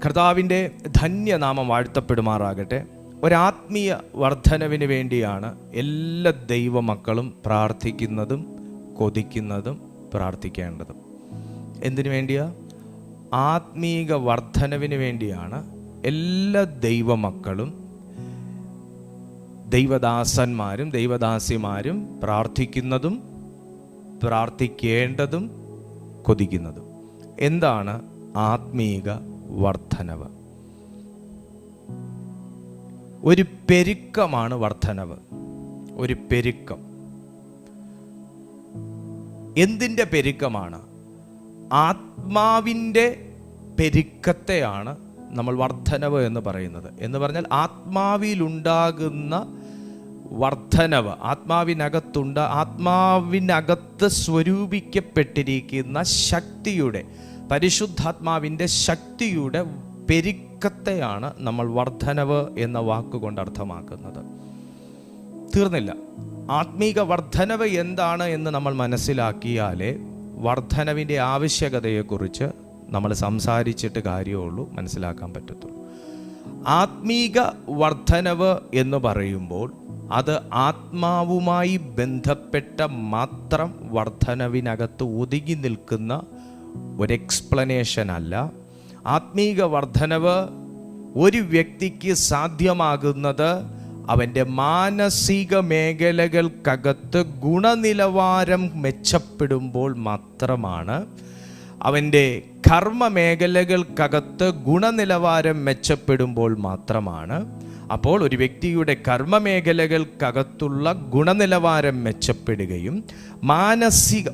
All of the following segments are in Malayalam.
കർത്താവിൻ്റെ ധന്യനാമം വാഴ്ത്തപ്പെടുമാറാകട്ടെ. ഒരാത്മീയ വർധനവിന് വേണ്ടിയാണ് എല്ലാ ദൈവമക്കളും പ്രാർത്ഥിക്കുന്നതും കൊതിക്കുന്നതും പ്രാർത്ഥിക്കേണ്ടതും. എന്തിനു വേണ്ടിയാ? ആത്മീക വർധനവിന് വേണ്ടിയാണ് എല്ലാ ദൈവമക്കളും, ദൈവദാസന്മാരും ദൈവദാസിമാരും പ്രാർത്ഥിക്കുന്നതും പ്രാർത്ഥിക്കേണ്ടതും കൊതിക്കുന്നതും. എന്താണ് ആത്മീക വർധനവ്? ഒരു പെരുക്കമാണ് വർധനവ്. ഒരു പെരുക്കം. എന്തിൻ്റെ പെരുക്കമാണ്? ആത്മാവിൻ്റെ പെരുക്കത്തെയാണ് നമ്മൾ വർധനവ് എന്ന് പറയുന്നത്. എന്ന് പറഞ്ഞാൽ ആത്മാവിലുണ്ടാകുന്ന വർധനവ്, ആത്മാവിനകത്ത് സ്വരൂപിക്കപ്പെട്ടിരിക്കുന്ന ശക്തിയുടെ, പരിശുദ്ധാത്മാവിൻ്റെ ശക്തിയുടെ പെരുക്കത്തെയാണ് നമ്മൾ വർധനവ് എന്ന വാക്കുകൊണ്ട് അർത്ഥമാക്കുന്നത്. തീർന്നില്ല. ആത്മീക വർധനവ് എന്താണ് എന്ന് നമ്മൾ മനസ്സിലാക്കിയാലേ വർധനവിൻ്റെ ആവശ്യകതയെക്കുറിച്ച് നമ്മൾ സംസാരിച്ചിട്ട് കാര്യമുള്ളൂ, മനസ്സിലാക്കാൻ പറ്റത്തുള്ളൂ. ആത്മീക വർധനവ് എന്ന് പറയുമ്പോൾ അത് ആത്മാവുമായി ബന്ധപ്പെട്ട മാത്രം വർധനവിനകത്ത് ഒതുങ്ങി നിൽക്കുന്ന ഒരു എക്സ്പ്ലനേഷൻ അല്ല. ആത്മീക വർധനവ് ഒരു വ്യക്തിക്ക് സാധ്യമാകുന്നത് അവൻ്റെ മാനസിക മേഖലകൾക്കകത്ത് ഗുണനിലവാരം മെച്ചപ്പെടുമ്പോൾ മാത്രമാണ്. അവൻ്റെ കർമ്മ മേഖലകൾക്കകത്ത് ഗുണനിലവാരം മെച്ചപ്പെടുമ്പോൾ മാത്രമാണ്. അപ്പോൾ ഒരു വ്യക്തിയുടെ കർമ്മ മേഖലകൾക്കകത്തുള്ള ഗുണനിലവാരം മെച്ചപ്പെടുകയും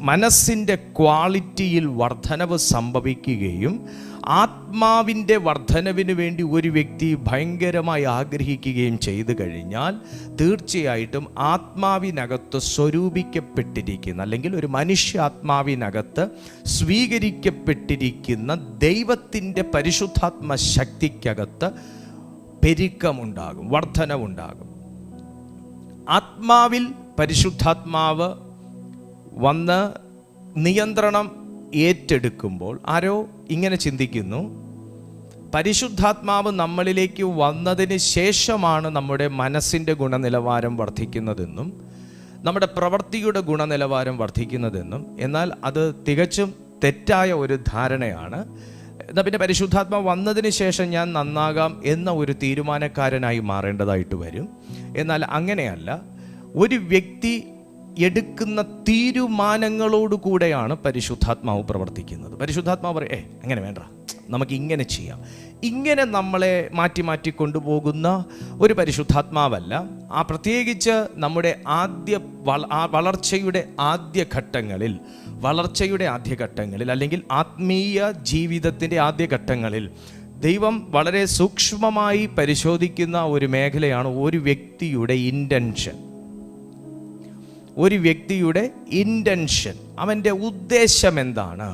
മനസ്സിൻ്റെ ക്വാളിറ്റിയിൽ വർധനവ് സംഭവിക്കുകയും ആത്മാവിൻ്റെ വർധനവിന് വേണ്ടി ഒരു വ്യക്തി ഭയങ്കരമായി ആഗ്രഹിക്കുകയും ചെയ്തു കഴിഞ്ഞാൽ തീർച്ചയായിട്ടും ആത്മാവിനകത്ത് സ്വരൂപിക്കപ്പെട്ടിരിക്കുന്ന, അല്ലെങ്കിൽ ഒരു മനുഷ്യാത്മാവിനകത്ത് സ്വീകരിക്കപ്പെട്ടിരിക്കുന്ന ദൈവത്തിൻ്റെ പരിശുദ്ധാത്മ ശക്തിക്കകത്ത് പെരുക്കമുണ്ടാകും, വർധനവുണ്ടാകും. ആത്മാവിൽ പരിശുദ്ധാത്മാവ് വന്ന് നിയന്ത്രണം ഏറ്റെടുക്കുമ്പോൾ ആരോ ഇങ്ങനെ ചിന്തിക്കുന്നു, പരിശുദ്ധാത്മാവ് നമ്മളിലേക്ക് വന്നതിന് ശേഷമാണ് നമ്മുടെ മനസ്സിൻ്റെ ഗുണനിലവാരം വർദ്ധിക്കുന്നതെന്നും നമ്മുടെ പ്രവൃത്തിയുടെ ഗുണനിലവാരം വർദ്ധിക്കുന്നതെന്നും. എന്നാൽ അത് തികച്ചും തെറ്റായ ഒരു ധാരണയാണ്. എന്നാൽ പിന്നെ പരിശുദ്ധാത്മാവ് വന്നതിന് ശേഷം ഞാൻ നന്നാകാം എന്ന ഒരു തീരുമാനക്കാരനായി മാറേണ്ടതായിട്ട് വരും. എന്നാൽ അങ്ങനെയല്ല. ഒരു വ്യക്തി എടുക്കുന്ന തീരുമാനങ്ങളോടുകൂടെയാണ് പരിശുദ്ധാത്മാവ് പ്രവർത്തിക്കുന്നത്. പരിശുദ്ധാത്മാവ് പറയും, അങ്ങനെ വേണ്ട, നമുക്ക് ഇങ്ങനെ ചെയ്യാം. ഇങ്ങനെ നമ്മളെ മാറ്റി കൊണ്ടുപോകുന്ന ഒരു പരിശുദ്ധാത്മാവല്ല. പ്രത്യേകിച്ച് നമ്മുടെ വളർച്ചയുടെ ആദ്യഘട്ടങ്ങളിൽ അല്ലെങ്കിൽ ആത്മീയ ജീവിതത്തിൻ്റെ ആദ്യഘട്ടങ്ങളിൽ ദൈവം വളരെ സൂക്ഷ്മമായി പരിശോധിക്കുന്ന ഒരു മേഖലയാണ് ഒരു വ്യക്തിയുടെ ഇൻറ്റൻഷൻ. അവൻ്റെ ഉദ്ദേശം എന്താണ്?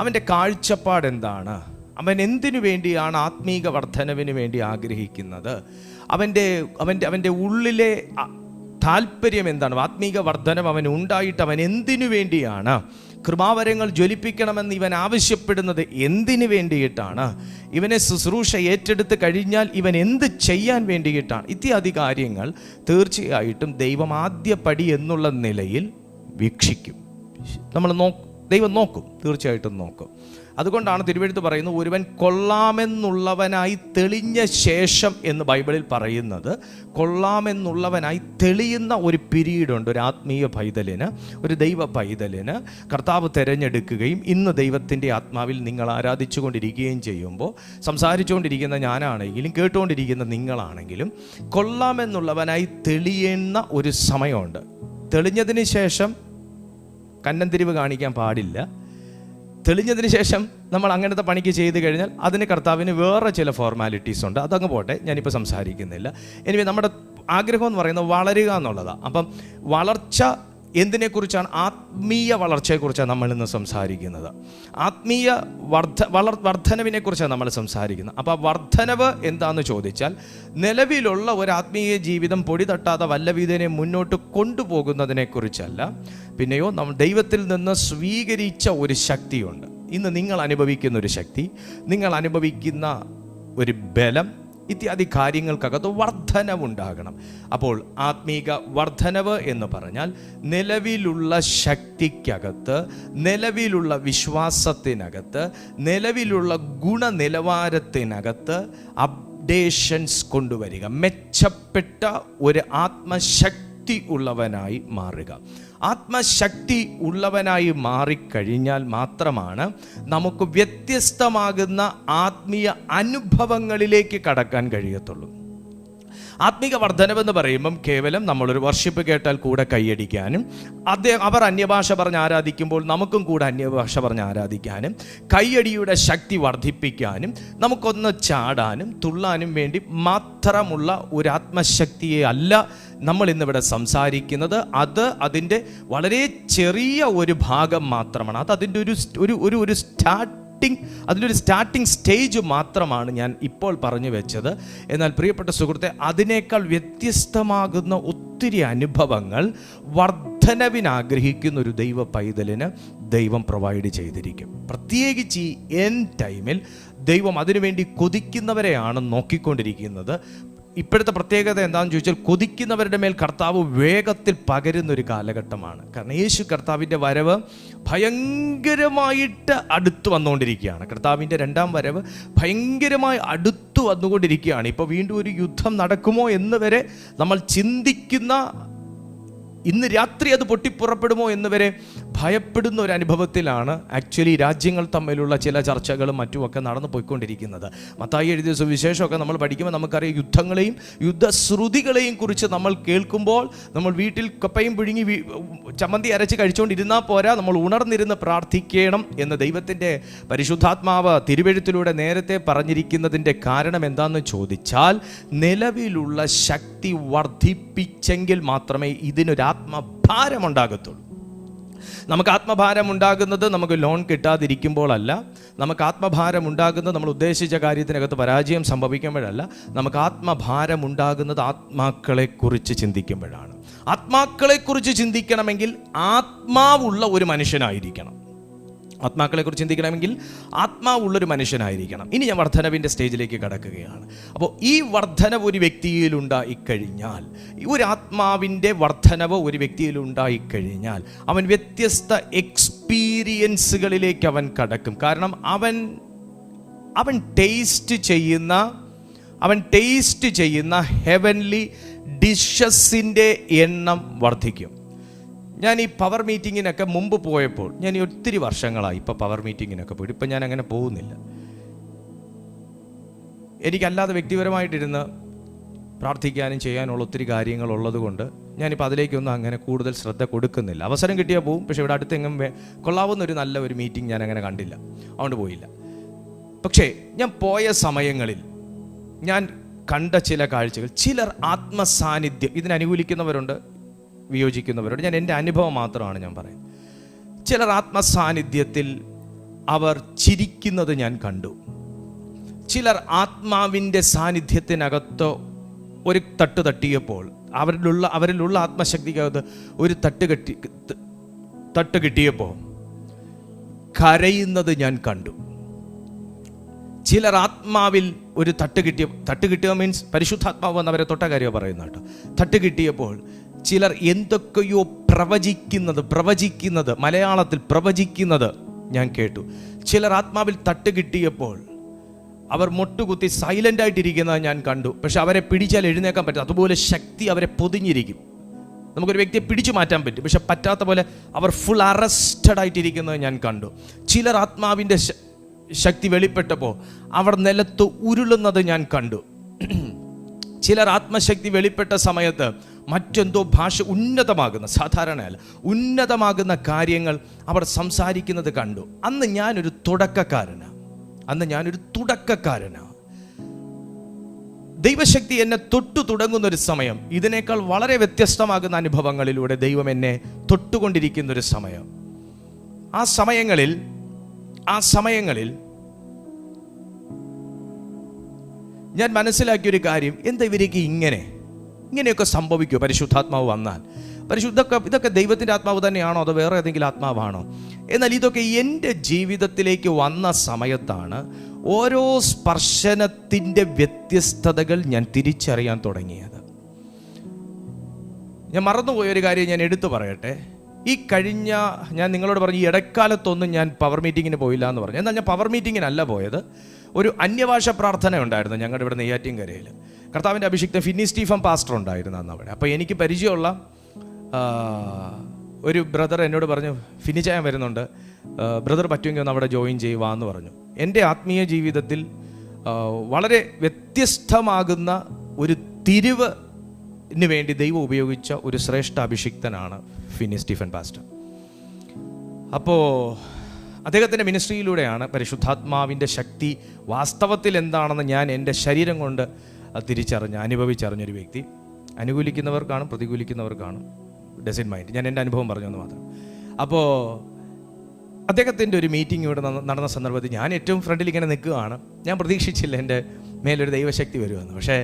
അവൻ്റെ കാഴ്ചപ്പാട് എന്താണ്? അവൻ എന്തിനു വേണ്ടിയാണ് ആത്മീക വർധനവിന് വേണ്ടി ആഗ്രഹിക്കുന്നത്? അവൻ്റെ ഉള്ളിലെ താല്പര്യം എന്താണ്? ആത്മീക വർധനം അവൻ ഉണ്ടായിട്ട് അവൻ എന്തിനു വേണ്ടിയാണ്? കൃപാവരങ്ങൾ ജ്വലിപ്പിക്കണമെന്ന് ഇവൻ ആവശ്യപ്പെടുന്നത് എന്തിനു വേണ്ടിയിട്ടാണ്? ഇവനെ ശുശ്രൂഷ ഏറ്റെടുത്ത് കഴിഞ്ഞാൽ ഇവൻ എന്ത് ചെയ്യാൻ വേണ്ടിയിട്ടാണ്? ഇത്യാദി കാര്യങ്ങൾ തീർച്ചയായിട്ടും ദൈവം ആദ്യ പടി എന്നുള്ള നിലയിൽ വീക്ഷിക്കും. ദൈവം നോക്കും, തീർച്ചയായിട്ടും നോക്കും. അതുകൊണ്ടാണ് തിരുവെഴുത്ത് പറയുന്നത്, ഒരുവൻ കൊള്ളാമെന്നുള്ളവനായി തെളിഞ്ഞ ശേഷം എന്ന് ബൈബിളിൽ പറയുന്നത്. കൊള്ളാമെന്നുള്ളവനായി തെളിയുന്ന ഒരു പീരീഡുണ്ട് ഒരു ആത്മീയ പൈതലിന്, ഒരു ദൈവ പൈതലിന്. കർത്താവ് തിരഞ്ഞെടുക്കുകയും ഇന്ന് ദൈവത്തിൻ്റെ ആത്മാവിൽ നിങ്ങൾ ആരാധിച്ചു കൊണ്ടിരിക്കുകയും ചെയ്യുമ്പോൾ, സംസാരിച്ചുകൊണ്ടിരിക്കുന്ന ഞാനാണെങ്കിലും കേട്ടുകൊണ്ടിരിക്കുന്ന നിങ്ങളാണെങ്കിലും കൊള്ളാമെന്നുള്ളവനായി തെളിയുന്ന ഒരു സമയമുണ്ട്. തെളിഞ്ഞതിന് ശേഷം കന്നന്തിരിവ് കാണിക്കാൻ പാടില്ല. തെളിഞ്ഞതിന് ശേഷം നമ്മൾ അങ്ങനത്തെ പണിക്ക് ചെയ്ത് കഴിഞ്ഞാൽ അതിന് കർത്താവിന് വേറെ ചില ഫോർമാലിറ്റീസ് ഉണ്ട്. അതങ്ങ് പോട്ടെ, ഞാനിപ്പോൾ സംസാരിക്കുന്നില്ല. എനിവേ നമ്മുടെ ആഗ്രഹം എന്ന് പറയുന്നത് വളരുക എന്നുള്ളതാണ്. അപ്പം വളർച്ച എന്തിനെക്കുറിച്ചാണ്? ആത്മീയ വളർച്ചയെക്കുറിച്ചാണ് നമ്മൾ ഇന്ന് സംസാരിക്കുന്നത്. ആത്മീയ വർധനവിനെക്കുറിച്ചാണ് നമ്മൾ സംസാരിക്കുന്നത്. അപ്പോൾ ആ വർധനവ് എന്താണെന്ന് ചോദിച്ചാൽ, നിലവിലുള്ള ഒരു ആത്മീയ ജീവിതം പൊടി തട്ടാതെ വല്ലവിധനെ മുന്നോട്ട് കൊണ്ടുപോകുന്നതിനെക്കുറിച്ചല്ല, പിന്നെയോ നമ്മൾ ദൈവത്തിൽ നിന്ന് സ്വീകരിച്ച ഒരു ശക്തിയുണ്ട്. ഇന്ന് നിങ്ങൾ അനുഭവിക്കുന്ന ഒരു ശക്തി, നിങ്ങൾ അനുഭവിക്കുന്ന ഒരു ബലം, ഇത്യാദി കാര്യങ്ങൾക്കകത്ത് വർധനവുണ്ടാകണം. അപ്പോൾ ആത്മീക വർധനവ് എന്ന് പറഞ്ഞാൽ നിലവിലുള്ള ശക്തിക്കകത്ത്, നിലവിലുള്ള വിശ്വാസത്തിനകത്ത്, നിലവിലുള്ള ഗുണനിലവാരത്തിനകത്ത് അപ്ഡേഷൻസ് കൊണ്ടുവരിക, മെച്ചപ്പെട്ട ഒരു ആത്മശക്തി ഉള്ളവനായി മാറുക. ആത്മശക്തി ഉള്ളവനായി മാറിക്കഴിഞ്ഞാൽ മാത്രമാണ് നമുക്ക് വ്യത്യസ്തമാകുന്ന ആത്മീയ അനുഭവങ്ങളിലേക്ക് കടക്കാൻ കഴിയത്തുള്ളൂ. ആത്മീക വർധനവെന്ന് പറയുമ്പം കേവലം നമ്മളൊരു വർഷിപ്പ് കേട്ടാൽ കൂടെ കൈയടിക്കാനും, അവർ അന്യഭാഷ പറഞ്ഞ് ആരാധിക്കുമ്പോൾ നമുക്കും കൂടെ അന്യഭാഷ പറഞ്ഞ് ആരാധിക്കാനും, കൈയടിയുടെ ശക്തി വർദ്ധിപ്പിക്കാനും, നമുക്കൊന്ന് ചാടാനും തുള്ളാനും വേണ്ടി മാത്രമുള്ള ഒരു ആത്മശക്തിയെ അല്ല നമ്മൾ ഇന്നിവിടെ സംസാരിക്കുന്നത്. അത് അതിൻ്റെ വളരെ ചെറിയ ഒരു ഭാഗം മാത്രമാണ്. അത് അതിൻ്റെ ഒരു അതിലൊരു സ്റ്റാർട്ടിംഗ് സ്റ്റേജ് മാത്രമാണ് ഞാൻ ഇപ്പോൾ പറഞ്ഞു വെച്ചത്. എന്നാൽ പ്രിയപ്പെട്ട സുഹൃത്തെ, അതിനേക്കാൾ വ്യത്യസ്തമാകുന്ന ഒത്തിരി അനുഭവങ്ങൾ വർധനവിനാഗ്രഹിക്കുന്ന ഒരു ദൈവ പൈതലിന് ദൈവം പ്രൊവൈഡ് ചെയ്തിരിക്കും. പ്രത്യേകിച്ച് ഈ എൻഡ് ടൈമിൽ ദൈവം അതിനുവേണ്ടി കൊതിക്കുന്നവരെയാണ് നോക്കിക്കൊണ്ടിരിക്കുന്നത്. ഇപ്പോഴത്തെ പ്രത്യേകത എന്താണെന്ന് ചോദിച്ചാൽ, കൊതിക്കുന്നവരുടെ മേൽ കർത്താവ് വേഗത്തിൽ പകരുന്നൊരു കാലഘട്ടമാണ്. കാരണം യേശു കർത്താവിൻ്റെ വരവ് ഭയങ്കരമായിട്ട് അടുത്തു വന്നുകൊണ്ടിരിക്കുകയാണ്. കർത്താവിൻ്റെ രണ്ടാം വരവ് ഭയങ്കരമായി അടുത്തു വന്നുകൊണ്ടിരിക്കുകയാണ്. ഇപ്പോൾ വീണ്ടും ഒരു യുദ്ധം നടക്കുമോ എന്ന് വരെ നമ്മൾ ചിന്തിക്കുന്ന, ഇന്ന് രാത്രി അത് പൊട്ടിപ്പുറപ്പെടുമോ എന്ന് വരെ ഭയപ്പെടുന്ന ഒരു അനുഭവത്തിലാണ് ആക്ച്വലി രാജ്യങ്ങൾ തമ്മിലുള്ള ചില ചർച്ചകളും മറ്റുമൊക്കെ നടന്നു പോയിക്കൊണ്ടിരിക്കുന്നത്. മത്തായി എഴുതിയ സുവിശേഷമൊക്കെ നമ്മൾ പഠിക്കുമ്പോൾ നമുക്കറിയാം, യുദ്ധങ്ങളെയും യുദ്ധശ്രുതികളെയും കുറിച്ച് നമ്മൾ കേൾക്കുമ്പോൾ നമ്മൾ വീട്ടിൽ കപ്പയും പുഴുങ്ങി ചമ്മന്തി അരച്ച് കഴിച്ചുകൊണ്ടിരുന്നാൽ പോരാ, നമ്മൾ ഉണർന്നിരുന്ന് പ്രാർത്ഥിക്കണം എന്ന് ദൈവത്തിൻ്റെ പരിശുദ്ധാത്മാവ് തിരുവെഴുത്തിലൂടെ നേരത്തെ പറഞ്ഞിരിക്കുന്നതിൻ്റെ കാരണം എന്താണെന്ന് ചോദിച്ചാൽ, നിലവിലുള്ള ശക്തി വർദ്ധിപ്പിച്ചെങ്കിൽ മാത്രമേ ഇതിനൊരു ആത്മഭാരമുണ്ടാകത്തുള്ളൂ. നമുക്ക് ആത്മഭാരം ഉണ്ടാകുന്നത് നമുക്ക് ലോൺ കിട്ടാതിരിക്കുമ്പോഴല്ല, നമുക്ക് ആത്മഭാരം ഉണ്ടാകുന്നത് നമ്മൾ ഉദ്ദേശിച്ച കാര്യത്തിനകത്ത് പരാജയം സംഭവിക്കുമ്പോഴല്ല, നമുക്ക് ആത്മഭാരം ഉണ്ടാകുന്നത് ആത്മാക്കളെക്കുറിച്ച് ചിന്തിക്കുമ്പോഴാണ്. ആത്മാക്കളെക്കുറിച്ച് ചിന്തിക്കണമെങ്കിൽ ആത്മാവുള്ള ഒരു മനുഷ്യനായിരിക്കണം. ആത്മാക്കളെക്കുറിച്ച് ചിന്തിക്കണമെങ്കിൽ ആത്മാവുള്ളൊരു മനുഷ്യനായിരിക്കണം. ഇനി ഞാൻ വർധനവിൻ്റെ സ്റ്റേജിലേക്ക് കടക്കുകയാണ്. അപ്പോൾ ഈ വർധനവ് ഒരു വ്യക്തിയിലുണ്ടായിക്കഴിഞ്ഞാൽ, ഒരു ആത്മാവിൻ്റെ വർധനവ് ഒരു വ്യക്തിയിലുണ്ടായിക്കഴിഞ്ഞാൽ അവൻ വ്യത്യസ്ത എക്സ്പീരിയൻസുകളിലേക്ക് അവൻ കടക്കും. കാരണം അവൻ ടേസ്റ്റ് ചെയ്യുന്ന ഹെവൻലി ഡിഷസിൻ്റെ എണ്ണം വർദ്ധിക്കും. ഞാൻ ഈ പവർ മീറ്റിങ്ങിനൊക്കെ മുമ്പ് പോയപ്പോൾ, ഞാൻ ഈ ഒത്തിരി വർഷങ്ങളായി ഇപ്പോൾ പവർ മീറ്റിങ്ങിനൊക്കെ പോയിട്ട്, ഇപ്പം ഞാൻ അങ്ങനെ പോകുന്നില്ല. എനിക്കല്ലാതെ വ്യക്തിപരമായിട്ടിരുന്ന് പ്രാർത്ഥിക്കാനും ചെയ്യാനുള്ള ഒത്തിരി കാര്യങ്ങളുള്ളത് കൊണ്ട് ഞാനിപ്പോൾ അതിലേക്കൊന്നും അങ്ങനെ കൂടുതൽ ശ്രദ്ധ കൊടുക്കുന്നില്ല. അവസരം കിട്ടിയാൽ പോവും, പക്ഷേ ഇവിടെ അടുത്തെങ്ങും കൊള്ളാവുന്ന ഒരു നല്ല ഒരു മീറ്റിംഗ് ഞാൻ അങ്ങനെ കണ്ടില്ല, അതുകൊണ്ട് പോയില്ല. പക്ഷേ ഞാൻ പോയ സമയങ്ങളിൽ ഞാൻ കണ്ട ചില കാഴ്ചകൾ, ചിലർ ആത്മസാന്നിധ്യം, ഇതിനനുകൂലിക്കുന്നവരുണ്ട്, വിയോജിക്കുന്നവരോട് ഞാൻ എൻ്റെ അനുഭവം മാത്രമാണ് ഞാൻ പറയുന്നത്. ചിലർ ആത്മസാന്നിധ്യത്തിൽ അവർ ചിരിക്കുന്നത് ഞാൻ കണ്ടു. ചിലർ ആത്മാവിൻ്റെ സാന്നിധ്യത്തിനകത്ത് ഒരു തട്ട് തട്ടിയപ്പോൾ, അവരിലുള്ള ആത്മശക്തിക്കകത്ത് ഒരു തട്ട് കിട്ടിയപ്പോൾ കരയുന്നത് ഞാൻ കണ്ടു. ചിലർ ആത്മാവിൽ ഒരു തട്ട് കിട്ടുക മീൻസ് പരിശുദ്ധാത്മാവ് വന്നവരെ തൊട്ട കാര്യമോ പറയുന്ന കേട്ടോ. തട്ട് കിട്ടിയപ്പോൾ ചിലർ എന്തൊക്കെയോ പ്രവചിക്കുന്നത് മലയാളത്തിൽ പ്രവചിക്കുന്നത് ഞാൻ കേട്ടു. ചിലർ ആത്മാവിൽ തട്ട് കിട്ടിയപ്പോൾ അവർ മുട്ടുകുത്തി സൈലൻ്റ് ആയിട്ടിരിക്കുന്നത് ഞാൻ കണ്ടു. പക്ഷെ അവരെ പിടിച്ചാൽ എഴുന്നേക്കാൻ പറ്റും, അതുപോലെ ശക്തി അവരെ പൊതിഞ്ഞിരിക്കും. നമുക്കൊരു വ്യക്തിയെ പിടിച്ചു മാറ്റാൻ പറ്റും, പക്ഷെ പറ്റാത്ത പോലെ അവർ ഫുൾ അറസ്റ്റഡ് ആയിട്ടിരിക്കുന്നത് ഞാൻ കണ്ടു. ചിലർ ആത്മാവിൻ്റെ ശക്തി വെളിപ്പെട്ടപ്പോൾ അവർ നിലത്ത് ഉരുളുന്നത് ഞാൻ കണ്ടു. ചിലർ ആത്മശക്തി വെളിപ്പെട്ട സമയത്ത് മറ്റെന്തോ ഭാഷ സാധാരണയല്ല ഉന്നതമാകുന്ന കാര്യങ്ങൾ അവർ സംസാരിക്കുന്നത് കണ്ടു. അന്ന് ഞാനൊരു തുടക്കക്കാരനാണ്. ദൈവശക്തി എന്നെ തൊട്ടു തുടങ്ങുന്നൊരു സമയം, ഇതിനേക്കാൾ വളരെ വ്യത്യസ്തമാകുന്ന അനുഭവങ്ങളിലൂടെ ദൈവം എന്നെ തൊട്ടുകൊണ്ടിരിക്കുന്നൊരു സമയം. ആ സമയങ്ങളിൽ ഞാൻ മനസ്സിലാക്കിയൊരു കാര്യം, എന്താ ഇവരേക്ക് ഇങ്ങനെ ഇങ്ങനെയൊക്കെ സംഭവിക്കുമോ പരിശുദ്ധാത്മാവ് വന്നാൽ? ഇതൊക്കെ ദൈവത്തിൻ്റെ ആത്മാവ് തന്നെയാണോ അതോ വേറെ ഏതെങ്കിലും ആത്മാവാണോ? എന്നാൽ ഇതൊക്കെ എൻ്റെ ജീവിതത്തിലേക്ക് വന്ന സമയത്താണ് ഓരോ സ്പർശനത്തിൻ്റെ വ്യത്യസ്തതകൾ ഞാൻ തിരിച്ചറിയാൻ തുടങ്ങിയത്. ഞാൻ മറന്നുപോയൊരു കാര്യം ഞാൻ എടുത്തു പറയട്ടെ. ഞാൻ നിങ്ങളോട് പറഞ്ഞു, ഈ ഇടക്കാലത്തൊന്നും ഞാൻ പവർ മീറ്റിങ്ങിന് പോയില്ല എന്ന് പറഞ്ഞു. എന്നാൽ ഞാൻ പവർ മീറ്റിങ്ങിനല്ല പോയത്. ഒരു അന്യഭാഷ പ്രാർത്ഥന ഉണ്ടായിരുന്നു ഞങ്ങളുടെ ഇവിടെ നെയ്യാറ്റിൻകരയിൽ. കർത്താവിൻ്റെ അഭിഷിക്തൻ ഫിന്നി സ്റ്റീഫൻ പാസ്റ്റർ ഉണ്ടായിരുന്നു അന്ന് അവിടെ. അപ്പോൾ എനിക്ക് പരിചയമുള്ള ഒരു ബ്രദർ എന്നോട് പറഞ്ഞു, ഫിനി ചായൻ വരുന്നുണ്ട്, ബ്രദർ പറ്റുമെങ്കിൽ ഒന്ന് അവിടെ ജോയിൻ ചെയ്യുക എന്ന് പറഞ്ഞു. എൻ്റെ ആത്മീയ ജീവിതത്തിൽ വളരെ വ്യത്യസ്തമാകുന്ന ഒരു തിരിവിന് വേണ്ടി ദൈവം ഉപയോഗിച്ച ഒരു ശ്രേഷ്ഠ അഭിഷിക്തനാണ് ഫിന്നി സ്റ്റീഫൻ പാസ്റ്റർ. അപ്പോൾ അദ്ദേഹത്തിൻ്റെ മിനിസ്ട്രിയിലൂടെയാണ് പരിശുദ്ധാത്മാവിൻ്റെ ശക്തി വാസ്തവത്തിൽ എന്താണെന്ന് ഞാൻ എൻ്റെ ശരീരം കൊണ്ട് അനുഭവിച്ചറിഞ്ഞൊരു വ്യക്തി. അനുകൂലിക്കുന്നവർ കാണും, പ്രതികൂലിക്കുന്നവർ കാണും, ഡസൻറ്റ് മൈൻഡ്. ഞാൻ എൻ്റെ അനുഭവം പറഞ്ഞു എന്ന് മാത്രം. അപ്പോൾ അദ്ദേഹത്തിൻ്റെ ഒരു മീറ്റിംഗ് ഇവിടെ നടന്ന സന്ദർഭത്തിൽ ഞാൻ ഏറ്റവും ഫ്രണ്ടിൽ ഇങ്ങനെ നിൽക്കുകയാണ്. ഞാൻ പ്രതീക്ഷിച്ചില്ല എൻ്റെ മേലൊരു ദൈവശക്തി വരുമെന്ന്. പക്ഷേ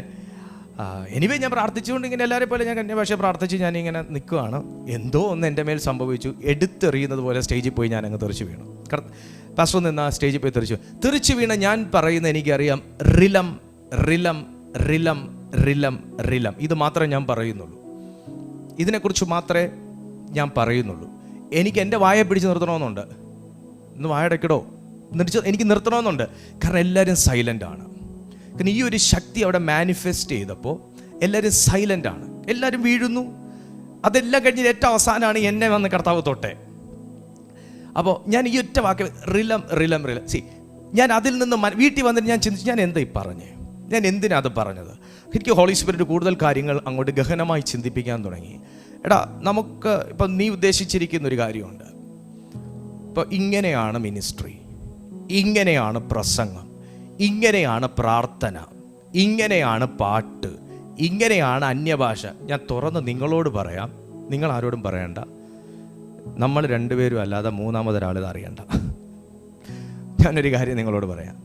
എനിവേ ഞാൻ പ്രാർത്ഥിച്ചുകൊണ്ട് ഇങ്ങനെ എല്ലാവരെ പോലെ ഞാൻ അന്യഭാഷ പ്രാർത്ഥിച്ച് ഞാനിങ്ങനെ നിൽക്കുകയാണ്. എന്തോ ഒന്ന് എൻ്റെ മേൽ സംഭവിച്ചു. എടുത്തെറിയുന്നത് പോലെ സ്റ്റേജിൽ പോയി ഞാൻ അങ്ങ് തെറിച്ചു വീണു. പാസ്റ്റർ നിന്ന് ആ സ്റ്റേജിൽ പോയി തെറിച്ചു വീണ ഞാൻ പറയുന്നത് എനിക്കറിയാം, റിലം റിലം റിലം റിലം റിലം. ഇത് മാത്രമേ ഞാൻ പറയുന്നുള്ളൂ. ഇതിനെക്കുറിച്ച് മാത്രമേ ഞാൻ പറയുന്നുള്ളൂ. എനിക്ക് എൻ്റെ വായ പിടിച്ച് നിർത്തണമെന്നുണ്ട്. ഇന്ന് വായടയ്ക്കടോ എനിക്ക് നിർത്തണമെന്നുണ്ട്. കാരണം എല്ലാവരും സൈലൻ്റ് ആണ്. കാരണം ഈ ഒരു ശക്തി അവിടെ മാനിഫെസ്റ്റ് ചെയ്തപ്പോൾ എല്ലാവരും സൈലൻ്റ് ആണ്, എല്ലാവരും വീഴുന്നു. അതെല്ലാം കഴിഞ്ഞ് ഏറ്റവും അവസാനമാണ് എന്നെ വന്ന് കർത്താവ് തൊട്ടേ. അപ്പോൾ ഞാൻ ഈ ഒറ്റ വാക്ക് റിലം റിലം റിലം ഞാൻ അതിൽ നിന്ന് വീട്ടിൽ വന്നിട്ട് ഞാൻ ചിന്തിച്ചു, ഞാൻ എന്താ ഈ പറഞ്ഞേ, ഞാൻ എന്തിനാ അത് പറഞ്ഞത്? എനിക്ക് ഹോളി സ്പിരിറ്റ് കൂടുതൽ കാര്യങ്ങൾ അങ്ങോട്ട് ഗഹനമായി ചിന്തിപ്പിക്കാൻ തുടങ്ങി. എടാ, നമുക്ക് ഇപ്പം നീ ഉദ്ദേശിച്ചിരിക്കുന്ന ഒരു കാര്യമുണ്ട്. ഇപ്പോൾ ഇങ്ങനെയാണ് മിനിസ്ട്രി, ഇങ്ങനെയാണ് പ്രസംഗം, ഇങ്ങനെയാണ് പ്രാർത്ഥന, ഇങ്ങനെയാണ് പാട്ട്, ഇങ്ങനെയാണ് അന്യഭാഷ. ഞാൻ തുറന്ന് നിങ്ങളോട് പറയാം, നിങ്ങൾ ആരോടും പറയണ്ട. നമ്മൾ രണ്ടുപേരും അല്ലാതെ മൂന്നാമതൊരാളിത് അറിയണ്ട. ഞാനൊരു കാര്യം നിങ്ങളോട് പറയാം.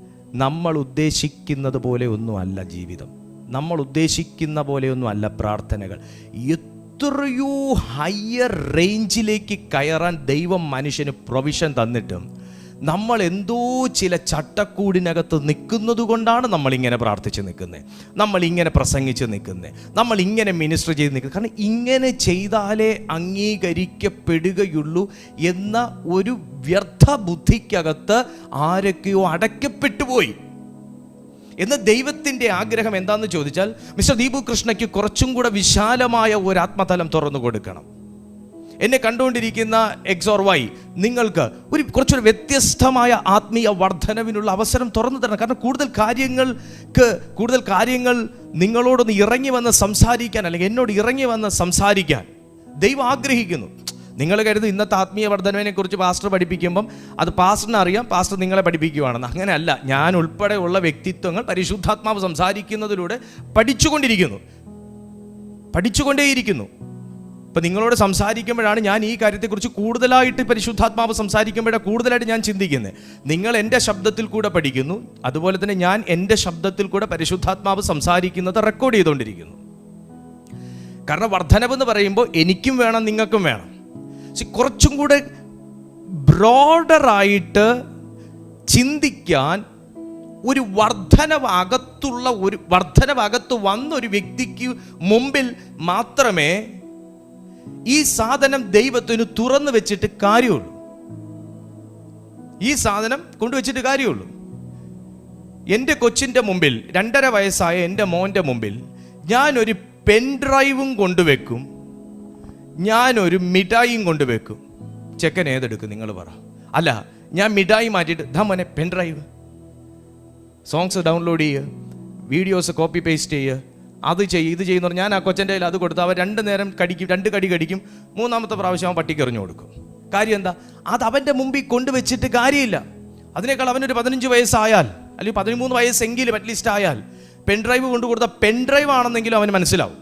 നമ്മൾ ഉദ്ദേശിക്കുന്നത് പോലെ ഒന്നുമല്ല ജീവിതം, നമ്മൾ ഉദ്ദേശിക്കുന്ന പോലെയൊന്നും അല്ല പ്രാർത്ഥനകൾ. എത്രയോ ഹയർ റേഞ്ചിലേക്ക് കയറാൻ ദൈവം മനുഷ്യന് പ്രൊവിഷൻ തന്നിട്ടും നമ്മൾ എന്തോ ചില ചട്ടക്കൂടിനകത്ത് നിൽക്കുന്നത് കൊണ്ടാണ് നമ്മളിങ്ങനെ പ്രാർത്ഥിച്ച് നിൽക്കുന്നത്, നമ്മളിങ്ങനെ പ്രസംഗിച്ച് നിൽക്കുന്നത്, നമ്മളിങ്ങനെ മിനിസ്റ്റർ ചെയ്ത് നിൽക്കുന്നത്. കാരണം ഇങ്ങനെ ചെയ്താലേ അംഗീകരിക്കപ്പെടുകയുള്ളൂ എന്ന ഒരു വ്യർത്ഥ ബുദ്ധിക്കകത്ത് ആരൊക്കെയോ അടയ്ക്കപ്പെട്ടു പോയി. എന്ന് ദൈവത്തിൻ്റെ ആഗ്രഹം എന്താണെന്ന് ചോദിച്ചാൽ, മിസ്റ്റർ ദീപു കൃഷ്ണയ്ക്ക് കുറച്ചും കൂടെ വിശാലമായ ഒരു ആത്മതലം തുറന്നു കൊടുക്കണം. എന്നെ കണ്ടുകൊണ്ടിരിക്കുന്ന എക്സ് ഓർ വൈ, നിങ്ങൾക്ക് കുറച്ചൊരു വ്യത്യസ്തമായ ആത്മീയ വർധനവിനുള്ള അവസരം തുറന്നു തരണം. കാരണം കൂടുതൽ കാര്യങ്ങൾ നിങ്ങളോടൊന്ന് ഇറങ്ങി വന്ന് സംസാരിക്കാൻ, അല്ലെങ്കിൽ എന്നോട് ഇറങ്ങി വന്ന് സംസാരിക്കാൻ ദൈവം ആഗ്രഹിക്കുന്നു. നിങ്ങൾ കരുതും ഇന്നത്തെ ആത്മീയ വർധനവിനെ കുറിച്ച് പാസ്റ്റർ പഠിപ്പിക്കുമ്പം അത് പാസ്റ്ററിന് അറിയാം, പാസ്റ്റർ നിങ്ങളെ പഠിപ്പിക്കുകയാണെന്ന്. അങ്ങനെയല്ല. ഞാൻ ഉൾപ്പെടെയുള്ള വ്യക്തിത്വങ്ങൾ പരിശുദ്ധാത്മാവ് സംസാരിക്കുന്നതിലൂടെ പഠിച്ചുകൊണ്ടേയിരിക്കുന്നു. ഇപ്പം നിങ്ങളോട് സംസാരിക്കുമ്പോഴാണ് ഞാൻ ഈ കാര്യത്തെക്കുറിച്ച് കൂടുതലായിട്ട് പരിശുദ്ധാത്മാവ് സംസാരിക്കുമ്പോഴാണ് കൂടുതലായിട്ട് ഞാൻ ചിന്തിക്കുന്നത്. നിങ്ങൾ എൻ്റെ ശബ്ദത്തിൽ കൂടെ പഠിക്കുന്നു, അതുപോലെ തന്നെ ഞാൻ എൻ്റെ ശബ്ദത്തിൽ കൂടെ പരിശുദ്ധാത്മാവ് സംസാരിക്കുന്നത് റെക്കോർഡ് ചെയ്തുകൊണ്ടിരിക്കുന്നു. കാരണം വർധനവെന്ന് പറയുമ്പോൾ എനിക്കും വേണം, നിങ്ങൾക്കും വേണം. കുറച്ചും കൂടെ ബ്രോഡറായിട്ട് ചിന്തിക്കാൻ ഒരു വർധനവകത്ത് വന്നൊരു വ്യക്തിക്ക് മുമ്പിൽ മാത്രമേ ഈ സാധനം ദൈവത്തിന് തുറന്നു വെച്ചിട്ട് കാര്യമുള്ളൂ. ഈ സാധനം കൊണ്ടുവച്ചിട്ട് കാര്യമുള്ളൂ. എൻ്റെ കൊച്ചിൻ്റെ മുമ്പിൽ, 2.5 വയസ്സായ എൻ്റെ മോൻ്റെ മുമ്പിൽ ഞാനൊരു പെൻഡ്രൈവും കൊണ്ടുവെക്കും, ഞാനൊരു മിഠായിയും കൊണ്ടുവെക്കും. ചെക്കൻ ഏതെടുക്കും നിങ്ങൾ പറ? അല്ല, ഞാൻ മിഠായി മാറ്റിയിട്ട് ദാ മോനെ പെൻഡ്രൈവ്, സോങ്സ് ഡൗൺലോഡ് ചെയ്യുക, വീഡിയോസ് കോപ്പി പേസ്റ്റ് ചെയ്യുക, അത് ചെയ്യും ഇത് ചെയ്യുന്ന ഞാൻ ആ കൊച്ചൻ്റെ കയ്യിൽ അത് കൊടുത്ത് അവൻ 2 നേരം കടിക്കും, 2 കടി കടിക്കും, 3ാമത്തെ പ്രാവശ്യം അവൻ പട്ടിക്ക് എറിഞ്ഞു കൊടുക്കും. കാര്യം എന്താ? അത് അവൻ്റെ മുമ്പിൽ കൊണ്ടുവച്ചിട്ട് കാര്യമില്ല. അതിനേക്കാൾ അവനൊരു 15 വയസ്സായാൽ, അല്ലെങ്കിൽ 13 വയസ്സെങ്കിലും അറ്റ്ലീസ്റ്റ് ആയാൽ പെൻഡ്രൈവ് കൊണ്ടു കൊടുത്താൽ പെൻഡ്രൈവ് ആണെന്നെങ്കിലും അവന് മനസ്സിലാവും.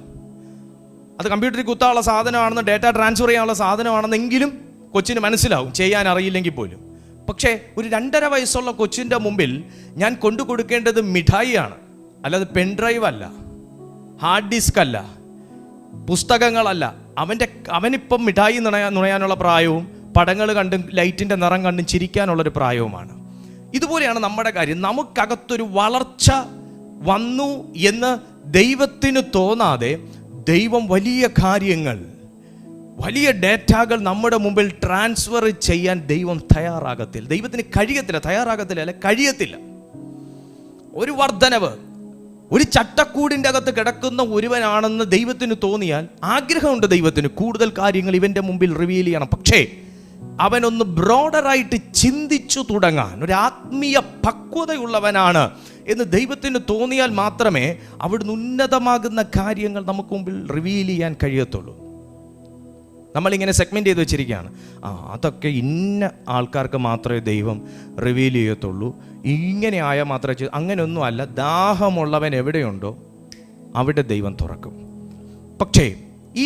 അത് കമ്പ്യൂട്ടറിൽ കുത്താനുള്ള സാധനമാണെന്ന്, ഡേറ്റ ട്രാൻസ്ഫർ ചെയ്യാനുള്ള സാധനമാണെന്നെങ്കിലും കൊച്ചിന് മനസ്സിലാവും, ചെയ്യാൻ അറിയില്ലെങ്കിൽ പോലും. പക്ഷേ ഒരു 2.5 വയസ്സുള്ള കൊച്ചിൻ്റെ മുമ്പിൽ ഞാൻ കൊണ്ടു കൊടുക്കേണ്ടത് മിഠായിയാണ്, അല്ലാതെ പെൻഡ്രൈവ് അല്ല, ഹാർഡ് ഡിസ്ക് അല്ല, പുസ്തകങ്ങളല്ല. അവനിപ്പം മിഠായി നുണയാനുള്ള പ്രായവും പടങ്ങൾ കണ്ടും ലൈറ്റിൻ്റെ നിറം കണ്ടും ചിരിക്കാനുള്ളൊരു പ്രായവുമാണ്. ഇതുപോലെയാണ് നമ്മുടെ കാര്യം. നമുക്കകത്തൊരു വളർച്ച വന്നു എന്ന് ദൈവത്തിന് തോന്നാതെ ദൈവം വലിയ കാര്യങ്ങൾ, വലിയ ഡേറ്റാകൾ നമ്മുടെ മുമ്പിൽ ട്രാൻസ്ഫർ ചെയ്യാൻ ദൈവം തയ്യാറാകത്തില്ല. ദൈവത്തിന് കഴിയത്തില്ല. ഒരു വർധനവ്, ഒരു ചട്ടക്കൂടിൻ്റെ അകത്ത് കിടക്കുന്ന ഒരുവനാണെന്ന് ദൈവത്തിന് തോന്നിയാൽ ആഗ്രഹമുണ്ട് ദൈവത്തിന് കൂടുതൽ കാര്യങ്ങൾ ഇവൻ്റെ മുമ്പിൽ റിവീൽ ചെയ്യണം. പക്ഷേ അവനൊന്ന് ബ്രോഡറായിട്ട് ചിന്തിച്ചു തുടങ്ങാൻ, ഒരു ആത്മീയ പക്വതയുള്ളവനാണ് എന്ന് ദൈവത്തിന് തോന്നിയാൽ മാത്രമേ അവിടുന്ന് ഉന്നതമാകുന്ന കാര്യങ്ങൾ നമുക്ക് മുമ്പിൽ റിവീൽ ചെയ്യാൻ കഴിയത്തുള്ളൂ. നമ്മളിങ്ങനെ സെഗ്മെൻറ്റ് ചെയ്ത് വെച്ചിരിക്കുകയാണ്. അതൊക്കെ ഇന്ന ആൾക്കാർക്ക് മാത്രമേ ദൈവം റിവീൽ ചെയ്യത്തുള്ളൂ, ഇങ്ങനെ ആയാൽ മാത്രമേ. അങ്ങനെയൊന്നും അല്ല. ദാഹമുള്ളവൻ എവിടെയുണ്ടോ അവിടെ ദൈവം തുറക്കും. പക്ഷേ ഈ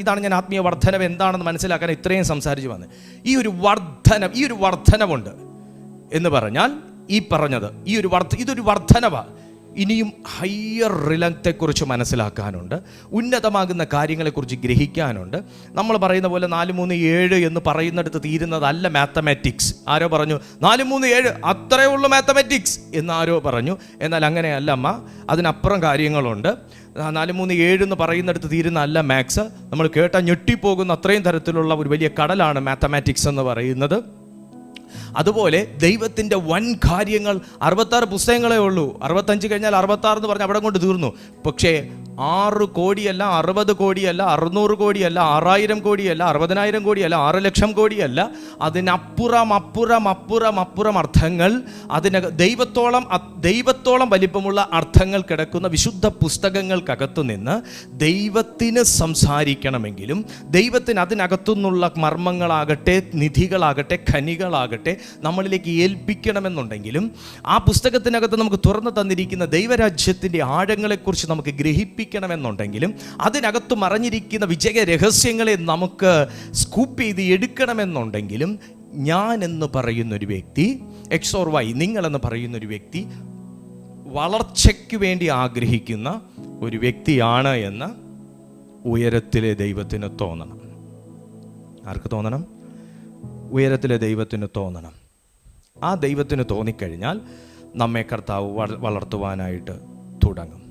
ഇതാണ് ഞാൻ ആത്മീയ വർധനവ് എന്താണെന്ന് മനസ്സിലാക്കാൻ ഇത്രയും സംസാരിച്ച് വന്നത്. ഈ ഒരു വർധനവുണ്ട് എന്ന് പറഞ്ഞാൽ ഈ പറഞ്ഞത് ഇതൊരു വർധനവാണ്. ഇനിയും ഹയർ റിലത്തെക്കുറിച്ച് മനസ്സിലാക്കാനുണ്ട്, ഉന്നതമാകുന്ന കാര്യങ്ങളെക്കുറിച്ച് ഗ്രഹിക്കാനുണ്ട്. നമ്മൾ പറയുന്ന പോലെ 4, 3, 7 എന്ന് പറയുന്നിടത്ത് തീരുന്നതല്ല മാത്തമാറ്റിക്സ്. ആരോ പറഞ്ഞു 4, 3, 7 അത്രയേ ഉള്ളൂ മാത്തമാറ്റിക്സ് എന്നാരോ പറഞ്ഞു. എന്നാൽ അങ്ങനെയല്ല അമ്മ, അതിനപ്പുറം കാര്യങ്ങളുണ്ട്. 4, 3, 7 എന്ന് പറയുന്നിടത്ത് തീരുന്നതല്ല മാത്സ്. നമ്മൾ കേട്ടാൽ ഞെട്ടിപ്പോകുന്ന അത്രയും തരത്തിലുള്ള ഒരു വലിയ കടലാണ് മാത്തമാറ്റിക്സ് എന്ന് പറയുന്നത്. അതുപോലെ ദൈവത്തിൻ്റെ വൻ കാര്യങ്ങൾ 66 പുസ്തകങ്ങളേ ഉള്ളൂ. 65 കഴിഞ്ഞാൽ 66 എന്ന് പറഞ്ഞാൽ അവിടെ കൊണ്ട് തീർന്നു. പക്ഷേ 6 കോടിയല്ല, 60 കോടിയല്ല, 600 കോടിയല്ല, 6000 കോടിയല്ല, 60,000 കോടിയല്ല, 6 ലക്ഷം കോടിയല്ല, അതിനപ്പുറം അർത്ഥങ്ങൾ, ദൈവത്തോളം വലിപ്പമുള്ള അർത്ഥങ്ങൾ കിടക്കുന്ന വിശുദ്ധ പുസ്തകങ്ങൾക്കകത്തു നിന്ന് ദൈവത്തിന് സംസാരിക്കണമെങ്കിലും, ദൈവത്തിന് അതിനകത്തുനിന്നുള്ള മർമ്മങ്ങളാകട്ടെ, നിധികളാകട്ടെ, ഖനികളാകട്ടെ നമ്മളിലേക്ക് ഏൽപ്പിക്കണമെന്നുണ്ടെങ്കിലും, ആ പുസ്തകത്തിനകത്ത് നമുക്ക് തുറന്നു തന്നിരിക്കുന്ന ദൈവരാജ്യത്തിൻ്റെ ആഴങ്ങളെക്കുറിച്ച് നമുക്ക് ഗ്രഹിപ്പിക്കണമെന്നുണ്ടെങ്കിലും, അതിനകത്ത് മറഞ്ഞിരിക്കുന്ന വിജയ രഹസ്യങ്ങളെ നമുക്ക് സ്കൂപ്പ് ചെയ്ത് എടുക്കണമെന്നുണ്ടെങ്കിലും, ഞാൻ എന്ന് പറയുന്നൊരു വ്യക്തി, എക്സ് ഓർ വൈ, നിങ്ങളെന്ന് പറയുന്നൊരു വ്യക്തി വളർച്ചയ്ക്ക് വേണ്ടി ആഗ്രഹിക്കുന്ന ഒരു വ്യക്തിയാണ് എന്ന് ഉയരത്തിലെ ദൈവത്തിന് തോന്നണം. ആർക്ക് തോന്നണം? ഉയരത്തിലെ ദൈവത്തിന് തോന്നണം. ആ ദൈവത്തിന് തോന്നിക്കഴിഞ്ഞാൽ നമ്മെ കർത്താവ് വളർത്തുവാനായിട്ട് തുടങ്ങും.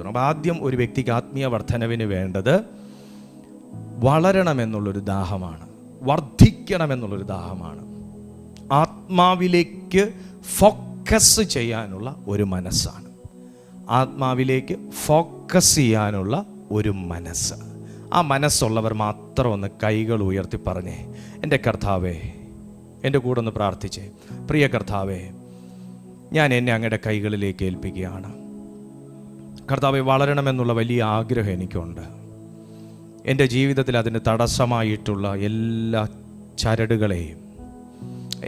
അപ്പോൾ ആദ്യം ഒരു വ്യക്തിക്ക് ആത്മീയ വർധനവിന് വേണ്ടത് വളരണമെന്നുള്ളൊരു ദാഹമാണ്, വർദ്ധിക്കണമെന്നുള്ളൊരു ദാഹമാണ്, ആത്മാവിലേക്ക് ഫോക്കസ് ചെയ്യാനുള്ള ഒരു മനസ്സാണ്, ആത്മാവിലേക്ക് ഫോക്കസ് ചെയ്യാനുള്ള ഒരു മനസ്സ്. ആ മനസ്സുള്ളവർ മാത്രം ഒന്ന് കൈകൾ ഉയർത്തി പറഞ്ഞേ, എൻ്റെ കർത്താവേ, എൻ്റെ കൂടെ ഒന്ന് പ്രാർത്ഥിച്ചേ. പ്രിയ കർത്താവേ, ഞാൻ എന്നെ അങ്ങയുടെ കൈകളിലേക്ക് ഏൽപ്പിക്കുകയാണ്. കർത്താവേ, വളരണമെന്നുള്ള വലിയ ആഗ്രഹം എനിക്കുണ്ട്. എൻ്റെ ജീവിതത്തിൽ അതിന് തടസ്സമായിട്ടുള്ള എല്ലാ ചരടുകളെയും,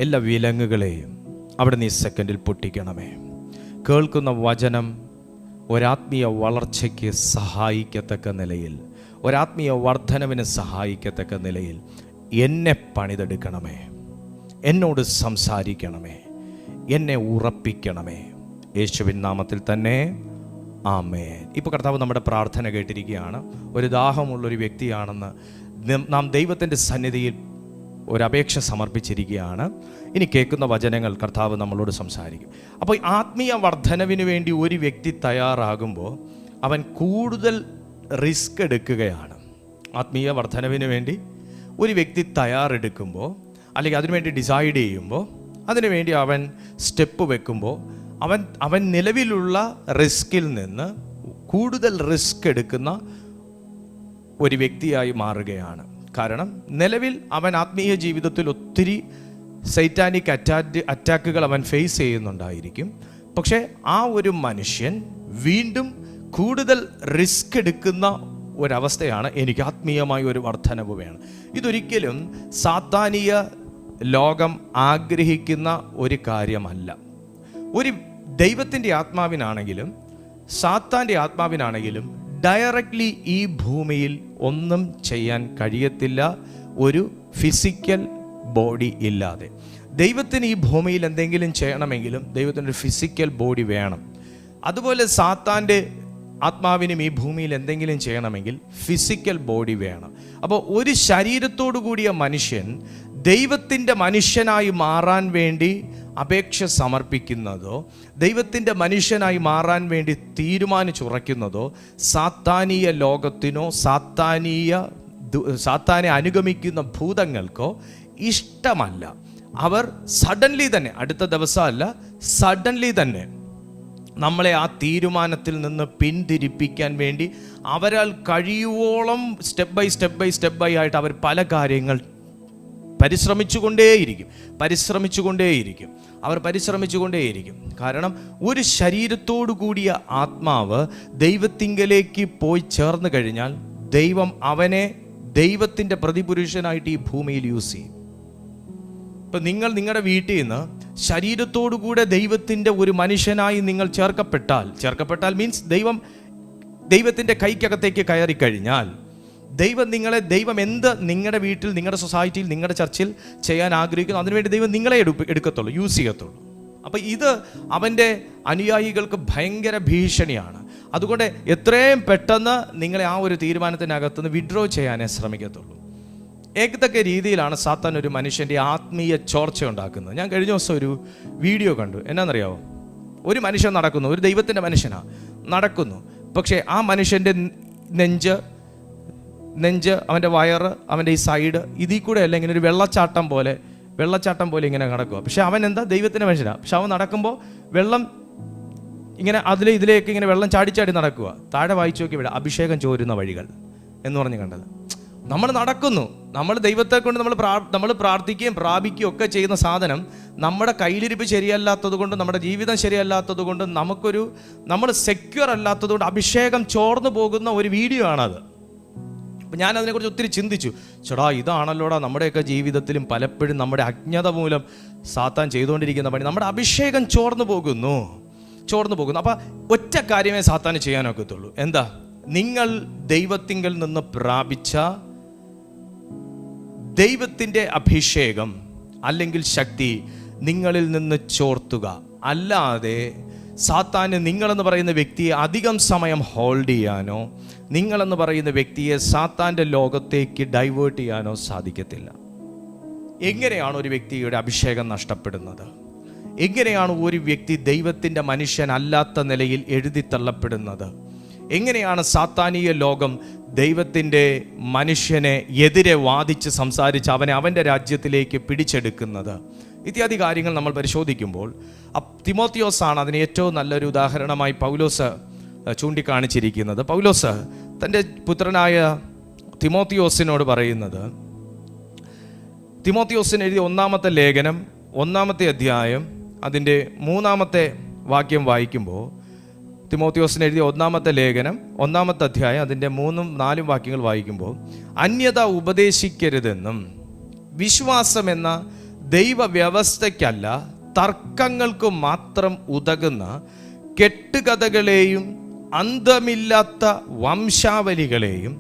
എല്ലാ വിലങ്ങുകളെയും അവിടെ നീ സെക്കൻഡിൽ പൊട്ടിക്കണമേ. കേൾക്കുന്ന വചനം ഒരാത്മീയ വളർച്ചയ്ക്ക് സഹായിക്കത്തക്ക നിലയിൽ, ഒരാത്മീയ വർധനവിന് സഹായിക്കത്തക്ക നിലയിൽ എന്നെ പണിതെടുക്കണമേ, എന്നോട് സംസാരിക്കണമേ, എന്നെ ഉറപ്പിക്കണമേ. യേശുവിൻ നാമത്തിൽ തന്നെ ആമേൻ. ഇപ്പോൾ കർത്താവ് നമ്മുടെ പ്രാർത്ഥന കേട്ടിരിക്കുകയാണ്. ഒരു ദാഹമുള്ളൊരു വ്യക്തിയാണെന്ന് നാം ദൈവത്തിൻ്റെ സന്നിധിയിൽ ഒരപേക്ഷ സമർപ്പിച്ചിരിക്കുകയാണ്. ഇനി കേൾക്കുന്ന വചനങ്ങൾ കർത്താവ് നമ്മളോട് സംസാരിക്കും. അപ്പോൾ ആത്മീയ വർധനവിന് വേണ്ടി ഒരു വ്യക്തി തയ്യാറാകുമ്പോൾ അവൻ കൂടുതൽ റിസ്ക് എടുക്കുകയാണ്. ആത്മീയ വർധനവിന് വേണ്ടി ഒരു വ്യക്തി തയ്യാറെടുക്കുമ്പോൾ, അല്ലെങ്കിൽ അതിനുവേണ്ടി ഡിസൈഡ് ചെയ്യുമ്പോൾ, അതിനുവേണ്ടി അവൻ സ്റ്റെപ്പ് വെക്കുമ്പോൾ അവൻ നിലവിലുള്ള റിസ്കിൽ നിന്ന് കൂടുതൽ റിസ്ക് എടുക്കുന്ന ഒരു വ്യക്തിയായി മാറുകയാണ്. കാരണം നിലവിൽ അവൻ ആത്മീയ ജീവിതത്തിൽ ഒത്തിരി സൈറ്റാനിക് അറ്റാക്കുകൾ അവൻ ഫേസ് ചെയ്യുന്നുണ്ടായിരിക്കും. പക്ഷേ ആ ഒരു മനുഷ്യൻ വീണ്ടും കൂടുതൽ റിസ്ക് എടുക്കുന്ന ഒരവസ്ഥയാണ്. എനിക്ക് ആത്മീയമായ ഒരു വർധനവ് വേണം. ഇതൊരിക്കലും സാത്താനിക ലോകം ആഗ്രഹിക്കുന്ന ഒരു കാര്യമല്ല. ഒരു ദൈവത്തിൻ്റെ ആത്മാവിനാണെങ്കിലും സാത്താൻ്റെ ആത്മാവിനാണെങ്കിലും ഡയറക്റ്റ്ലി ഈ ഭൂമിയിൽ ഒന്നും ചെയ്യാൻ കഴിയത്തില്ല ഒരു ഫിസിക്കൽ ബോഡി ഇല്ലാതെ. ദൈവത്തിന് ഈ ഭൂമിയിൽ എന്തെങ്കിലും ചെയ്യണമെങ്കിലും ദൈവത്തിൻ്റെ ഒരു ഫിസിക്കൽ ബോഡി വേണം. അതുപോലെ സാത്താൻ്റെ ആത്മാവിനും ഈ ഭൂമിയിൽ എന്തെങ്കിലും ചെയ്യണമെങ്കിൽ ഫിസിക്കൽ ബോഡി വേണം. അപ്പോൾ ഒരു ശരീരത്തോടു കൂടിയ മനുഷ്യൻ ദൈവത്തിൻ്റെ മനുഷ്യനായി മാറാൻ വേണ്ടി അപേക്ഷ സമർപ്പിക്കുന്നതോ ദൈവത്തിൻ്റെ മനുഷ്യനായി മാറാൻ വേണ്ടി തീരുമാനിച്ചുറയ്ക്കുന്നതോ സാത്താനീയ ലോകത്തിനോ സാത്താനെ അനുഗമിക്കുന്ന ഭൂതങ്ങൾക്കോ ഇഷ്ടമല്ല. അവർ സഡൻലി തന്നെ, അടുത്ത ദിവസമല്ല, സഡൻലി തന്നെ നമ്മളെ ആ തീരുമാനത്തിൽ നിന്ന് പിന്തിരിപ്പിക്കാൻ വേണ്ടി അവരാൽ കഴിയുവോളം സ്റ്റെപ്പ് ബൈ ആയിട്ട് അവർ പല കാര്യങ്ങൾ പരിശ്രമിച്ചുകൊണ്ടേയിരിക്കും. കാരണം ഒരു ശരീരത്തോടു കൂടിയ ആത്മാവ് ദൈവത്തിങ്കലേക്ക് പോയി ചേർന്ന് കഴിഞ്ഞാൽ ദൈവം അവനെ ദൈവത്തിൻ്റെ പ്രതിപുരുഷനായിട്ട് ഈ ഭൂമിയിൽ യൂസ് ചെയ്യും. ഇപ്പം നിങ്ങൾ നിങ്ങളുടെ വീട്ടിൽ നിന്ന് ശരീരത്തോടുകൂടെ ദൈവത്തിൻ്റെ ഒരു മനുഷ്യനായി നിങ്ങൾ ചേർക്കപ്പെട്ടാൽ മീൻസ് ദൈവത്തിൻ്റെ കൈക്കകത്തേക്ക് കയറി കഴിഞ്ഞാൽ ദൈവം എന്ത് നിങ്ങളുടെ വീട്ടിൽ, നിങ്ങളുടെ സൊസൈറ്റിയിൽ, നിങ്ങളുടെ ചർച്ചിൽ ചെയ്യാൻ ആഗ്രഹിക്കുന്നു അതിനുവേണ്ടി ദൈവം നിങ്ങളെ എടുക്കത്തുള്ളൂ, യൂസ് ചെയ്യത്തുള്ളൂ. അപ്പോൾ ഇത് അവൻ്റെ അനുയായികൾക്ക് ഭയങ്കര ഭീഷണിയാണ്. അതുകൊണ്ട് എത്രയും പെട്ടെന്ന് നിങ്ങളെ ആ ഒരു തീരുമാനത്തിനകത്തുനിന്ന് വിഡ്രോ ചെയ്യാനേ ശ്രമിക്കത്തുള്ളൂ. ഏതൊക്കെ രീതിയിലാണ് സാത്താൻ ഒരു മനുഷ്യൻ്റെ ആത്മീയ ചോർച്ച ഉണ്ടാക്കുന്നത്? ഞാൻ കഴിഞ്ഞ ദിവസം ഒരു വീഡിയോ കണ്ടു. എന്നാണെന്നറിയാമോ? ഒരു മനുഷ്യൻ നടക്കുന്നു, ഒരു ദൈവത്തിൻ്റെ മനുഷ്യനാണ് നടക്കുന്നു. പക്ഷേ ആ മനുഷ്യൻ്റെ നെഞ്ച് അവൻ്റെ വയറ്, അവൻ്റെ ഈ സൈഡ്, ഇതിൽ കൂടെ അല്ല ഇങ്ങനെ ഒരു വെള്ളച്ചാട്ടം പോലെ ഇങ്ങനെ നടക്കുക. പക്ഷെ അവൻ എന്താ? ദൈവത്തിൻ്റെ മനുഷ്യനാണ്. പക്ഷെ അവൻ നടക്കുമ്പോൾ വെള്ളം ഇങ്ങനെ ഇതിലേക്ക് ഇങ്ങനെ വെള്ളം ചാടി നടക്കുക. താഴെ വായിച്ചു നോക്കി, ഇവിടെ അഭിഷേകം ചോരുന്ന വഴികൾ എന്ന് പറഞ്ഞ് കണ്ടത്. നമ്മൾ നടക്കുന്നു, നമ്മൾ ദൈവത്തെ കൊണ്ട് നമ്മൾ പ്രാർത്ഥിക്കുകയും പ്രാപിക്കുകയും ഒക്കെ ചെയ്യുന്ന സാധനം നമ്മുടെ കയ്യിലിരിപ്പ് ശരിയല്ലാത്തത് കൊണ്ട്, നമ്മുടെ ജീവിതം ശരിയല്ലാത്തത് കൊണ്ട്, നമ്മൾ സെക്യൂർ അല്ലാത്തത് കൊണ്ട് അഭിഷേകം ചോർന്നു പോകുന്ന ഒരു വീഡിയോ ആണത്. അപ്പം ഞാനതിനെക്കുറിച്ച് ഒത്തിരി ചിന്തിച്ചു. ചേടാ, ഇതാണല്ലോടാ നമ്മുടെയൊക്കെ ജീവിതത്തിലും പലപ്പോഴും നമ്മുടെ അജ്ഞത മൂലം സാത്താൻ ചെയ്തുകൊണ്ടിരിക്കുന്ന പണി. നമ്മുടെ അഭിഷേകം ചോർന്നു പോകുന്നു. അപ്പം ഒറ്റ കാര്യമേ സാത്താന് ചെയ്യാനൊക്കത്തുള്ളൂ. എന്താ? നിങ്ങൾ ദൈവത്തിങ്കൽ നിന്ന് പ്രാപിച്ച ദൈവത്തിൻ്റെ അഭിഷേകം അല്ലെങ്കിൽ ശക്തി നിങ്ങളിൽ നിന്ന് ചോർത്തുക. അല്ലാതെ സാത്താന് നിങ്ങളെന്ന് പറയുന്ന വ്യക്തിയെ അധികം സമയം ഹോൾഡ് ചെയ്യാനോ നിങ്ങളെന്ന് പറയുന്ന വ്യക്തിയെ സാത്താൻ്റെ ലോകത്തേക്ക് ഡൈവേർട്ട് ചെയ്യാനോ സാധിക്കത്തില്ല. എങ്ങനെയാണ് ഒരു വ്യക്തിയുടെ അഭിഷേകം നഷ്ടപ്പെടുന്നത്? എങ്ങനെയാണ് ഒരു വ്യക്തി ദൈവത്തിൻ്റെ മനുഷ്യനല്ലാത്ത നിലയിൽ എഴുതിത്തള്ളപ്പെടുന്നത്? എങ്ങനെയാണ് സാത്താനീയ ലോകം ദൈവത്തിൻ്റെ മനുഷ്യനെ എതിരെ വാദിച്ച് സംസാരിച്ച് അവൻ്റെ രാജ്യത്തിലേക്ക് പിടിച്ചെടുക്കുന്നത്? ഇത്യാദി കാര്യങ്ങൾ നമ്മൾ പരിശോധിക്കുമ്പോൾ തിമോത്തിയോസാണ് അതിന് ഏറ്റവും നല്ലൊരു ഉദാഹരണമായി പൗലോസ് ചൂണ്ടിക്കാണിച്ചിരിക്കുന്നത്. പൗലോസ് തൻ്റെ പുത്രനായ തിമോത്തിയോസിനോട് പറയുന്നത്, തിമോത്തിയോസിന് എഴുതിയ 1-ാമത്തെ ലേഖനം 1-ാമത്തെ അധ്യായം അതിൻ്റെ 3-ാമത്തെ വാക്യം വായിക്കുമ്പോൾ, തിമോത്തിയോസിന് എഴുതിയ 1-ാമത്തെ ലേഖനം 1-ാമത്തെ അധ്യായം അതിൻ്റെ 3-4 വാക്യങ്ങൾ വായിക്കുമ്പോൾ, അന്യത ഉപദേശിക്കരുതെന്നും വിശ്വാസം എന്ന ദൈവവ്യവസ്ഥയ്ക്കല്ല തർക്കങ്ങൾക്ക് മാത്രം ഉതകുന്ന കെട്ടുകഥകളെയും അന്തമില്ലാത്ത വംശാവലികളെയും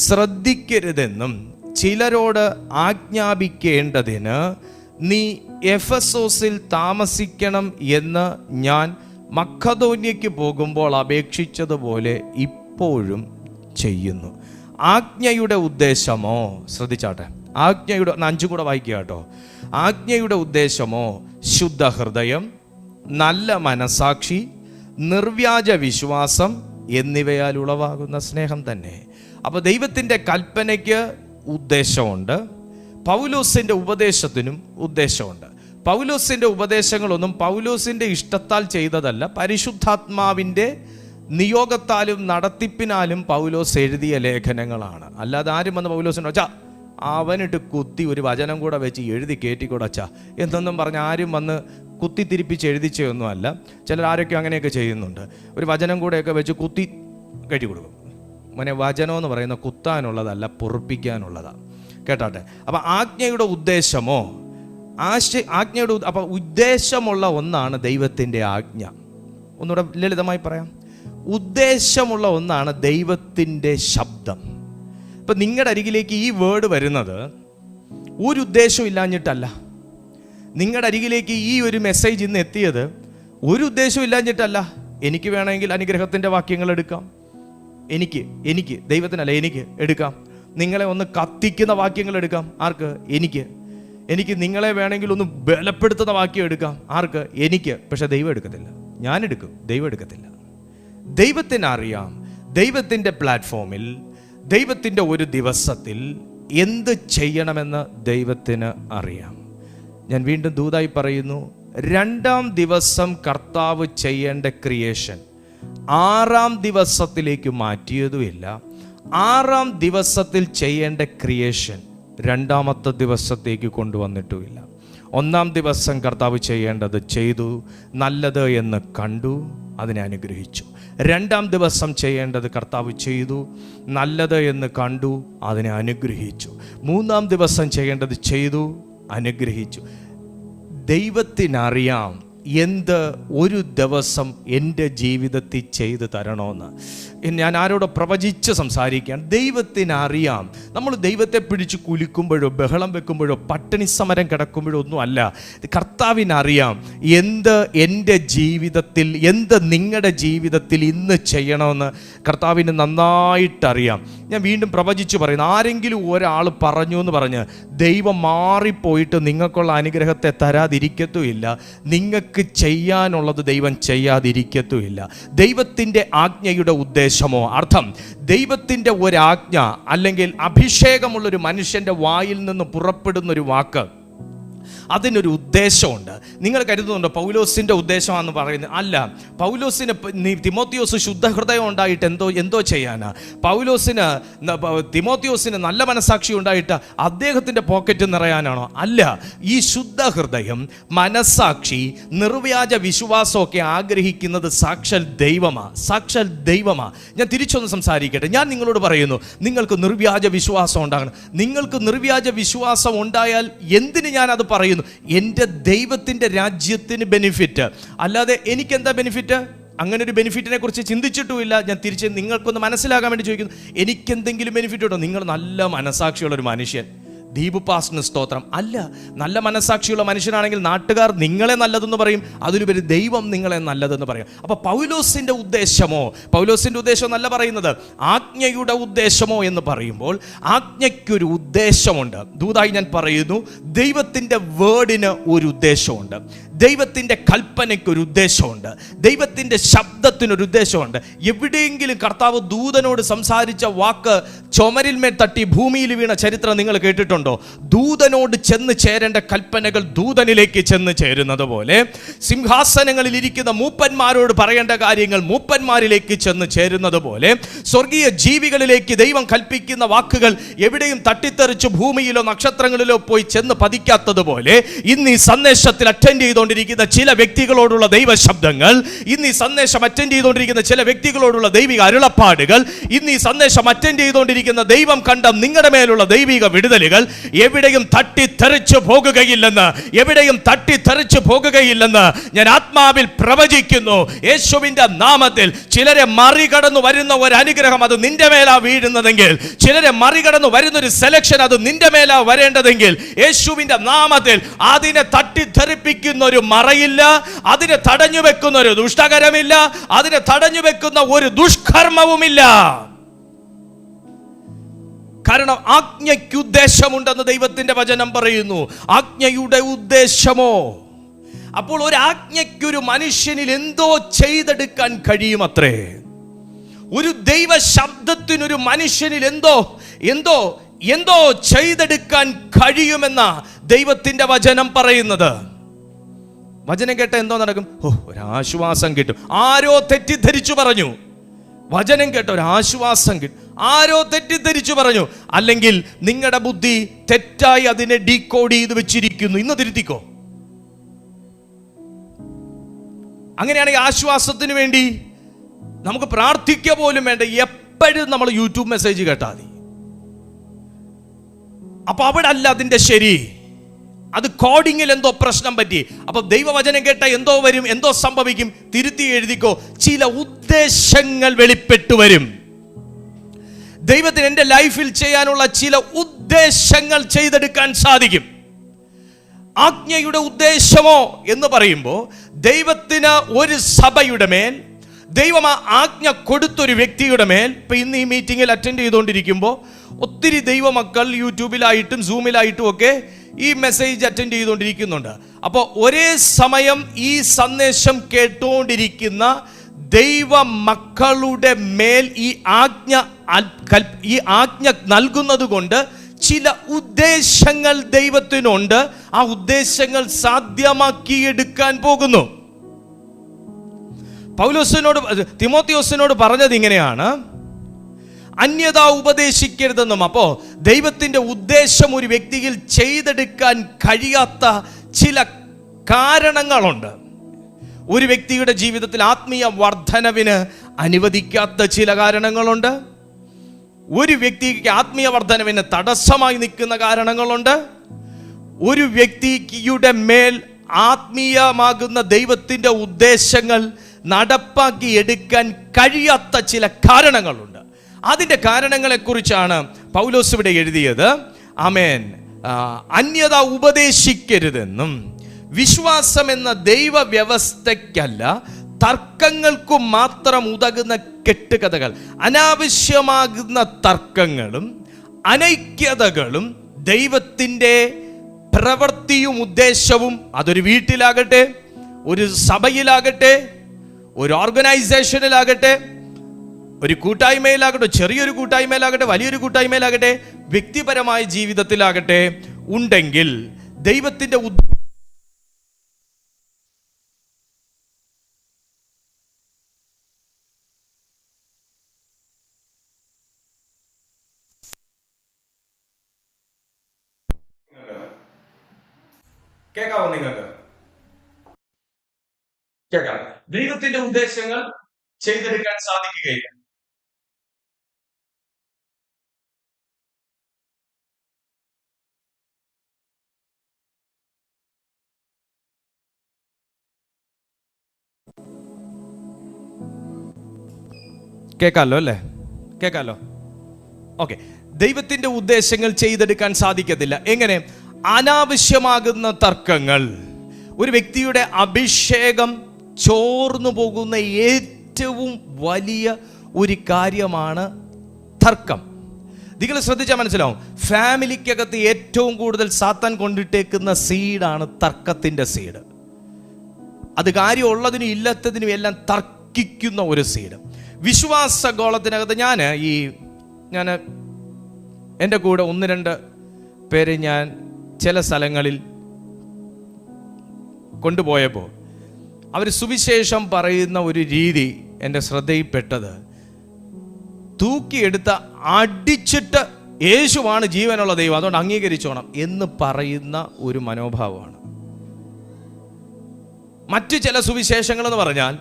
ശ്രദ്ധിക്കരുതെന്നും ചിലരോട് ആജ്ഞാപിക്കേണ്ടതിന് നീ എഫെസോസിൽ താമസിക്കണം എന്ന് ഞാൻ മക്കദോന്യയ്ക്ക് പോകുമ്പോൾ അപേക്ഷിച്ചതുപോലെ ഇപ്പോഴും ചെയ്യുന്നു. ആജ്ഞയുടെ ഉദ്ദേശമോ, ശ്രദ്ധിച്ചാട്ടെ, ആജ്ഞയുടെ 5 കൂടെ വായിക്കുക കേട്ടോ. ആജ്ഞയുടെ ഉദ്ദേശമോ ശുദ്ധ ഹൃദയം, നല്ല മനസാക്ഷി, നിർവ്യാജ വിശ്വാസം എന്നിവയാൽ ഉളവാകുന്ന സ്നേഹം തന്നെ. അപ്പോൾ ദൈവത്തിൻ്റെ കൽപ്പനയ്ക്ക് ഉദ്ദേശമുണ്ട്, പൗലോസിൻ്റെ ഉപദേശത്തിനും ഉദ്ദേശമുണ്ട്. പൗലോസിൻ്റെ ഉപദേശങ്ങളൊന്നും പൗലോസിൻ്റെ ഇഷ്ടത്താൽ ചെയ്തതല്ല, പരിശുദ്ധാത്മാവിൻ്റെ നിയോഗത്താലും നടത്തിപ്പിനാലും പൗലോസ് എഴുതിയ ലേഖനങ്ങളാണ്. അല്ലാതെ ആരും വന്ന് പൗലോസിനോ അവനിട്ട് കുത്തി ഒരു വചനം കൂടെ വെച്ച് എഴുതി കയറ്റിക്കൂടച്ചാ എന്നൊന്നും പറഞ്ഞ് ആരും വന്ന് കുത്തിത്തിരിപ്പിച്ച് എഴുതിച്ചൊന്നും അല്ല. ചിലർ ആരൊക്കെ അങ്ങനെയൊക്കെ ചെയ്യുന്നുണ്ട്. ഒരു വചനം കൂടെയൊക്കെ വെച്ച് കുത്തി കയറ്റി കൊടുക്കും. മോനെ, വചനം എന്ന് പറയുന്ന കുത്താനുള്ളതല്ല, പൊറുപ്പിക്കാനുള്ളതാണ്. കേട്ടാട്ടെ. അപ്പം ആജ്ഞയുടെ ഉദ്ദേശമോ അപ്പം ഉദ്ദേശമുള്ള ഒന്നാണ് ദൈവത്തിൻ്റെ ആജ്ഞ. ഒന്നുകൂടെ ലളിതമായി പറയാം, ഉദ്ദേശമുള്ള ഒന്നാണ് ദൈവത്തിൻ്റെ ശബ്ദം. ഇപ്പം നിങ്ങളുടെ അരികിലേക്ക് ഈ വേർഡ് വരുന്നത് ഒരു ഉദ്ദേശവും ഇല്ലാഞ്ഞിട്ടല്ല. നിങ്ങളുടെ അരികിലേക്ക് ഈ ഒരു മെസ്സേജ് ഇന്ന് എത്തിയത് ഒരു ഉദ്ദേശവും ഇല്ലാഞ്ഞിട്ടല്ല. എനിക്ക് വേണമെങ്കിൽ അനുഗ്രഹത്തിൻ്റെ വാക്യങ്ങൾ എടുക്കാം, എനിക്ക് ദൈവത്തിനല്ല, എനിക്ക് എടുക്കാം. നിങ്ങളെ ഒന്ന് കത്തിക്കുന്ന വാക്യങ്ങൾ എടുക്കാം. ആർക്ക്? എനിക്ക് നിങ്ങളെ വേണമെങ്കിൽ ഒന്ന് ബലപ്പെടുത്തുന്ന വാക്യം എടുക്കാം. ആർക്ക്? എനിക്ക്. പക്ഷെ ദൈവം എടുക്കത്തില്ല. ഞാൻ എടുക്കും, ദൈവം എടുക്കത്തില്ല. ദൈവത്തിന് അറിയാം ദൈവത്തിൻ്റെ പ്ലാറ്റ്ഫോമിൽ, ദൈവത്തിൻ്റെ ഒരു ദിവസത്തിൽ എന്ത് ചെയ്യണമെന്ന് ദൈവത്തിന് അറിയാം. ഞാൻ വീണ്ടും ദൂതായി പറയുന്നു, 2-ാം ദിവസം കർത്താവ് ചെയ്യേണ്ട ക്രിയേഷൻ 6-ാം ദിവസത്തിലേക്ക് മാറ്റിയതുമില്ല. 6-ാം ദിവസത്തിൽ ചെയ്യേണ്ട ക്രിയേഷൻ 2-ാമത്തെ ദിവസത്തേക്ക് കൊണ്ടുവന്നിട്ടുമില്ല. 1-ാം ദിവസം കർത്താവ് ചെയ്യേണ്ടത് ചെയ്തു, നല്ലത് എന്ന് കണ്ടു, അതിനെ അനുഗ്രഹിച്ചു. 2-ാം ദിവസം ചെയ്യേണ്ടത് കർത്താവ് ചെയ്തു, നല്ലത് എന്ന് കണ്ടു, അതിനെ അനുഗ്രഹിച്ചു. 3-ാം ദിവസം ചെയ്യേണ്ടത് ചെയ്തു, അനുഗ്രഹിച്ചു. ദൈവത്തിനറിയാം എന്ത് ഒരു ദിവസം എൻ്റെ ജീവിതത്തിൽ ചെയ്തു തരണമെന്ന്. ഞാൻ ആരോട് പ്രവചിച്ച് സംസാരിക്കുകയാണ്. ദൈവത്തിനറിയാം. നമ്മൾ ദൈവത്തെ പിടിച്ച് കുലുക്കുമ്പോഴോ ബഹളം വെക്കുമ്പോഴോ പട്ടിണി സമരം കിടക്കുമ്പോഴോ ഒന്നും അല്ല. കർത്താവിനറിയാം എന്ത് എൻ്റെ ജീവിതത്തിൽ, എന്ത് നിങ്ങളുടെ ജീവിതത്തിൽ ഇന്ന് ചെയ്യണമെന്ന് കർത്താവിന് നന്നായിട്ടറിയാം. ഞാൻ വീണ്ടും പ്രവചിച്ച് പറയുന്നു, ആരെങ്കിലും ഒരാൾ പറഞ്ഞു എന്ന് പറഞ്ഞ് ദൈവം മാറിപ്പോയിട്ട് നിങ്ങൾക്കുള്ള അനുഗ്രഹത്തെ തരാതിരിക്കത്തുമില്ല. നിങ്ങൾക്ക് ചെയ്യാനുള്ളത് ദൈവം ചെയ്യാതിരിക്കത്തുമില്ല. ദൈവത്തിൻ്റെ ആജ്ഞയുടെ ഉദ്ദേശമോ അർത്ഥം, ദൈവത്തിൻ്റെ ഒരാജ്ഞ അല്ലെങ്കിൽ അഭിഷേകമുള്ളൊരു മനുഷ്യൻ്റെ വായിൽ നിന്ന് പുറപ്പെടുന്നൊരു വാക്ക്, അതിനൊരു ഉദ്ദേശമുണ്ട്. നിങ്ങൾ കരുതുന്നുണ്ടോ പൗലോസിൻ്റെ ഉദ്ദേശമാണെന്ന് പറയുന്നത്? അല്ല. പൗലോസിന് തിമോത്തിയോസ് ശുദ്ധഹൃദയം ഉണ്ടായിട്ട് എന്തോ ചെയ്യാനാ? തിമോത്തിയോസിന് നല്ല മനസാക്ഷി ഉണ്ടായിട്ട് അദ്ദേഹത്തിൻ്റെ പോക്കറ്റ് നിറയാനാണോ? അല്ല. ഈ ശുദ്ധഹൃദയം, മനസാക്ഷി, നിർവ്യാജ വിശ്വാസമൊക്കെ ആഗ്രഹിക്കുന്നത് സാക്ഷാൽ ദൈവമാ. ഞാൻ തിരിച്ചൊന്ന് സംസാരിക്കട്ടെ. ഞാൻ നിങ്ങളോട് പറയുന്നു, നിങ്ങൾക്ക് നിർവ്യാജ വിശ്വാസം ഉണ്ടാകണം. നിങ്ങൾക്ക് നിർവ്യാജ വിശ്വാസം ഉണ്ടായാൽ എന്തിന് ഞാനത് പറയുന്നു? എൻ്റെ ദൈവത്തിൻ്റെ രാജ്യത്തിന് ബെനിഫിറ്റ്. അല്ലാതെ എനിക്കെന്താ ബെനിഫിറ്റ്? അങ്ങനെ ഒരു ബെനിഫിറ്റിനെ കുറിച്ച് ചിന്തിച്ചിട്ടുമില്ല. ഞാൻ തിരിച്ച് നിങ്ങൾക്കൊന്ന് മനസ്സിലാക്കാൻ വേണ്ടി ചോദിക്കുന്നു, എനിക്കെന്തെങ്കിലും ബെനിഫിറ്റ് ഉണ്ടോ? നിങ്ങൾ നല്ല മനസാക്ഷിയുള്ളൊരു മനുഷ്യൻ, ദീപു പാസ്റ്ററിന് സ്തോത്രം. അല്ല, നല്ല മനസാക്ഷിയുള്ള മനുഷ്യനാണെങ്കിൽ നാട്ടുകാർ നിങ്ങളെ നല്ലതെന്ന് പറയും, അതിലുപരി ദൈവം നിങ്ങളെ നല്ലതെന്ന് പറയും. അപ്പോൾ പൗലോസിൻ്റെ ഉദ്ദേശം നല്ല പറയുന്നത്, ആജ്ഞയുടെ ഉദ്ദേശമോ എന്ന് പറയുമ്പോൾ ആജ്ഞയ്ക്കൊരു ഉദ്ദേശമുണ്ട്. ദൂതായി ഞാൻ പറയുന്നു, ദൈവത്തിൻ്റെ വേർഡിന് ഒരു ഉദ്ദേശമുണ്ട്, ദൈവത്തിൻ്റെ കൽപ്പനയ്ക്കൊരു ഉദ്ദേശമുണ്ട്, ദൈവത്തിൻ്റെ ശബ്ദത്തിനൊരു ഉദ്ദേശമുണ്ട്. എവിടെയെങ്കിലും കർത്താവ് ദൂതനോട് സംസാരിച്ച വാക്ക് ചുമരിന്മേൽ തട്ടി ഭൂമിയിൽ വീണ ചരിത്രം നിങ്ങൾ കേട്ടിട്ടുണ്ടോ? ദൂതനോട് ചെന്ന് ചേരേണ്ട കൽപ്പനകൾ ദൂതനിലേക്ക് ചെന്ന് ചേരുന്നത് പോലെ, സിംഹാസനങ്ങളിൽ ഇരിക്കുന്ന മൂപ്പന്മാരോട് പറയേണ്ട കാര്യങ്ങൾ മൂപ്പന്മാരിലേക്ക് ചെന്ന് ചേരുന്നത് പോലെ, സ്വർഗീയ ജീവികളിലേക്ക് ദൈവം കൽപ്പിക്കുന്ന വാക്കുകൾ എവിടെയും തട്ടിത്തെറിച്ച് ഭൂമിയിലോ നക്ഷത്രങ്ങളിലോ പോയി ചെന്ന് പതിക്കാത്തതുപോലെ, ഇന്ന് ഈ സന്ദേശത്തിൽ അറ്റൻഡ് ചെയ്തുകൊണ്ടിരിക്കുന്ന ചില വ്യക്തികളോടുള്ള ദൈവ ശബ്ദങ്ങൾ, ഇന്ന് ഈ സന്ദേശം അറ്റൻഡ് ചെയ്തുകൊണ്ടിരിക്കുന്ന ചില വ്യക്തികളോടുള്ള ദൈവിക അരുളപ്പാടുകൾ, ഇന്ന് ഈ സന്ദേശം അറ്റൻഡ് ചെയ്തുകൊണ്ടിരിക്കുന്ന ദൈവം കണ്ട നിങ്ങളുടെ മേലുള്ള ദൈവിക വിടുതലുകൾ എവിടെയും തട്ടിത്തെറിച്ചു പോകുകയില്ലെന്ന് ഞാൻ ആത്മാവിൽ പ്രവചിക്കുന്നു. യേശുവിന്റെ നാമത്തിൽ ചിലരെ മറികടന്നു വരുന്ന ഒരു അനുഗ്രഹം അത് നിന്റെ മേലാ വീഴുന്നതെങ്കിൽ, ചിലരെ മറികടന്നു വരുന്ന ഒരു സെലക്ഷൻ അത് നിന്റെ മേലാ വരേണ്ടതെങ്കിൽ, യേശുവിന്റെ നാമത്തിൽ അതിനെ തട്ടിത്തെറിപ്പിക്കുന്ന ഒരു മറയില്ല, അതിനെ തടഞ്ഞു വെക്കുന്ന ഒരു ദുഷ്ടകരമില്ല, അതിനെ തടഞ്ഞു വെക്കുന്ന ഒരു ദുഷ്കർമ്മവുമില്ല. കാരണം ആജ്ഞയ്ക്ക് ഉദ്ദേശമുണ്ടെന്ന് ദൈവത്തിന്റെ വചനം പറയുന്നു. ആജ്ഞയുടെ ഉദ്ദേശമോ? അപ്പോൾ ഒരു ആജ്ഞയ്ക്കൊരു മനുഷ്യനിൽ എന്തോ ചെയ്തെടുക്കാൻ കഴിയുമത്രേ. ഒരു ദൈവ ശബ്ദത്തിനൊരു മനുഷ്യനിൽ എന്തോ ചെയ്തെടുക്കാൻ കഴിയുമെന്ന ദൈവത്തിന്റെ വചനം പറയുന്നത്. വചനം കേട്ട എന്തോ നടക്കും? ഒരാശ്വാസം കിട്ടും. ആരോ തെറ്റിദ്ധരിച്ചു പറഞ്ഞു. വചനം കേട്ട ഒരാശ്വാസം കിട്ടും. ആരോ തെറ്റിദ്ധരിച്ചു പറഞ്ഞു. അല്ലെങ്കിൽ നിങ്ങളുടെ ബുദ്ധി തെറ്റായി അതിനെ ഡീകോഡ് ചെയ്ത് വെച്ചിരിക്കുന്നു. ഇന്ന് തിരുത്തിക്കോ. അങ്ങനെയാണെങ്കിൽ ആശ്വാസത്തിന് വേണ്ടി നമുക്ക് പ്രാർത്ഥിക്കുക പോലും വേണ്ട. എപ്പോഴും നമ്മൾ യൂട്യൂബ് മെസ്സേജ് കേട്ടാൽ മതി. അപ്പൊ അവിടെ അല്ല അതിന്റെ ശരി. അത് കോഡിങ്ങിൽ എന്തോ പ്രശ്നം പറ്റി. അപ്പൊ ദൈവവചനം കേട്ട എന്തോ വരും, എന്തോ സംഭവിക്കും. തിരുത്തി എഴുതിക്കോ. ചില ഉദ്ദേശങ്ങൾ വെളിപ്പെട്ടു വരും. ദൈവത്തിന് എൻ്റെ ലൈഫിൽ ചെയ്യാനുള്ള ചില ഉദ്ദേശങ്ങൾ ചെയ്തെടുക്കാൻ സാധിക്കും. ആജ്ഞയുടെ ഉദ്ദേശമോ എന്ന് പറയുമ്പോൾ, ദൈവത്തിന് ഒരു സഭയുടെ മേൽ, ദൈവം ആ ആജ്ഞ കൊടുത്തൊരു വ്യക്തിയുടെ മേൽ, ഇപ്പം ഇന്ന് ഈ മീറ്റിങ്ങിൽ അറ്റൻഡ് ചെയ്തുകൊണ്ടിരിക്കുമ്പോൾ ഒത്തിരി ദൈവമക്കൾ യൂട്യൂബിലായിട്ടും സൂമിലായിട്ടും ഒക്കെ ഈ മെസ്സേജ് അറ്റൻഡ് ചെയ്തുകൊണ്ടിരിക്കുന്നുണ്ട്. അപ്പോൾ ഒരേ സമയം ഈ സന്ദേശം കേട്ടുകൊണ്ടിരിക്കുന്ന ദൈവ മക്കളുടെ മേൽ ഈ ആജ്ഞ നൽകുന്നത് കൊണ്ട് ചില ഉദ്ദേശങ്ങൾ ദൈവത്തിനുണ്ട്. ആ ഉദ്ദേശങ്ങൾ സാധ്യമാക്കിയെടുക്കാൻ പോകുന്നു. പൗലോസിനോട്, തിമോത്തിയോസിനോട് പറഞ്ഞത് ഇങ്ങനെയാണ്, അന്യത ഉപദേശിക്കരുതെന്നും. അപ്പോൾ ദൈവത്തിൻ്റെ ഉദ്ദേശം ഒരു വ്യക്തിയിൽ ചെയ്തെടുക്കാൻ കഴിയാത്ത ചില കാരണങ്ങളുണ്ട്. ഒരു വ്യക്തിയുടെ ജീവിതത്തിൽ ആത്മീയ വർധനവിന് അനുവദിക്കാത്ത ചില കാരണങ്ങളുണ്ട്. ഒരു വ്യക്തിക്ക് ആത്മീയ വർധനവിന് തടസ്സമായി നിൽക്കുന്ന കാരണങ്ങളുണ്ട്. ഒരു വ്യക്തിയുടെ മേൽ ആത്മീയമാകുന്ന ദൈവത്തിൻ്റെ ഉദ്ദേശങ്ങൾ നടപ്പാക്കി എടുക്കാൻ കഴിയാത്ത ചില കാരണങ്ങളുണ്ട്. അതിൻ്റെ കാരണങ്ങളെക്കുറിച്ചാണ് പൗലോസ് ഇവിടെ എഴുതിയത്. ആമേൻ. അന്യത ഉപദേശിക്കരുതെന്നും വിശ്വാസം എന്ന ദൈവ വ്യവസ്ഥയ്ക്കല്ല, തർക്കങ്ങൾക്കു മാത്രം ഉതകുന്ന കെട്ടുകഥകൾ, അനാവശ്യമാകുന്ന തർക്കങ്ങളും അനൈക്യതകളും ദൈവത്തിൻ്റെ പ്രവൃത്തിയും ഉദ്ദേശവും, അതൊരു വീട്ടിലാകട്ടെ, ഒരു സഭയിലാകട്ടെ, ഒരു ഓർഗനൈസേഷനിലാകട്ടെ, ഒരു കൂട്ടായ്മയിലാകട്ടെ, ചെറിയൊരു കൂട്ടായ്മയിലാകട്ടെ, വലിയൊരു കൂട്ടായ്മയിലാകട്ടെ, വ്യക്തിപരമായ ജീവിതത്തിലാകട്ടെ ഉണ്ടെങ്കിൽ ദൈവത്തിൻ്റെ കേൾക്കാവോ? നിങ്ങൾക്ക് കേൾക്കാം. ദൈവത്തിന്റെ ഉദ്ദേശങ്ങൾ ചെയ്തെടുക്കാൻ സാധിക്കുകയില്ല. കേൾക്കാമല്ലോ അല്ലേ? കേൾക്കാമല്ലോ? ഓക്കെ. ദൈവത്തിന്റെ ഉദ്ദേശങ്ങൾ ചെയ്തെടുക്കാൻ സാധിക്കത്തില്ല. എങ്ങനെ? അനാവശ്യമാകുന്ന തർക്കങ്ങൾ. ഒരു വ്യക്തിയുടെ അഭിഷേകം ചോർന്നു പോകുന്ന ഏറ്റവും വലിയ ഒരു കാര്യമാണ് തർക്കം. നിങ്ങൾ ശ്രദ്ധിച്ചാൽ മനസ്സിലാവും. ഫാമിലിക്കകത്ത് ഏറ്റവും കൂടുതൽ സാത്താൻ കൊണ്ടിട്ടേക്കുന്ന സീഡാണ് തർക്കത്തിൻ്റെ സീഡ്. അത് കാര്യമുള്ളതിനും ഇല്ലാത്തതിനും എല്ലാം തർക്കിക്കുന്ന ഒരു സീഡ്. വിശ്വാസ ഗോളത്തിനകത്ത് ഞാൻ എൻ്റെ കൂടെ 1-2 പേരെ ഞാൻ ചില സ്ഥലങ്ങളിൽ കൊണ്ടുപോയപ്പോൾ അവർ സുവിശേഷം പറയുന്ന ഒരു രീതി എൻ്റെ ശ്രദ്ധയിൽപ്പെട്ടത്, തൂക്കിയെടുത്ത അടിച്ചിട്ട് യേശുവാണ് ജീവനുള്ള ദൈവം, അതുകൊണ്ട് അംഗീകരിച്ചോണം എന്ന് പറയുന്ന ഒരു മനോഭാവമാണ്. മറ്റു ചില സുവിശേഷങ്ങൾ എന്ന് പറഞ്ഞാൽ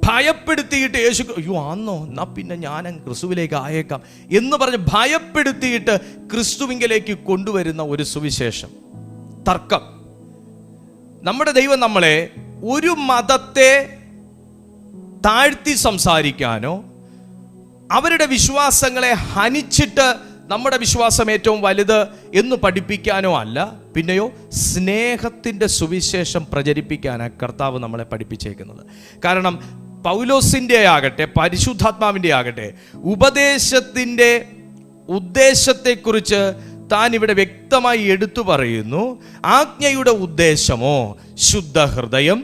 ഭയപ്പെടുത്തിയിട്ട് യേശു, അയ്യോ ആന്നോ, എന്നാ പിന്നെ ഞാൻ ക്രിസ്തുവിലേക്ക് ആയേക്കാം എന്ന് പറഞ്ഞ് ഭയപ്പെടുത്തിയിട്ട് ക്രിസ്തുവിങ്കിലേക്ക് കൊണ്ടുവരുന്ന ഒരു സുവിശേഷം. തർക്കം. നമ്മുടെ ദൈവം നമ്മളെ ഒരു മതത്തെ താഴ്ത്തി സംസാരിക്കാനോ അവരുടെ വിശ്വാസങ്ങളെ ഹനിച്ചിട്ട് നമ്മുടെ വിശ്വാസം ഏറ്റവും വലുത് എന്ന് പഠിപ്പിക്കാനോ അല്ല, പിന്നെയോ സ്നേഹത്തിൻ്റെ സുവിശേഷം പ്രചരിപ്പിക്കാനാണ് കർത്താവ് നമ്മളെ പഠിപ്പിച്ചേക്കുന്നത്. കാരണം പൗലോസിൻ്റെ ആകട്ടെ പരിശുദ്ധാത്മാവിൻ്റെ ആകട്ടെ ഉപദേശത്തിൻ്റെ ഉദ്ദേശത്തെക്കുറിച്ച് താൻ ഇവിടെ വ്യക്തമായി എടുത്തു പറയുന്നു. ആജ്ഞയുടെ ഉദ്ദേശമോ ശുദ്ധ ഹൃദയം,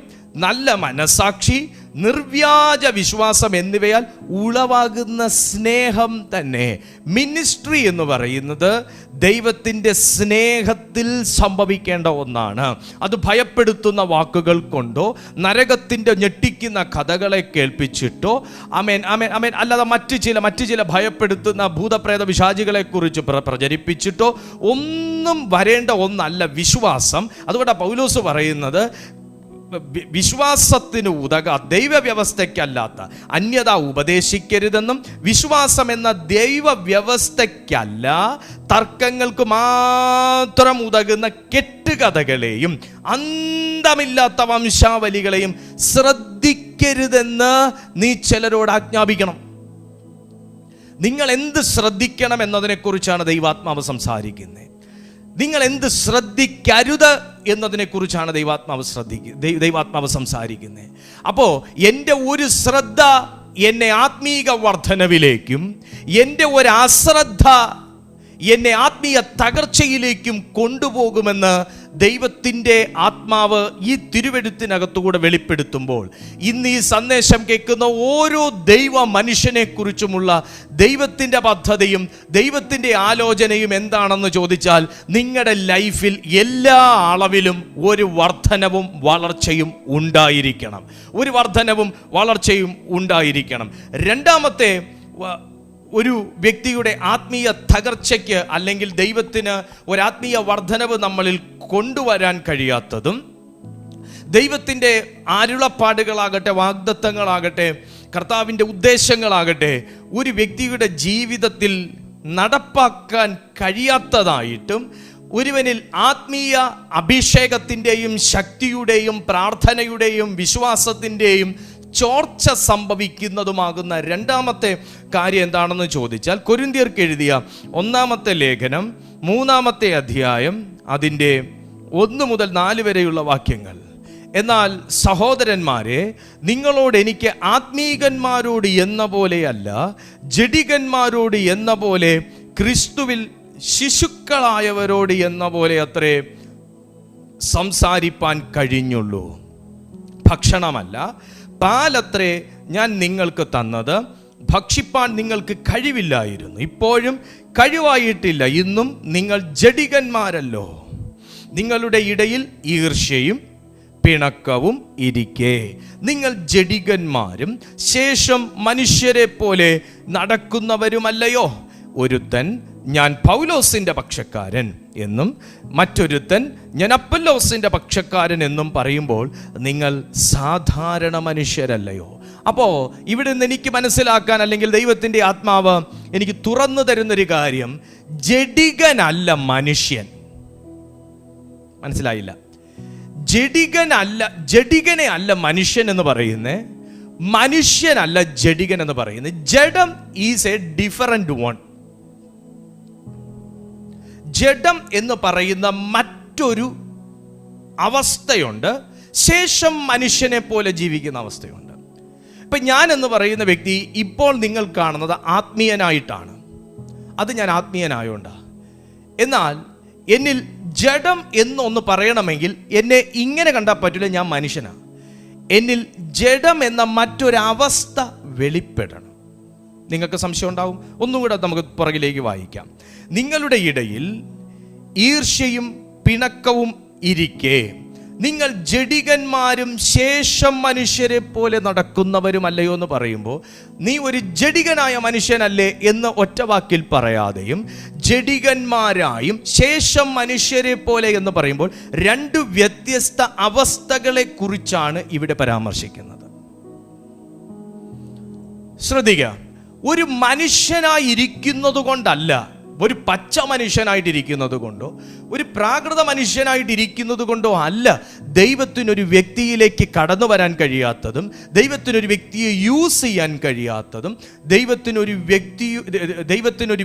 നല്ല മനസാക്ഷി, നിർവ്യാജ വിശ്വാസം എന്നിവയാൽ ഉളവാകുന്ന സ്നേഹം തന്നെ. മിനിസ്ട്രി എന്ന് പറയുന്നത് ദൈവത്തിൻ്റെ സ്നേഹത്തിൽ സംഭവിക്കേണ്ട ഒന്നാണ്. അത് ഭയപ്പെടുത്തുന്ന വാക്കുകൾ കൊണ്ടോ നരകത്തിൻ്റെ ഞെട്ടിക്കുന്ന കഥകളെ കേൾപ്പിച്ചിട്ടോ ആമേൻ ആമേൻ ആമേൻ അല്ലാതെ മറ്റു ചില ഭയപ്പെടുത്തുന്ന ഭൂതപ്രേത വിശാചികളെ കുറിച്ച് പ്രചരിപ്പിച്ചിട്ടോ ഒന്നും വരേണ്ട ഒന്നല്ല വിശ്വാസം. അതുകൊണ്ടാണ് പൗലോസ് പറയുന്നത്, വിശ്വാസത്തിന് ദൈവവ്യവസ്ഥയ്ക്കല്ലാത്ത അന്യത ഉപദേശിക്കരുതെന്നും വിശ്വാസം എന്ന ദൈവവ്യവസ്ഥയ്ക്കല്ല തർക്കങ്ങൾക്ക് മാത്രം ഉതകുന്ന കെട്ടുകഥകളെയും അന്തമില്ലാത്ത വംശാവലികളെയും ശ്രദ്ധിക്കരുതെന്ന് നീ ചിലരോട് ആജ്ഞാപിക്കണം. നിങ്ങൾ എന്ത് ശ്രദ്ധിക്കണം എന്നതിനെക്കുറിച്ചാണ് ദൈവാത്മാവ് സംസാരിക്കുന്നത്. നിങ്ങൾ എന്ത് ശ്രദ്ധിക്കരുത് എന്നതിനെ കുറിച്ചാണ് ദൈവാത്മാവ് സംസാരിക്കുന്നത്. അപ്പോൾ എൻ്റെ ഒരു ശ്രദ്ധ എന്നെ ആത്മീക വർധനവിലേക്കും, എൻ്റെ ഒരു അശ്രദ്ധ എന്നെ ആത്മീയ തകർച്ചയിലേക്കും കൊണ്ടുപോകുമെന്ന് ദൈവത്തിൻ്റെ ആത്മാവ് ഈ തിരുവെഴുത്തിനകത്തുകൂടെ വെളിപ്പെടുത്തുമ്പോൾ, ഇന്ന് ഈ സന്ദേശം കേൾക്കുന്ന ഓരോ ദൈവ മനുഷ്യനെ കുറിച്ചുമുള്ള ദൈവത്തിൻ്റെ പദ്ധതിയും ദൈവത്തിൻ്റെ ആലോചനയും എന്താണെന്ന് ചോദിച്ചാൽ, നിങ്ങളുടെ ലൈഫിൽ എല്ലാ അളവിലും ഒരു വർധനവും വളർച്ചയും ഉണ്ടായിരിക്കണം. ഒരു വർധനവും വളർച്ചയും ഉണ്ടായിരിക്കണം. രണ്ടാമത്തെ, ഒരു വ്യക്തിയുടെ ആത്മീയ തകർച്ചയ്ക്ക് അല്ലെങ്കിൽ ദൈവത്തിന് ഒരാത്മീയ വർധനവ് നമ്മളിൽ കൊണ്ടുവരാൻ കഴിയാത്തതും, ദൈവത്തിൻ്റെ അരുളപ്പാടുകളാകട്ടെ, വാഗ്ദത്തങ്ങളാകട്ടെ, കർത്താവിൻ്റെ ഉദ്ദേശങ്ങളാകട്ടെ ഒരു വ്യക്തിയുടെ ജീവിതത്തിൽ നടപ്പാക്കാൻ കഴിയാത്തതായിട്ടും, ഒരുവനിൽ ആത്മീയ അഭിഷേകത്തിൻ്റെയും ശക്തിയുടെയും പ്രാർത്ഥനയുടെയും വിശ്വാസത്തിൻ്റെയും ചോർച്ച സംഭവിക്കുന്നതുമാകുന്ന രണ്ടാമത്തെ കാര്യം എന്താണെന്ന് ചോദിച്ചാൽ, കൊരിന്ത്യർക്ക് എഴുതിയ 1-ാമത്തെ ലേഖനം 3-ാമത്തെ അധ്യായം അതിൻ്റെ 1 മുതൽ 4 വരെയുള്ള വാക്യങ്ങൾ. എന്നാൽ സഹോദരന്മാരെ, നിങ്ങളോട് എനിക്ക് ആത്മീകന്മാരോട് എന്ന പോലെയല്ല, ജഡികന്മാരോട് എന്ന പോലെ, ക്രിസ്തുവിൽ ശിശുക്കളായവരോട് എന്ന പോലെ അത്രേ സംസാരിപ്പാൻ കഴിഞ്ഞുള്ളൂ. ഭക്ഷണമല്ല, പാലത്രേ ഞാൻ നിങ്ങൾക്ക് തന്നത്. ഭക്ഷിപ്പാൻ നിങ്ങൾക്ക് കഴിവില്ലായിരുന്നു, ഇപ്പോഴും കഴിവായിട്ടില്ല. ഇന്നും നിങ്ങൾ ജഡികന്മാരല്ലോ. നിങ്ങളുടെ ഇടയിൽ ഈർഷ്യയും പിണക്കവും ഇരിക്കെ നിങ്ങൾ ജഡികന്മാരും ശേഷം മനുഷ്യരെ പോലെ നടക്കുന്നവരുമല്ലയോ? ഒരുത്തൻ ഞാൻ പൗലോസിൻ്റെ പക്ഷക്കാരൻ എന്നും മറ്റൊരുത്തൻ ഞാൻ അപ്പൊല്ലോസിൻ്റെ പക്ഷക്കാരൻ എന്നും പറയുമ്പോൾ നിങ്ങൾ സാധാരണ മനുഷ്യരല്ലയോ? അപ്പോൾ ഇവിടെ നിന്ന് എനിക്ക് മനസ്സിലാക്കാൻ, അല്ലെങ്കിൽ ദൈവത്തിൻ്റെ ആത്മാവ് എനിക്ക് തുറന്നു തരുന്നൊരു കാര്യം, ജഡികനല്ല മനുഷ്യൻ. മനസ്സിലായില്ല? ജഡികനെ അല്ല മനുഷ്യൻ എന്ന് പറയുന്നത്, മനുഷ്യനല്ല ജഡികൻ എന്ന് പറയുന്നത്. ജഡം ഈസ് എ ഡിഫറൻറ്റ് വൺ. ജഡം എന്ന് പറയുന്ന മറ്റൊരു അവസ്ഥയുണ്ട്, ശേഷം മനുഷ്യനെ പോലെ ജീവിക്കുന്ന അവസ്ഥയുണ്ട്. ഇപ്പം ഞാൻ എന്ന് പറയുന്ന വ്യക്തി ഇപ്പോൾ നിങ്ങൾ കാണുന്നത് ആത്മീയനായിട്ടാണ്. അത് ഞാൻ ആത്മീയനായോണ്ടാണ്. എന്നാൽ എന്നിൽ ജഡം എന്നൊന്ന് പറയണമെങ്കിൽ എന്നെ ഇങ്ങനെ കണ്ടാൽ പറ്റില്ല, ഞാൻ മനുഷ്യനാണ്. എന്നിൽ ജഡം എന്ന മറ്റൊരവസ്ഥ വെളിപ്പെടണം. നിങ്ങൾക്ക് സംശയം ഉണ്ടാവും. ഒന്നുകൂടെ നമുക്ക് പുറകിലേക്ക് വായിക്കാം. നിങ്ങളുടെ ഇടയിൽ ഈർഷ്യയും പിണക്കവും ഇരിക്കെ നിങ്ങൾ ജഡികന്മാരും ശേഷം മനുഷ്യരെ പോലെ നടക്കുന്നവരുമല്ലയോ എന്ന് പറയുമ്പോൾ, നീ ഒരു ജഡികനായ മനുഷ്യനല്ലേ എന്ന് ഒറ്റ വാക്കിൽ പറയാതെയും ജഡികന്മാരായും ശേഷം മനുഷ്യരെ പോലെ എന്ന് പറയുമ്പോൾ 2 വ്യത്യസ്ത അവസ്ഥകളെ കുറിച്ചാണ് ഇവിടെ പരാമർശിക്കുന്നത്. ശ്രദ്ധിക്കുക, ഒരു മനുഷ്യനായിരിക്കുന്നത് കൊണ്ടല്ല, ഒരു പച്ച മനുഷ്യനായിട്ടിരിക്കുന്നത് കൊണ്ടോ ഒരു പ്രാകൃത മനുഷ്യനായിട്ടിരിക്കുന്നത് കൊണ്ടോ അല്ല ദൈവത്തിനൊരു വ്യക്തിയിലേക്ക് കടന്നു വരാൻ കഴിയാത്തതും, ദൈവത്തിനൊരു വ്യക്തിയെ യൂസ് ചെയ്യാൻ കഴിയാത്തതും, ദൈവത്തിനൊരു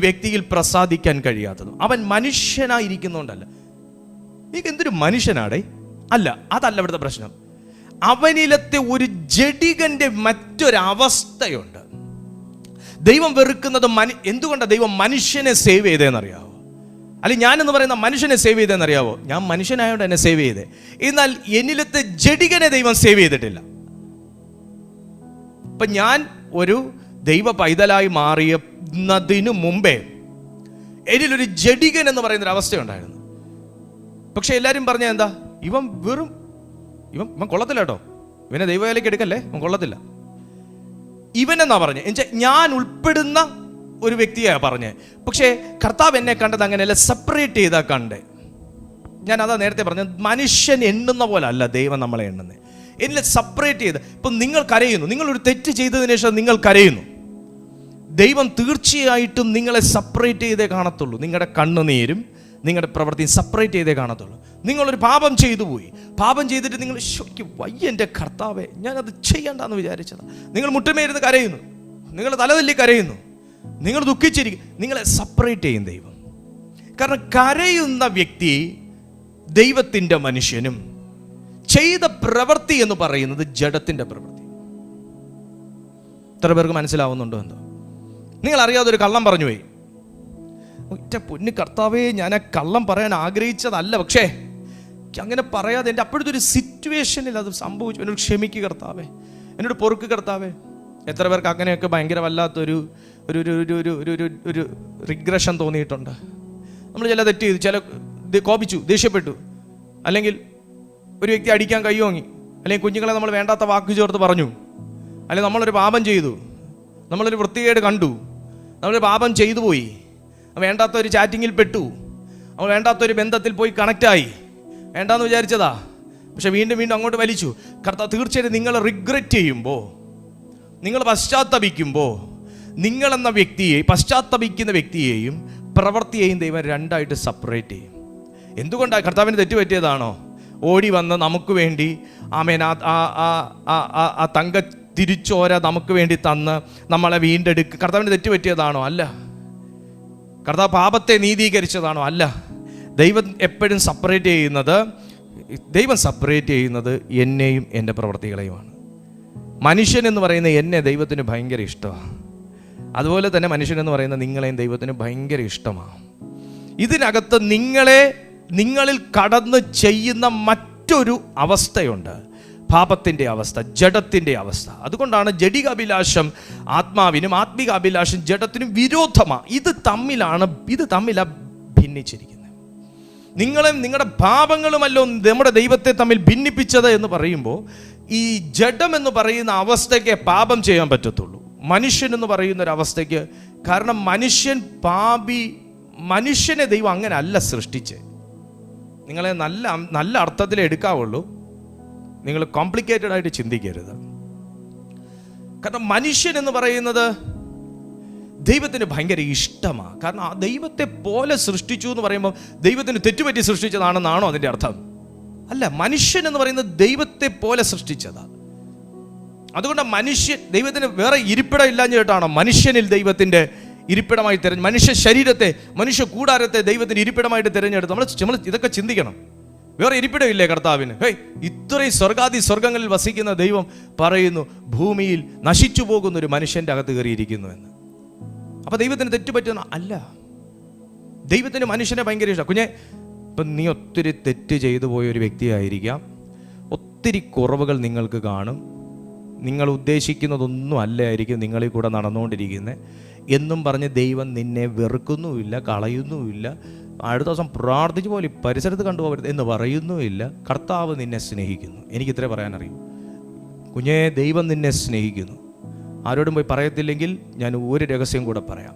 വ്യക്തിയിൽ പ്രസാദിക്കാൻ കഴിയാത്തതും. അവൻ മനുഷ്യനായിരിക്കുന്നതുകൊണ്ടല്ല. നീക്ക് എന്തൊരു മനുഷ്യനാടേ? അല്ല, അതല്ല ഇവിടുത്തെ പ്രശ്നം. അവനിലത്തെ ഒരു ജഡികന്റെ മറ്റൊരവസ്ഥയുണ്ട്. ദൈവം വെറുക്കുന്നത് എന്തുകൊണ്ടാണ് ദൈവം മനുഷ്യനെ സേവ് ചെയ്തതെന്നറിയാവോ? അല്ലെങ്കിൽ ഞാനെന്ന് പറയുന്ന മനുഷ്യനെ സേവ് ചെയ്തതെന്നറിയാവോ? ഞാൻ മനുഷ്യനായോണ്ട് എന്നെ സേവ് ചെയ്തേ. എന്നാൽ എന്നിലത്തെ ജഡികനെ ദൈവം സേവ് ചെയ്തിട്ടില്ല. ഇപ്പം ഞാൻ ഒരു ദൈവ പൈതലായി മാറിയതിനു മുമ്പേ എന്നിലൊരു ജഡികൻ എന്ന് പറയുന്നൊരു അവസ്ഥയുണ്ടായിരുന്നു. പക്ഷെ എല്ലാവരും പറഞ്ഞ എന്താ, ഇവൻ കൊള്ളത്തില്ല കേട്ടോ, ഇവനെ ദൈവവേലയ്ക്ക് എടുക്കല്ലേ, ഇവൻ കൊള്ളത്തില്ല, ഇവനെന്നാ പറഞ്ഞേ. ഞാൻ ഉൾപ്പെടുന്ന ഒരു വ്യക്തിയാണ് പറഞ്ഞേ. പക്ഷേ കർത്താവ് എന്നെ കണ്ടത് അങ്ങനെയല്ല, സെപ്പറേറ്റ് ചെയ്താൽ കണ്ടേ. ഞാൻ അതാ നേരത്തെ പറഞ്ഞത്, മനുഷ്യൻ എണ്ണുന്ന പോലെ അല്ല ദൈവം നമ്മളെ എണ്ണുന്നത്. എന്നെ സെപ്പറേറ്റ് ചെയ്ത്. ഇപ്പം നിങ്ങൾ കരയുന്നു, നിങ്ങളൊരു തെറ്റ് ചെയ്തതിന് ശേഷം നിങ്ങൾ കരയുന്നു, ദൈവം തീർച്ചയായിട്ടും നിങ്ങളെ സെപ്പറേറ്റ് ചെയ്തേ കാണത്തുള്ളൂ. നിങ്ങളുടെ കണ്ണുനീരും നിങ്ങളുടെ പ്രവൃത്തിയും സെപ്പറേറ്റ് ചെയ്തേ കാണത്തുള്ളൂ. നിങ്ങളൊരു പാപം ചെയ്തു പോയി, പാപം ചെയ്തിട്ട് നിങ്ങൾ വയ്യ എൻ്റെ കർത്താവേ ഞാനത് ചെയ്യണ്ടെന്ന് വിചാരിച്ചതാണ്. നിങ്ങൾ മുട്ടുമേരുന്ന് കരയുന്നു, നിങ്ങൾ തലതല്ലി കരയുന്നു, നിങ്ങൾ ദുഃഖിച്ചിരിക്കും, നിങ്ങളെ സെപ്പറേറ്റ് ചെയ്യും ദൈവം. കാരണം കരയുന്ന വ്യക്തി ദൈവത്തിൻ്റെ മനുഷ്യനും ചെയ്ത പ്രവൃത്തി എന്ന് പറയുന്നത് ജഡത്തിൻ്റെ പ്രവൃത്തി. ഇത്ര പേർക്ക് മനസ്സിലാവുന്നുണ്ടോ എന്തോ? നിങ്ങൾ അറിയാതെ ഒരു കള്ളം പറഞ്ഞു പോയി. ഒറ്റ പൊന്നു കർത്താവേ, ഞാൻ ആ കള്ളം പറയാൻ ആഗ്രഹിച്ചതല്ല, പക്ഷേ അങ്ങനെ പറയാതെ എൻ്റെ അപ്പോഴത്തെ ഒരു സിറ്റുവേഷനിൽ അത് സംഭവിച്ചു. എന്നോട് ക്ഷമിക്കുക കർത്താവേ, എന്നോട് പൊറുക്ക് കർത്താവേ. എത്ര പേർക്ക് അങ്ങനെയൊക്കെ ഭയങ്കര വല്ലാത്തൊരു ഒരു ഒരു ഒരു ഒരു റിഗ്രഷൻ തോന്നിയിട്ടുണ്ട്? നമ്മൾ ചില തെറ്റ് ചെയ്തു, ചില കോപിച്ചു, ദേഷ്യപ്പെട്ടു, അല്ലെങ്കിൽ ഒരു വ്യക്തി അടിക്കാൻ കൈ വാങ്ങി, അല്ലെങ്കിൽ കുഞ്ഞുങ്ങളെ നമ്മൾ വേണ്ടാത്ത വാക്ക് ചേർത്ത് പറഞ്ഞു, അല്ലെങ്കിൽ നമ്മളൊരു പാപം ചെയ്തു, നമ്മളൊരു വൃത്തികേട് കണ്ടു, നമ്മളൊരു പാപം ചെയ്തു പോയി, വേണ്ടാത്ത ഒരു ചാറ്റിങ്ങിൽ പെട്ടു, നമ്മൾ വേണ്ടാത്തൊരു ബന്ധത്തിൽ പോയി കണക്റ്റായി, വേണ്ടാന്ന് വിചാരിച്ചതാ, പക്ഷെ വീണ്ടും വീണ്ടും അങ്ങോട്ട് വലിച്ചു. കർത്താവ് തീർച്ചയായിട്ടും നിങ്ങൾ റിഗ്രറ്റ് ചെയ്യുമ്പോൾ, നിങ്ങൾ പശ്ചാത്തപിക്കുമ്പോൾ, നിങ്ങളെന്ന വ്യക്തിയെ, പശ്ചാത്തപിക്കുന്ന വ്യക്തിയെയും പ്രവൃത്തിയെയും ദൈവം രണ്ടായിട്ട് സെപ്പറേറ്റ് ചെയ്യും. എന്തുകൊണ്ടാണ്? കർത്താവിന് തെറ്റുപറ്റിയതാണോ? ഓടി വന്ന് നമുക്ക് വേണ്ടി ആമേൻ ആ തങ്ക തിരിച്ചോര നമുക്ക് വേണ്ടി തന്ന് നമ്മളെ വീണ്ടെടുക്കുക കർത്താവിന് തെറ്റുപറ്റിയതാണോ? അല്ല. കർത്താവ് പാപത്തെ നീതീകരിച്ചതാണോ? അല്ല. ദൈവം എപ്പോഴും സെപ്പറേറ്റ് ചെയ്യുന്നത് എന്നെയും എൻ്റെ പ്രവൃത്തികളെയുമാണ്. മനുഷ്യൻ എന്ന് പറയുന്ന എന്നെ ദൈവത്തിന് ഭയങ്കര ഇഷ്ടമാണ്. അതുപോലെ തന്നെ മനുഷ്യൻ എന്ന് പറയുന്ന നിങ്ങളെയും ദൈവത്തിന് ഭയങ്കര ഇഷ്ടമാണ്. ഇതിനകത്ത് നിങ്ങളിൽ കടന്ന് ചെയ്യുന്ന മറ്റൊരു അവസ്ഥയുണ്ട്, പാപത്തിൻ്റെ അവസ്ഥ, ജഡത്തിൻ്റെ അവസ്ഥ. അതുകൊണ്ടാണ് ജഡിക അഭിലാഷം ആത്മാവിനും ആത്മിക അഭിലാഷം ജഡത്തിനും വിരോധമാണ്. ഇത് തമ്മിലാണ് ഭിന്നിച്ചിരിക്കുന്നത്. നിങ്ങളും നിങ്ങളുടെ പാപങ്ങളുമല്ലോ നമ്മുടെ ദൈവത്തെ തമ്മിൽ ഭിന്നിപ്പിച്ചത് എന്ന് പറയുമ്പോൾ, ഈ ജഡം എന്ന് പറയുന്ന അവസ്ഥയ്ക്ക് പാപം ചെയ്യാൻ പറ്റത്തുള്ളൂ. മനുഷ്യൻ എന്ന് പറയുന്ന ഒരു അവസ്ഥയ്ക്ക്, കാരണം മനുഷ്യനെ ദൈവം അങ്ങനെ അല്ല സൃഷ്ടിച്ചേ. നിങ്ങളെ നല്ല അർത്ഥത്തിൽ എടുക്കാവുള്ളൂ, നിങ്ങൾ കോംപ്ലിക്കേറ്റഡ് ആയിട്ട് ചിന്തിക്കരുത്. കാരണം മനുഷ്യൻ എന്ന് പറയുന്നത് ദൈവത്തിന് ഭയങ്കര ഇഷ്ടമാണ്. കാരണം ആ ദൈവത്തെ പോലെ സൃഷ്ടിച്ചു എന്ന് പറയുമ്പോൾ ദൈവത്തിന് തെറ്റുപറ്റി സൃഷ്ടിച്ചതാണെന്നാണോ അതിൻ്റെ അർത്ഥം? അല്ല, മനുഷ്യൻ എന്ന് പറയുന്നത് ദൈവത്തെ പോലെ സൃഷ്ടിച്ചതാണ്. അതുകൊണ്ട് ദൈവത്തിന് വേറെ ഇരിപ്പിടം ഇല്ലാഞ്ഞ് കേട്ടാണോ മനുഷ്യനിൽ ദൈവത്തിൻ്റെ ഇരിപ്പിടമായി മനുഷ്യ ശരീരത്തെ, മനുഷ്യ കൂടാരത്തെ ദൈവത്തിന് ഇരിപ്പിടമായിട്ട് തിരഞ്ഞെടുത്ത്. നമ്മൾ ഇതൊക്കെ ചിന്തിക്കണം. വേറെ ഇരിപ്പിടമില്ലേ കർത്താവിന്? ഇത്രയും സ്വർഗങ്ങളിൽ വസിക്കുന്ന ദൈവം പറയുന്നു ഭൂമിയിൽ നശിച്ചു പോകുന്ന ഒരു മനുഷ്യൻ്റെ അകത്ത് കയറിയിരിക്കുന്നു എന്ന്. അപ്പൊ ദൈവത്തിന് തെറ്റുപറ്റുന്ന അല്ല. ദൈവത്തിന് മനുഷ്യനെ ഭയങ്കര ഇഷ്ടം. കുഞ്ഞെ, ഇപ്പം നീ ഒത്തിരി തെറ്റ് ചെയ്തു പോയ ഒരു വ്യക്തിയായിരിക്കാം, ഒത്തിരി കുറവുകൾ നിങ്ങൾക്ക് കാണും, നിങ്ങൾ ഉദ്ദേശിക്കുന്നതൊന്നും അല്ലായിരിക്കും നിങ്ങളിൽ കൂടെ നടന്നുകൊണ്ടിരിക്കുന്നത് എന്നും പറഞ്ഞ് ദൈവം നിന്നെ വെറുക്കുന്നുമില്ല, കളയുന്നുമില്ല, അടുത്ത ദിവസം പ്രാർത്ഥിച്ചു പോലെ പരിസരത്ത് കണ്ടുപോകരുത് എന്ന് പറയുന്നുമില്ല. കർത്താവ് നിന്നെ സ്നേഹിക്കുന്നു. എനിക്കിത്രേ പറയാനറിയൂ കുഞ്ഞേ, ദൈവം നിന്നെ സ്നേഹിക്കുന്നു. ആരോടും പോയി പറയത്തില്ലെങ്കിൽ ഞാൻ ഒരു രഹസ്യം കൂടെ പറയാം.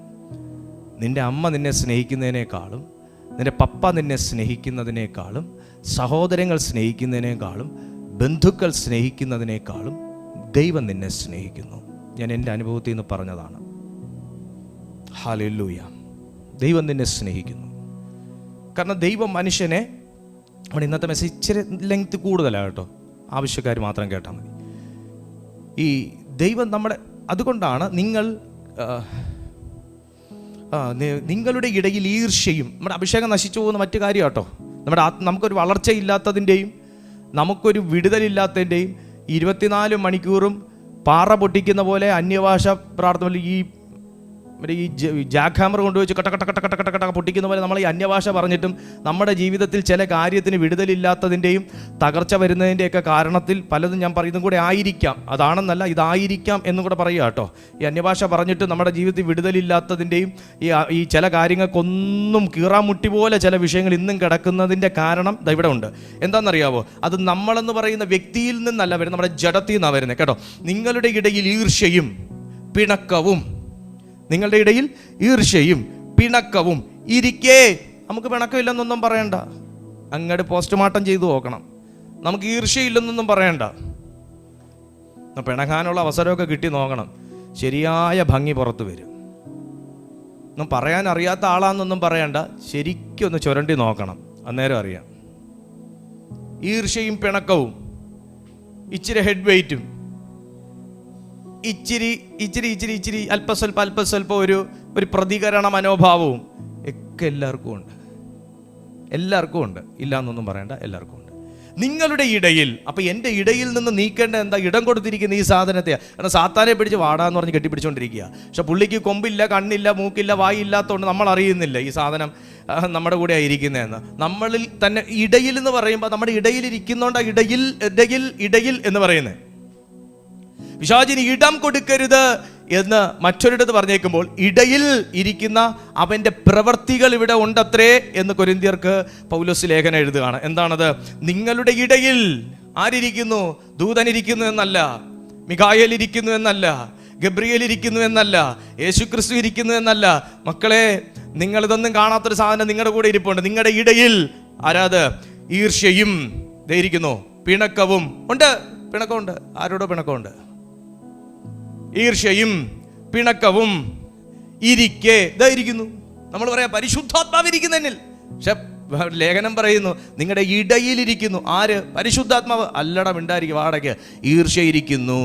നിൻ്റെ അമ്മ നിന്നെ സ്നേഹിക്കുന്നതിനേക്കാളും, നിൻ്റെ പപ്പ നിന്നെ സ്നേഹിക്കുന്നതിനേക്കാളും, സഹോദരങ്ങൾ സ്നേഹിക്കുന്നതിനേക്കാളും, ബന്ധുക്കൾ സ്നേഹിക്കുന്നതിനേക്കാളും ദൈവം നിന്നെ സ്നേഹിക്കുന്നു. ഞാൻ എൻ്റെ അനുഭവത്തിൽ നിന്ന് പറഞ്ഞതാണ്. ഹല്ലേലൂയ. ദൈവം നിന്നെ സ്നേഹിക്കുന്നു. കാരണം ദൈവം മനുഷ്യനെ, നമ്മുടെ ഇന്നത്തെ മെസ്സേജ് ഇച്ചിരി ലെങ്ത് കൂടുതലാണ് കേട്ടോ, ആവശ്യക്കാർ മാത്രം കേട്ടാൽ മതി. ഈ ദൈവം അതുകൊണ്ടാണ് നിങ്ങളുടെ ഇടയിൽ ഈർഷ്യയും, നമ്മുടെ അഭിഷേകം നശിച്ചു പോകുന്ന മറ്റു കാര്യം കേട്ടോ, നമുക്കൊരു വളർച്ചയില്ലാത്തതിൻ്റെയും നമുക്കൊരു വിടുതലില്ലാത്തതിൻ്റെയും 24 മണിക്കൂറും പാറ പൊട്ടിക്കുന്ന പോലെ അന്യഭാഷ പ്രാർത്ഥന, ഈ ജാക്ക് ഹാമർ കൊണ്ടുവച്ച് കട്ട കട്ട കട്ട കട്ട കട്ട കട്ട പൊട്ടിക്കുന്ന പോലെ നമ്മൾ ഈ അന്യഭാഷ പറഞ്ഞിട്ടും നമ്മുടെ ജീവിതത്തിൽ ചില കാര്യത്തിന് വിടുതലില്ലാത്തതിൻ്റെയും തകർച്ച വരുന്നതിൻ്റെയൊക്കെ കാരണത്തിൽ പലതും ഞാൻ പറയുന്നതും കൂടെ ആയിരിക്കാം. അതാണെന്നല്ല, ഇതായിരിക്കാം എന്നും കൂടെ പറയുക കേട്ടോ. ഈ അന്യഭാഷ പറഞ്ഞിട്ട് നമ്മുടെ ജീവിതത്തിൽ വിടുതലില്ലാത്തതിൻ്റെയും ഈ ചില കാര്യങ്ങൾക്കൊന്നും കീറാമുട്ടി പോലെ ചില വിഷയങ്ങൾ ഇന്നും കിടക്കുന്നതിൻ്റെ കാരണം ഇവിടെ ഉണ്ട്. എന്താണെന്നറിയാവോ? അത് നമ്മളെന്ന് പറയുന്ന വ്യക്തിയിൽ നിന്നല്ല വരുന്നത്, നമ്മുടെ ജഡത്തിൽ നിന്നാണ് വരുന്നത് കേട്ടോ. നിങ്ങളുടെ ഇടയിൽ ഈർഷ്യയും പിണക്കവും, നിങ്ങളുടെ ഇടയിൽ ഈർഷ്യയും പിണക്കവും ഇരിക്കേ, നമുക്ക് പിണക്കമില്ലെന്നൊന്നും പറയണ്ട, അങ്ങോട്ട് പോസ്റ്റ്മോർട്ടം ചെയ്തു നോക്കണം. നമുക്ക് ഈർഷ്യയില്ലെന്നൊന്നും പറയണ്ട, പിണങ്ങാനുള്ള അവസരമൊക്കെ കിട്ടി നോക്കണം, ശരിയായ ഭംഗി പുറത്ത് വരും. ഒന്നും പറയാൻ അറിയാത്ത ആളാന്നൊന്നും പറയണ്ട, ശരിക്കും ഒന്ന് ചുരണ്ടി നോക്കണം, അന്നേരം അറിയാം. ഈർഷ്യയും പിണക്കവും, ഇച്ചിരി ഹെഡ് വെയിറ്റും, ഇച്ചിരി അല്പസ്വല്പം ഒരു പ്രതികരണ മനോഭാവവും ഒക്കെ എല്ലാവർക്കും ഉണ്ട്. എല്ലാവർക്കും ഉണ്ട്, ഇല്ല എന്നൊന്നും പറയണ്ട, എല്ലാവർക്കും ഉണ്ട്. നിങ്ങളുടെ ഇടയിൽ, അപ്പം എൻ്റെ ഇടയിൽ നിന്ന് നീക്കേണ്ട എന്താ? ഇടം കൊടുത്തിരിക്കുന്ന ഈ സാധനത്തെയാണ്. കാരണം സാത്താനെ പിടിച്ച് വാടാന്ന് പറഞ്ഞ് കെട്ടിപ്പിടിച്ചുകൊണ്ടിരിക്കുക. പക്ഷെ പുള്ളിക്ക് കൊമ്പില്ല, കണ്ണില്ല, മൂക്കില്ല, വായി ഇല്ലാത്തതുകൊണ്ട് നമ്മൾ അറിയുന്നില്ല ഈ സാധനം നമ്മുടെ കൂടെ ആയിരിക്കുന്നതെന്ന്. നമ്മളിൽ തന്നെ ഇടയിൽ എന്ന് പറയുമ്പോൾ നമ്മുടെ ഇടയിൽ ഇരിക്കുന്നോണ്ടാണ് ഇടയിൽ എന്ന് പറയുന്നത്. പിശാചിന് ഇടം കൊടുക്കരുത് എന്ന് മറ്റൊരിടത്ത് പറഞ്ഞേക്കുമ്പോൾ ഇടയിൽ ഇരിക്കുന്ന അവൻ്റെ പ്രവൃത്തികൾ ഇവിടെ ഉണ്ടത്രേ എന്ന് കൊരിന്ത്യർക്ക് പൗലോസ് ലേഖനം എഴുതുകയാണ്. എന്താണത്? നിങ്ങളുടെ ഇടയിൽ ആരിയ്ക്കുന്നു? ദൂതനിരിക്കുന്നു എന്നല്ല, മിഖായേൽ ഇരിക്കുന്നു എന്നല്ല, ഗബ്രിയേൽ ഇരിക്കുന്നു എന്നല്ല, യേശുക്രിസ്തു ഇരിക്കുന്നു എന്നല്ല. മക്കളെ, നിങ്ങളിതൊന്നും കാണാത്തൊരു സാധനം നിങ്ങളുടെ കൂടെ ഇരിപ്പുണ്ട്. നിങ്ങളുടെ ഇടയിൽ ആരാത്? ഈർഷ്യയും ഇരിക്കുന്നു, പിണക്കവും ഉണ്ട്. പിണക്കമുണ്ട്. ആരോടോ പിണക്കമുണ്ട്. ഈർഷ്യയും പിണക്കവും ഇരിക്കെ ഇരിക്കുന്നു. നമ്മൾ പറയാം പരിശുദ്ധാത്മാവ് ഇരിക്കുന്നതിൽ. പക്ഷെ ലേഖനം പറയുന്നു നിങ്ങളുടെ ഇടയിലിരിക്കുന്നു. ആര്? പരിശുദ്ധാത്മാവ്. അല്ലട മിണ്ടായിരിക്കും, വാടക. ഈർഷ്യ ഇരിക്കുന്നു.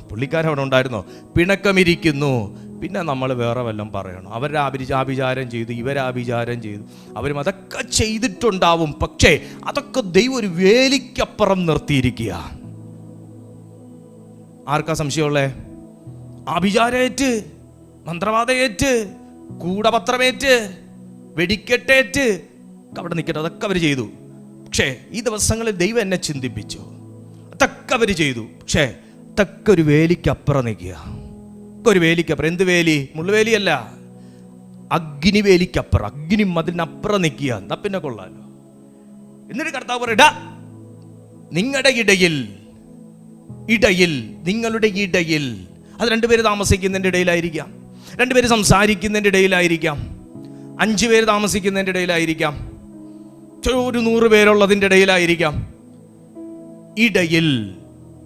പുള്ളിക്കാരൻ അവിടെ ഉണ്ടായിരുന്നോ? പിണക്കമിരിക്കുന്നു. പിന്നെ നമ്മൾ വേറെ വല്ലതും പറയണം. അവരുടെ ആഭിചാരം ചെയ്തു, ഇവരാഭിചാരം ചെയ്തു, അവരും അതൊക്കെ ചെയ്തിട്ടുണ്ടാവും. പക്ഷേ അതൊക്കെ ദൈവം ഒരു വേലിക്കപ്പുറം നിർത്തിയിരിക്കുക. ആർക്കാ സംശയമുള്ളേ? ആഭിചാരേറ്റ്, മന്ത്രവാദയേറ്റ്, കൂടപത്രമേറ്റ്, വെടിക്കെട്ടേറ്റ് അവിടെ നിൽക്കട്ടെ, അതൊക്കെ അവർ ചെയ്തു. പക്ഷേ ഈ ദിവസങ്ങളിൽ ദൈവം എന്നെ ചിന്തിപ്പിച്ചു. അതൊക്കെ അവർ ചെയ്തു. പക്ഷേ അതൊക്കെ ഒരു വേലിക്കപ്പുറം നിൽക്കുക. ഒരു വേലിക്കപ്പുറം. എന്ത് വേലി? മുള്ളുവേലിയല്ല, അഗ്നി വേലിക്കപ്പുറം. അഗ്നി മതിലിനപ്പുറം നിൽക്കുക. എന്നാ പിന്നെ കൊള്ളാലോ. എന്നിട്ട് കർത്താവ് പറയടാ, നിങ്ങളുടെ ഇടയിൽ, നിങ്ങളുടെ ഇടയിൽ. അത് രണ്ടുപേര് താമസിക്കുന്നതിൻ്റെ ഇടയിലായിരിക്കാം, രണ്ടുപേര് സംസാരിക്കുന്നതിൻ്റെ ഇടയിലായിരിക്കാം, 5 പേര് താമസിക്കുന്നതിൻ്റെ ഇടയിലായിരിക്കാം, ഒരു 100 പേരുള്ളതിൻ്റെ ഇടയിലായിരിക്കാം. ഇടയിൽ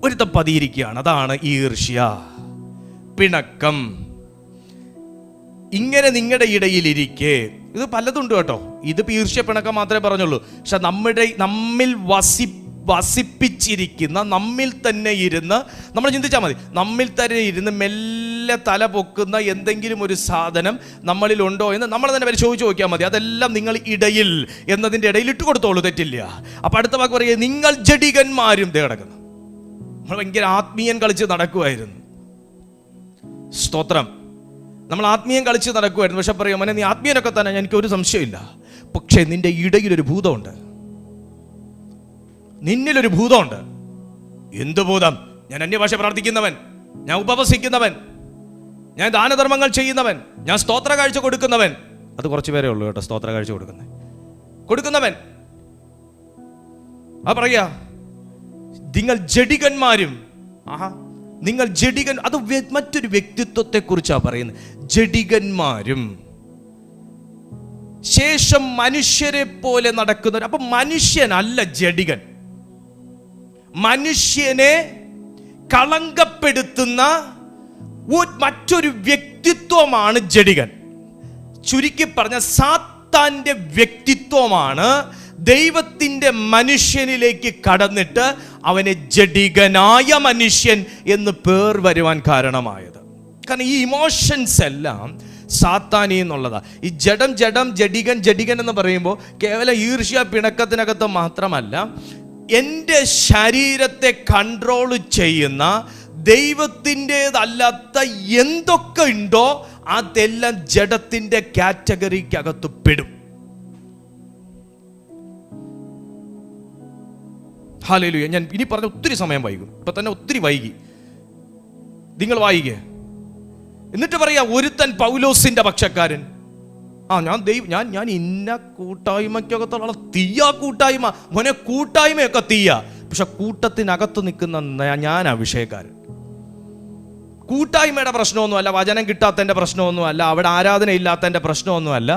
ഒരുത്ത പതിയിരിക്കുകയാണ്. അതാണ് ഈർഷ്യ, പിണക്കം. ഇങ്ങനെ നിങ്ങളുടെ ഇടയിലിരിക്കെ, ഇത് പലതുണ്ട് കേട്ടോ. ഇത് ഈർഷ്യ പിണക്കം മാത്രമേ പറഞ്ഞുള്ളൂ. പക്ഷെ നമ്മിൽ വസിപ്പിച്ചിരിക്കുന്ന, നമ്മിൽ തന്നെ ഇരുന്ന്, നമ്മൾ ചിന്തിച്ചാൽ മതി, നമ്മിൽ തന്നെ ഇരുന്ന് മെല്ലെ തല പൊക്കുന്ന എന്തെങ്കിലും ഒരു സാധനം നമ്മളിലുണ്ടോ എന്ന് നമ്മൾ തന്നെ പരിശോധിച്ച് നോക്കിയാൽ മതി. അതെല്ലാം നിങ്ങൾ ഇടയിൽ എന്നതിൻ്റെ ഇടയിൽ ഇട്ട് കൊടുത്തോളൂ, തെറ്റില്ല. അപ്പം അടുത്ത വാക്ക് പറയുക, നിങ്ങൾ ജഡികന്മാരും. കിടക്കുന്നു. നമ്മൾ ഭയങ്കര ആത്മീയൻ കളിച്ച് നടക്കുമായിരുന്നു. സ്തോത്രം. നമ്മൾ ആത്മീയം കളിച്ച് നടക്കുമായിരുന്നു. പക്ഷെ പറയാം, മോനെ നീ ആത്മീയനൊക്കെ തന്നെ, എനിക്കൊരു സംശയമില്ല. പക്ഷേ നിന്റെ ഇടയിലൊരു ഭൂതമുണ്ട്, നിന്നിലൊരു ഭൂതമുണ്ട്. എന്ത് ഭൂതം? ഞാൻ അന്യഭാഷ പ്രാർത്ഥിക്കുന്നവൻ, ഞാൻ ഉപവസിക്കുന്നവൻ, ഞാൻ ദാനധർമ്മങ്ങൾ ചെയ്യുന്നവൻ, ഞാൻ സ്തോത്ര കാഴ്ച കൊടുക്കുന്നവൻ. അത് കുറച്ച് പേരേ ഉള്ളൂ കേട്ടോ, സ്തോത്ര കാഴ്ച കൊടുക്കുന്നവൻ. ആ പറയാ, നിങ്ങൾ ജഡികന്മാരും. നിങ്ങൾ ജഡികൻ. അത് മറ്റൊരു വ്യക്തിത്വത്തെ കുറിച്ചാണ് പറയുന്നത്. ജഡികന്മാരും, ശേഷം മനുഷ്യരെ പോലെ നടക്കുന്നവർ. അപ്പൊ മനുഷ്യനല്ല ജഡികൻ. മനുഷ്യനെ കളങ്കപ്പെടുത്തുന്ന മറ്റൊരു വ്യക്തിത്വമാണ് ജഡികൻ. ചുരുക്കി പറഞ്ഞ സാത്താന്റെ വ്യക്തിത്വമാണ് ദൈവത്തിൻ്റെ മനുഷ്യനിലേക്ക് കടന്നിട്ട് അവനെ ജഡികനായ മനുഷ്യൻ എന്ന് പേർ വരുവാൻ കാരണമായത്. കാരണം ഈ ഇമോഷൻസ് എല്ലാം സാത്താനി എന്നുള്ളതാ. ഈ ജഡികൻ എന്ന് പറയുമ്പോൾ കേവലം ഈർഷ്യ പിണക്കത്തിനകത്ത് മാത്രമല്ല, എൻ്റെ ശരീരത്തെ കൺട്രോൾ ചെയ്യുന്ന ദൈവത്തിൻ്റെതല്ലാത്ത എന്തൊക്കെ ഉണ്ടോ അതെല്ലാം ജഡത്തിൻ്റെ കാറ്റഗറിക്കകത്ത് പെടും. ഹല്ലേലൂയ. ഞാൻ ഇനി പറഞ്ഞ ഒത്തിരി സമയം വൈകും, ഇപ്പൊ തന്നെ ഒത്തിരി വൈകി. നിങ്ങൾ വായിക്കുക. എന്നിട്ട് പറയാ, ഒരുത്തൻ പൗലോസിന്റെ പക്ഷക്കാരൻ. ഞാൻ ഇന്ന കൂട്ടായ്മയ്ക്കകത്തുള്ള തീയാ കൂട്ടായ്മ. മോനെ, കൂട്ടായ്മയൊക്കെ തീയാ, പക്ഷെ കൂട്ടത്തിനകത്ത് നിൽക്കുന്ന ഞാൻ അഭിഷേകക്കാരൻ. കൂട്ടായ്മയുടെ പ്രശ്നമൊന്നുമല്ല, വചനം കിട്ടാത്തതിൻ്റെ പ്രശ്നമൊന്നുമല്ല, അവിടെ ആരാധന ഇല്ലാത്തതിൻ്റെ പ്രശ്നമൊന്നുമല്ല.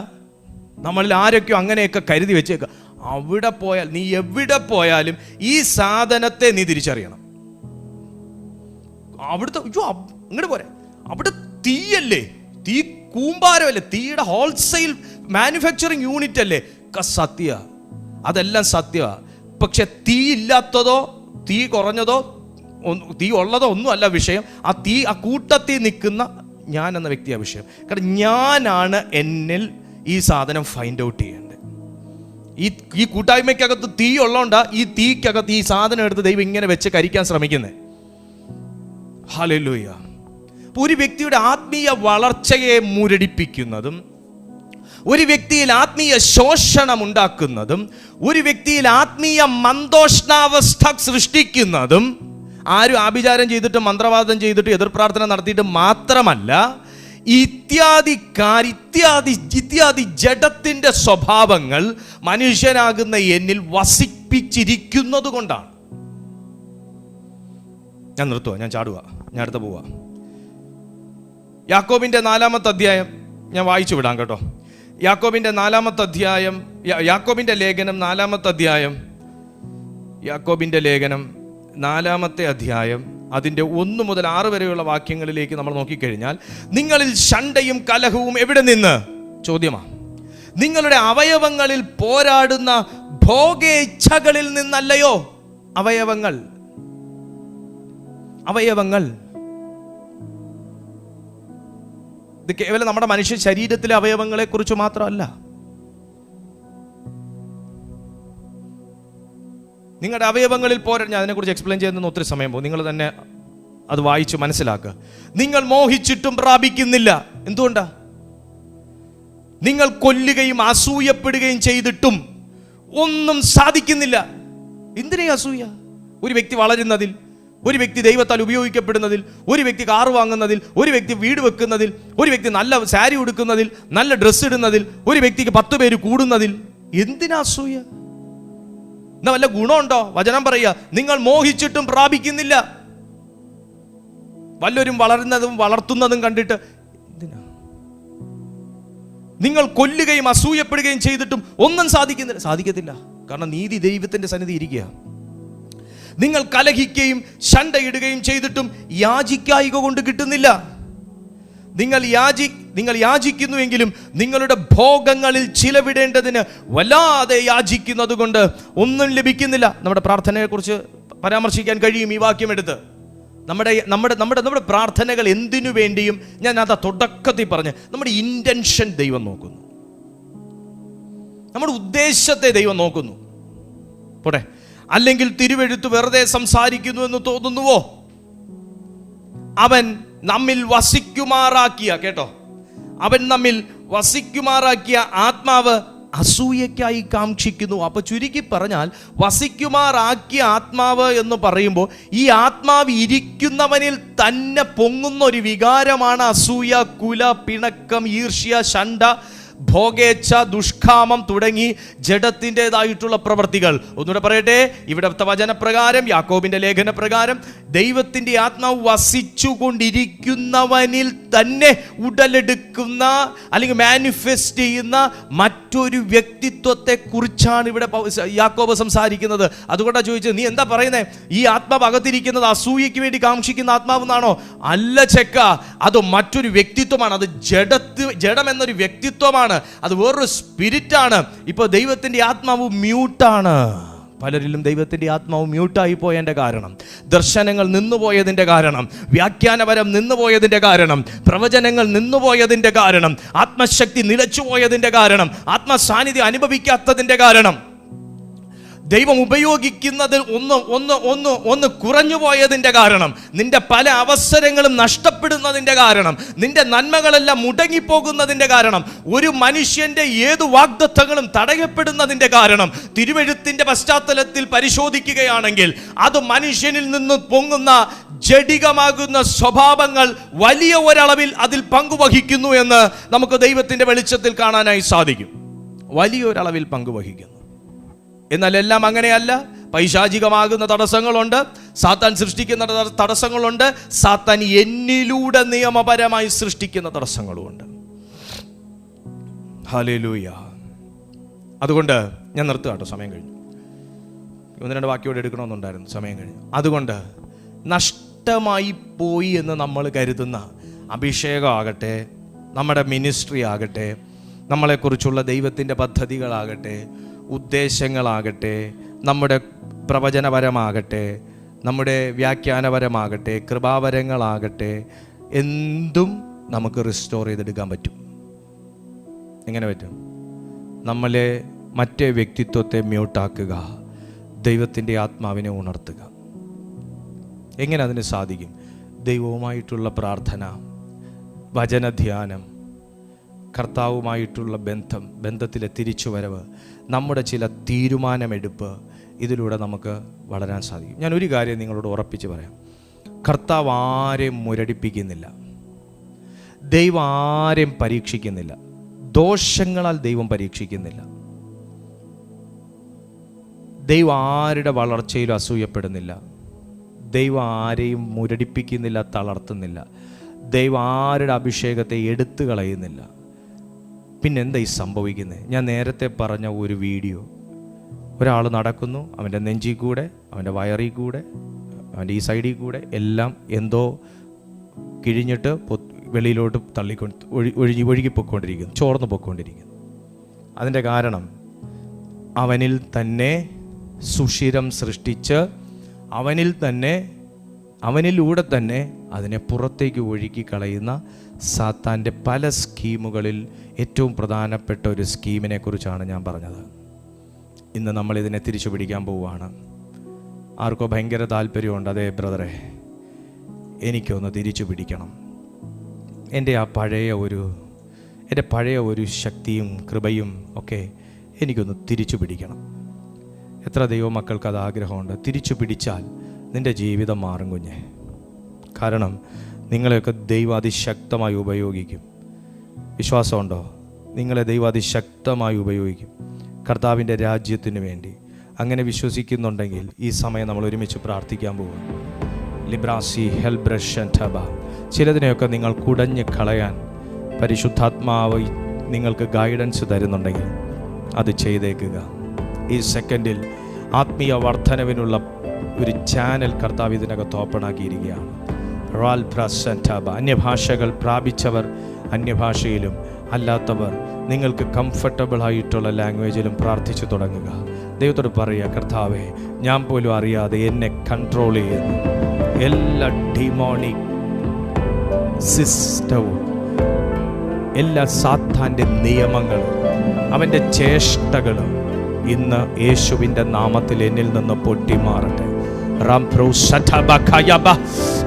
നമ്മളിൽ ആരൊക്കെയോ അങ്ങനെയൊക്കെ കരുതി വെച്ചേക്കുക. അവിടെ പോയാൽ, നീ എവിടെ പോയാലും ഈ സാധനത്തെ നീ തിരിച്ചറിയണം. അവിടുത്തെ ഇങ്ങോട്ട് പോരെ, അവിടെ തീയല്ലേ, തീ കൂമ്പാരമല്ലേ, തീയുടെ ഹോൾസെയിൽ മാനുഫാക്ചറിങ് യൂണിറ്റ് അല്ലേ. സത്യ, അതെല്ലാം സത്യ. പക്ഷെ തീ ഇല്ലാത്തതോ തീ കുറഞ്ഞതോ തീ ഉള്ളതോ ഒന്നും അല്ല വിഷയം. ആ കൂട്ടത്തിൽ നിൽക്കുന്ന ഞാൻ എന്ന വ്യക്തിയാണ് വിഷയം. കാരണം ഞാനാണ് എന്നിൽ ഈ സാധനം ഫൈൻഡ് ഔട്ട് ചെയ്യേണ്ടത്. ഈ കൂട്ടായ്മയ്ക്കകത്ത് തീ ഉള്ളതുകൊണ്ടാ ഈ തീക്കകത്ത് ഈ സാധനം എടുത്ത് ദൈവം ഇങ്ങനെ വെച്ച് കരിക്കാൻ ശ്രമിക്കുന്നത്. ഹല്ലേലൂയ. ഒരു വ്യക്തിയുടെ ആത്മീയ വളർച്ചയെ മുരടിപ്പിക്കുന്നതും, ഒരു വ്യക്തിയിൽ ആത്മീയ ശോഷണം ഉണ്ടാക്കുന്നതും, ഒരു വ്യക്തിയിൽ ആത്മീയ മന്ദോഷ്ണാവസ്ഥ സൃഷ്ടിക്കുന്നതും ആരും ആഭിചാരം ചെയ്തിട്ട് മന്ത്രവാദം ചെയ്തിട്ട് എതിർപ്രാർത്ഥന നടത്തിയിട്ട് മാത്രമല്ല, ഇത്യാദി ജഡത്തിന്റെ സ്വഭാവങ്ങൾ മനുഷ്യനാകുന്ന എന്നിൽ വസിപ്പിച്ചിരിക്കുന്നത് കൊണ്ടാണ്. ഞാൻ നിർത്തുക, ഞാൻ ചാടുക, ഞാൻ അടുത്ത പോവുക. യാക്കോബിന്റെ 4-ാമത്തെ അധ്യായം ഞാൻ വായിച്ചു വിടാം കേട്ടോ. യാക്കോബിന്റെ 4-ാമത്തെ അധ്യായം, യാക്കോബിന്റെ ലേഖനം 4-ാമത്തെ അധ്യായം, യാക്കോബിന്റെ ലേഖനം 4-ാമത്തെ അധ്യായം അതിൻ്റെ 1 മുതൽ 6 വരെയുള്ള വാക്യങ്ങളിലേക്ക് നമ്മൾ നോക്കിക്കഴിഞ്ഞാൽ, നിങ്ങളിൽ ശണ്ഠയും കലഹവും എവിടെ നിന്ന്? ചോദ്യമാണ്. നിങ്ങളുടെ അവയവങ്ങളിൽ പോരാടുന്ന ഭോഗേച്ഛകളിൽ നിന്നല്ലയോ? അവയവങ്ങൾ ഇത് കേവലം നമ്മുടെ മനുഷ്യ ശരീരത്തിലെ അവയവങ്ങളെ കുറിച്ച് മാത്രമല്ല. നിങ്ങളുടെ അവയവങ്ങളിൽ ഞാൻ അതിനെക്കുറിച്ച് എക്സ്പ്ലെയിൻ ചെയ്യുന്ന ഒത്തിരി സമയം പോകും. നിങ്ങൾ തന്നെ അത് വായിച്ച് മനസ്സിലാക്കുക. നിങ്ങൾ മോഹിച്ചിട്ടും പ്രാപിക്കുന്നില്ല. എന്തുകൊണ്ടാ? നിങ്ങൾ കൊല്ലുകയും അസൂയപ്പെടുകയും ചെയ്തിട്ടും ഒന്നും സാധിക്കുന്നില്ല. എന്തിനാ അസൂയ? ഒരു വ്യക്തി വളരുന്നതിൽ, ഒരു വ്യക്തി ദൈവത്താൽ ഉപയോഗിക്കപ്പെടുന്നതിൽ, ഒരു വ്യക്തി കാറ് വാങ്ങുന്നതിൽ, ഒരു വ്യക്തി വീട് വെക്കുന്നതിൽ, ഒരു വ്യക്തി നല്ല സാരി ഉടുക്കുന്നതിൽ, നല്ല ഡ്രസ്സ് ഇടുന്നതിൽ, ഒരു വ്യക്തിക്ക് 10 പേര് കൂടുന്നതിൽ എന്തിനാ അസൂയ? എന്നാ വല്ല ഗുണമുണ്ടോ? വചനം പറയുക, നിങ്ങൾ മോഹിച്ചിട്ടും പ്രാപിക്കുന്നില്ല. വല്ലവരും വളരുന്നതും വളർത്തുന്നതും കണ്ടിട്ട് എന്തിനാ? നിങ്ങൾ കൊല്ലുകയും അസൂയപ്പെടുകയും ചെയ്തിട്ടും ഒന്നും സാധിക്കത്തില്ല. കാരണം നീതി ദൈവത്തിന്റെ സന്നിധി ഇരിക്കുക. നിങ്ങൾ കലഹിക്കുകയും ശണ്ഠയിടുകയും ചെയ്തിട്ടും യാചിക്കായിക കൊണ്ട് കിട്ടുന്നില്ല. നിങ്ങൾ യാചിക്കുന്നുവെങ്കിലും നിങ്ങളുടെ ഭോഗങ്ങളിൽ ചിലവിടേണ്ടതിന് വല്ലാതെ യാചിക്കുന്നത് കൊണ്ട് ഒന്നും ലഭിക്കുന്നില്ല. നമ്മുടെ പ്രാർത്ഥനയെ കുറിച്ച് പരാമർശിക്കാൻ കഴിയും ഈ വാക്യം എടുത്ത്. നമ്മുടെ പ്രാർത്ഥനകൾ എന്തിനു വേണ്ടിയും, ഞാൻ അതാ തുടക്കത്തിൽ പറഞ്ഞ്, നമ്മുടെ ഇന്റൻഷൻ ദൈവം നോക്കുന്നു, നമ്മുടെ ഉദ്ദേശത്തെ ദൈവം നോക്കുന്നു. പോട്ടെ, അല്ലെങ്കിൽ തിരുവെഴുത്ത് വെറുതെ സംസാരിക്കുന്നു എന്ന് തോന്നുന്നുവോ? അവൻ നമ്മിൽ വസിക്കുമാറാക്കിയ, കേട്ടോ, അവൻ നമ്മിൽ വസിക്കുമാറാക്കിയ ആത്മാവ് അസൂയക്കായി കാക്ഷിക്കുന്നു. അപ്പൊ ചുരുക്കി പറഞ്ഞാൽ, വസിക്കുമാറാക്കിയ ആത്മാവ് എന്ന് പറയുമ്പോൾ ഈ ആത്മാവ് ഇരിക്കുന്നവനിൽ തന്നെ പൊങ്ങുന്ന ഒരു വികാരമാണ് അസൂയ, കുല, പിണക്കം, ഈർഷ്യ, ശണ്ഠ, ഭോഗേച്ഛ, ദുഷ്കാമം തുടങ്ങി ജഡത്തിൻ്റെതായിട്ടുള്ള പ്രവർത്തികൾ. ഒന്നുകൂടെ പറയട്ടെ, ഇവിടുത്തെ വചനപ്രകാരം, യാക്കോബിന്റെ ലേഖനപ്രകാരം, ദൈവത്തിന്റെ ആത്മാവ് വസിച്ചുകൊണ്ടിരിക്കുന്നവനിൽ തന്നെ ഉടലെടുക്കുന്ന അല്ലെങ്കിൽ മാനിഫെസ്റ്റ് ചെയ്യുന്ന മറ്റൊരു വ്യക്തിത്വത്തെ കുറിച്ചാണ് ഇവിടെ യാക്കോബ് സംസാരിക്കുന്നത്. അതുകൊണ്ടാണ് ചോദിച്ചത്, നീ എന്താ പറയുന്നത്? ഈ ആത്മാവ് അകത്തിരിക്കുന്നത് അസൂയയ്ക്ക് വേണ്ടി കാക്ഷിക്കുന്ന ആത്മാവെന്നാണോ? അല്ല ചെക്ക, അത് മറ്റൊരു വ്യക്തിത്വമാണ്. അത് ജഡം എന്നൊരു വ്യക്തിത്വമാണ്. അത് വേറൊരു സ്പിരിറ്റാണ്. ഇപ്പൊ ദൈവത്തിന്റെ ആത്മാവ് മ്യൂട്ടാണ്. പലരിലും ദൈവത്തിന്റെ ആത്മാവ് മ്യൂട്ടായി പോയതിന്റെ കാരണം, ദർശനങ്ങൾ നിന്നുപോയതിന്റെ കാരണം, വ്യാഖ്യാനപരം നിന്നുപോയതിന്റെ കാരണം, പ്രവചനങ്ങൾ നിന്നുപോയതിന്റെ കാരണം, ആത്മശക്തി നിലച്ചുപോയതിന്റെ കാരണം, ആത്മസാന്നിധ്യം അനുഭവിക്കാത്തതിന്റെ കാരണം, ദൈവം ഉപയോഗിക്കുന്നതിൽ ഒന്ന് കുറഞ്ഞു പോയതിന്റെ കാരണം, നിന്റെ പല അവസരങ്ങളും നഷ്ടപ്പെടുന്നതിന്റെ കാരണം, നിന്റെ നന്മകളെല്ലാം മുടങ്ങിപ്പോകുന്നതിന്റെ കാരണം, ഒരു മനുഷ്യന്റെ ഏതു വാഗ്ദത്തങ്ങളും തടയപ്പെടുന്നതിന്റെ കാരണം, തിരുവെഴുത്തിന്റെ പശ്ചാത്തലത്തിൽ പരിശോധിക്കുകയാണെങ്കിൽ അത് മനുഷ്യനിൽ നിന്ന് പൊങ്ങുന്ന ജഡികമാകുന്ന സ്വഭാവങ്ങൾ വലിയ ഒരളവിൽ അതിൽ പങ്കുവഹിക്കുന്നു എന്ന് നമുക്ക് ദൈവത്തിന്റെ വെളിച്ചത്തിൽ കാണാനായി സാധിക്കും. വലിയൊരളവിൽ പങ്കുവഹിക്കുന്നു. എന്നാൽ എല്ലാം അങ്ങനെയല്ല. പൈശാചികമാകുന്ന തടസ്സങ്ങളുണ്ട്, സാത്താൻ സൃഷ്ടിക്കുന്ന തടസ്സങ്ങളുണ്ട്, സാത്താൻ എന്നിലൂടെ നിയമപരമായി സൃഷ്ടിക്കുന്ന തടസ്സങ്ങളുമുണ്ട്. ഹല്ലേലൂയ. അതുകൊണ്ട് ഞാൻ നിർത്തുക കേട്ടോ, സമയം കഴിഞ്ഞു. 1-2 വാക്യോടെ എടുക്കണമെന്നുണ്ടായിരുന്നു, സമയം കഴിഞ്ഞു. അതുകൊണ്ട് നഷ്ടമായി പോയി എന്ന് നമ്മൾ കരുതുന്ന അഭിഷേകമാകട്ടെ, നമ്മുടെ മിനിസ്ട്രി ആകട്ടെ, നമ്മളെക്കുറിച്ചുള്ള ദൈവത്തിൻ്റെ പദ്ധതികളാകട്ടെ, ഉദ്ദേശങ്ങളാകട്ടെ, നമ്മുടെ പ്രവചനപരമാകട്ടെ, നമ്മുടെ വ്യാഖ്യാനപരമാകട്ടെ, കൃപാവരങ്ങളാകട്ടെ, എന്തും നമുക്ക് റിസ്റ്റോർ ചെയ്തെടുക്കാൻ പറ്റും. എങ്ങനെ പറ്റും? നമ്മളെ മറ്റേ വ്യക്തിത്വത്തെ മ്യൂട്ടാക്കുക, ദൈവത്തിൻ്റെ ആത്മാവിനെ ഉണർത്തുക. എങ്ങനെ അതിന് സാധിക്കും? ദൈവവുമായിട്ടുള്ള പ്രാർത്ഥന, വചനധ്യാനം, കർത്താവുമായിട്ടുള്ള ബന്ധത്തിലെ തിരിച്ചുവരവ്, നമ്മുടെ ചില തീരുമാനമെടുപ്പ്, ഇതിലൂടെ നമുക്ക് വളരാൻ സാധിക്കും. ഞാൻ ഒരു കാര്യം നിങ്ങളോട് ഉറപ്പിച്ച് പറയാം. കർത്താവ് ആരെയും മുരടിപ്പിക്കുന്നില്ല, ദൈവം ആരെയും പരീക്ഷിക്കുന്നില്ല, ദോഷങ്ങളാൽ ദൈവം പരീക്ഷിക്കുന്നില്ല. ദൈവം ആരുടെ വളർച്ചയിലും അസൂയപ്പെടുന്നില്ല, ദൈവം ആരെയും മുരടിപ്പിക്കുന്നില്ല, തളർത്തുന്നില്ല, ദൈവം ആരുടെ അഭിഷേകത്തെ എടുത്തു കളയുന്നില്ല. പിന്നെന്താ ഈ സംഭവിക്കുന്നത്? ഞാൻ നേരത്തെ പറഞ്ഞ ഒരു വീഡിയോ, ഒരാൾ നടക്കുന്നു, അവൻ്റെ നെഞ്ചിൽ കൂടെ, അവൻ്റെ വയറിൽ കൂടെ, അവൻ്റെ ഈ സൈഡിൽ കൂടെ എല്ലാം എന്തോ കിഴിഞ്ഞിട്ട് വെളിയിലോട്ട് ഒഴുകിപ്പോയിക്കൊണ്ടിരിക്കുന്നു, ചോർന്നു പോയിക്കൊണ്ടിരിക്കുന്നു. അതിൻ്റെ കാരണം അവനിൽ തന്നെ സുഷിരം സൃഷ്ടിച്ച് അവനിലൂടെ തന്നെ അതിനെ പുറത്തേക്ക് ഒഴുക്കി കളയുന്ന സാത്താൻ്റെ പല സ്കീമുകളിൽ ഏറ്റവും പ്രധാനപ്പെട്ട ഒരു സ്കീമിനെ കുറിച്ചാണ് ഞാൻ പറഞ്ഞത്. ഇന്ന് നമ്മളിതിനെ തിരിച്ചു പിടിക്കാൻ പോവുകയാണ്. ആർക്കോ ഭയങ്കര താല്പര്യമുണ്ട്, അതേ ബ്രദറെ, എനിക്കൊന്ന് തിരിച്ചു പിടിക്കണം, എൻ്റെ പഴയ ഒരു ശക്തിയും കൃപയും ഒക്കെ എനിക്കൊന്ന് തിരിച്ചു പിടിക്കണം. എത്ര ദൈവമക്കൾക്ക് അത് ആഗ്രഹമുണ്ട്? തിരിച്ചു പിടിച്ചാൽ നിൻ്റെ ജീവിതം മാറും കുഞ്ഞെ. കാരണം നിങ്ങളെയൊക്കെ ദൈവം അതിശക്തമായി ഉപയോഗിക്കും. വിശ്വാസമുണ്ടോ? നിങ്ങളെ ദൈവം അതിശക്തമായി ഉപയോഗിക്കും കർത്താവിൻ്റെ രാജ്യത്തിന് വേണ്ടി. അങ്ങനെ വിശ്വസിക്കുന്നുണ്ടെങ്കിൽ ഈ സമയം നമ്മൾ ഒരുമിച്ച് പ്രാർത്ഥിക്കാൻ പോകും. ലിബ്രാസി ഹെൽബ്രഷൻ ടബ. ചിലതിനെയൊക്കെ നിങ്ങൾ കുടഞ്ഞ് കളയാൻ പരിശുദ്ധാത്മാവ് നിങ്ങൾക്ക് ഗൈഡൻസ് തരുന്നുണ്ടെങ്കിൽ അത് ചെയ്തേക്കുക. ഈ സെക്കൻഡിൽ ആത്മീയ വർധനവിനുള്ള ഒരു ചാനൽ കർത്താവ് ഇതിനകത്ത് ഓപ്പണാക്കിയിരിക്കുകയാണ്. അന്യഭാഷകൾ പ്രാപിച്ചവർ അന്യഭാഷയിലും, അല്ലാത്തവർ നിങ്ങൾക്ക് കംഫർട്ടബിൾ ആയിട്ടുള്ള ലാംഗ്വേജിലും പ്രാർത്ഥിച്ചു തുടങ്ങുക. ദൈവത്തോട് പറയുക, കർത്താവേ, ഞാൻ പോലും അറിയാതെ എന്നെ കൺട്രോൾ ചെയ്യുന്നു എല്ലാ ഡിമോണിക് സിസ്റ്റവും, എല്ലാ സാത്താൻ്റെ നിയമങ്ങളും, അവൻ്റെ ചേഷ്ടകളും ഇന്ന് യേശുവിൻ്റെ നാമത്തിൽ എന്നിൽ നിന്ന് പൊട്ടിമാറട്ടെ.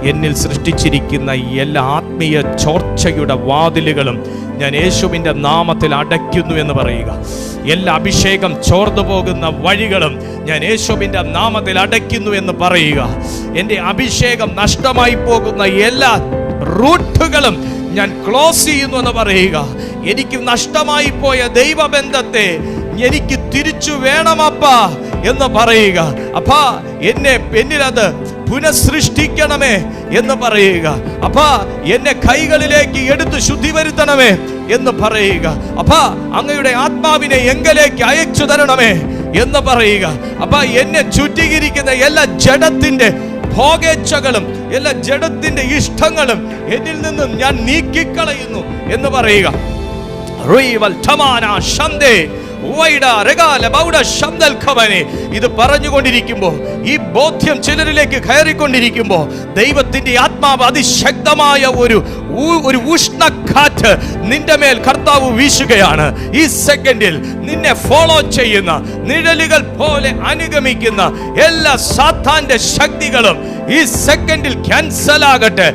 എന്നിൽ സൃഷ്ടിച്ചിരിക്കുന്ന എല്ലാ ആത്മീയ ചോർച്ചയുടെ വാതിലുകളും ഞാൻ യേശുവിൻ്റെ നാമത്തിൽ അടയ്ക്കുന്നു എന്ന് പറയുക. എല്ലാ അഭിഷേകം ചോർന്നു പോകുന്ന വഴികളും ഞാൻ യേശുവിൻ്റെ നാമത്തിൽ അടയ്ക്കുന്നു എന്ന് പറയുക. എൻ്റെ അഭിഷേകം നഷ്ടമായി പോകുന്ന എല്ലാ റൂട്ടുകളും ഞാൻ ക്ലോസ് ചെയ്യുന്നു എന്ന് പറയുക. എനിക്ക് നഷ്ടമായി പോയ ദൈവബന്ധത്തെ എനിക്ക് തിരിച്ചു വേണമപ്പാ എന്ന് പറയുക. അപ്പാ, എന്നിലത് പുനഃസൃഷ്ടിക്കണമേ എന്ന് പറയുക. അപ്പാ, എന്നെ കൈകളിലേക്ക് എടുത്ത് ശുദ്ധി വരുത്തണമേ എന്ന് പറയുക. അപ്പാ, അങ്ങയുടെ ആത്മാവിനെ എങ്കിലേക്ക് അയച്ചു തരണമേ എന്ന് പറയുക. അപ്പാ, എന്നെ ചുറ്റിയിരിക്കുന്ന എല്ലാ ജഡത്തിന്റെ ഭോഗേച്ഛകളും, എല്ലാ ജഡത്തിന്റെ ഇഷ്ടങ്ങളും എന്നിൽ നിന്നും ഞാൻ നീക്കിക്കളയുന്നു എന്ന് പറയുക. ഇത് പറഞ്ഞുകൊണ്ടിരിക്കുമ്പോൾ, ഈ ബോധ്യം ചിലരിലേക്ക് കയറിക്കൊണ്ടിരിക്കുമ്പോൾ, ദൈവത്തിന്റെ ആത്മാവ് അതിശക്തമായ ഒരു ഉഷ്ണക്കാറ്റ് നിന്റെ മേൽ കർത്താവ് വീശുകയാണ്. ഈ സെക്കൻഡിൽ നിന്നെ ഫോളോ ചെയ്യുന്ന, നിഴലുകൾ പോലെ അനുഗമിക്കുന്ന എല്ലാ സാത്താന്റെ ശക്തികളും ഈ സെക്കൻഡിൽ ക്യാൻസൽ ആകട്ടെ.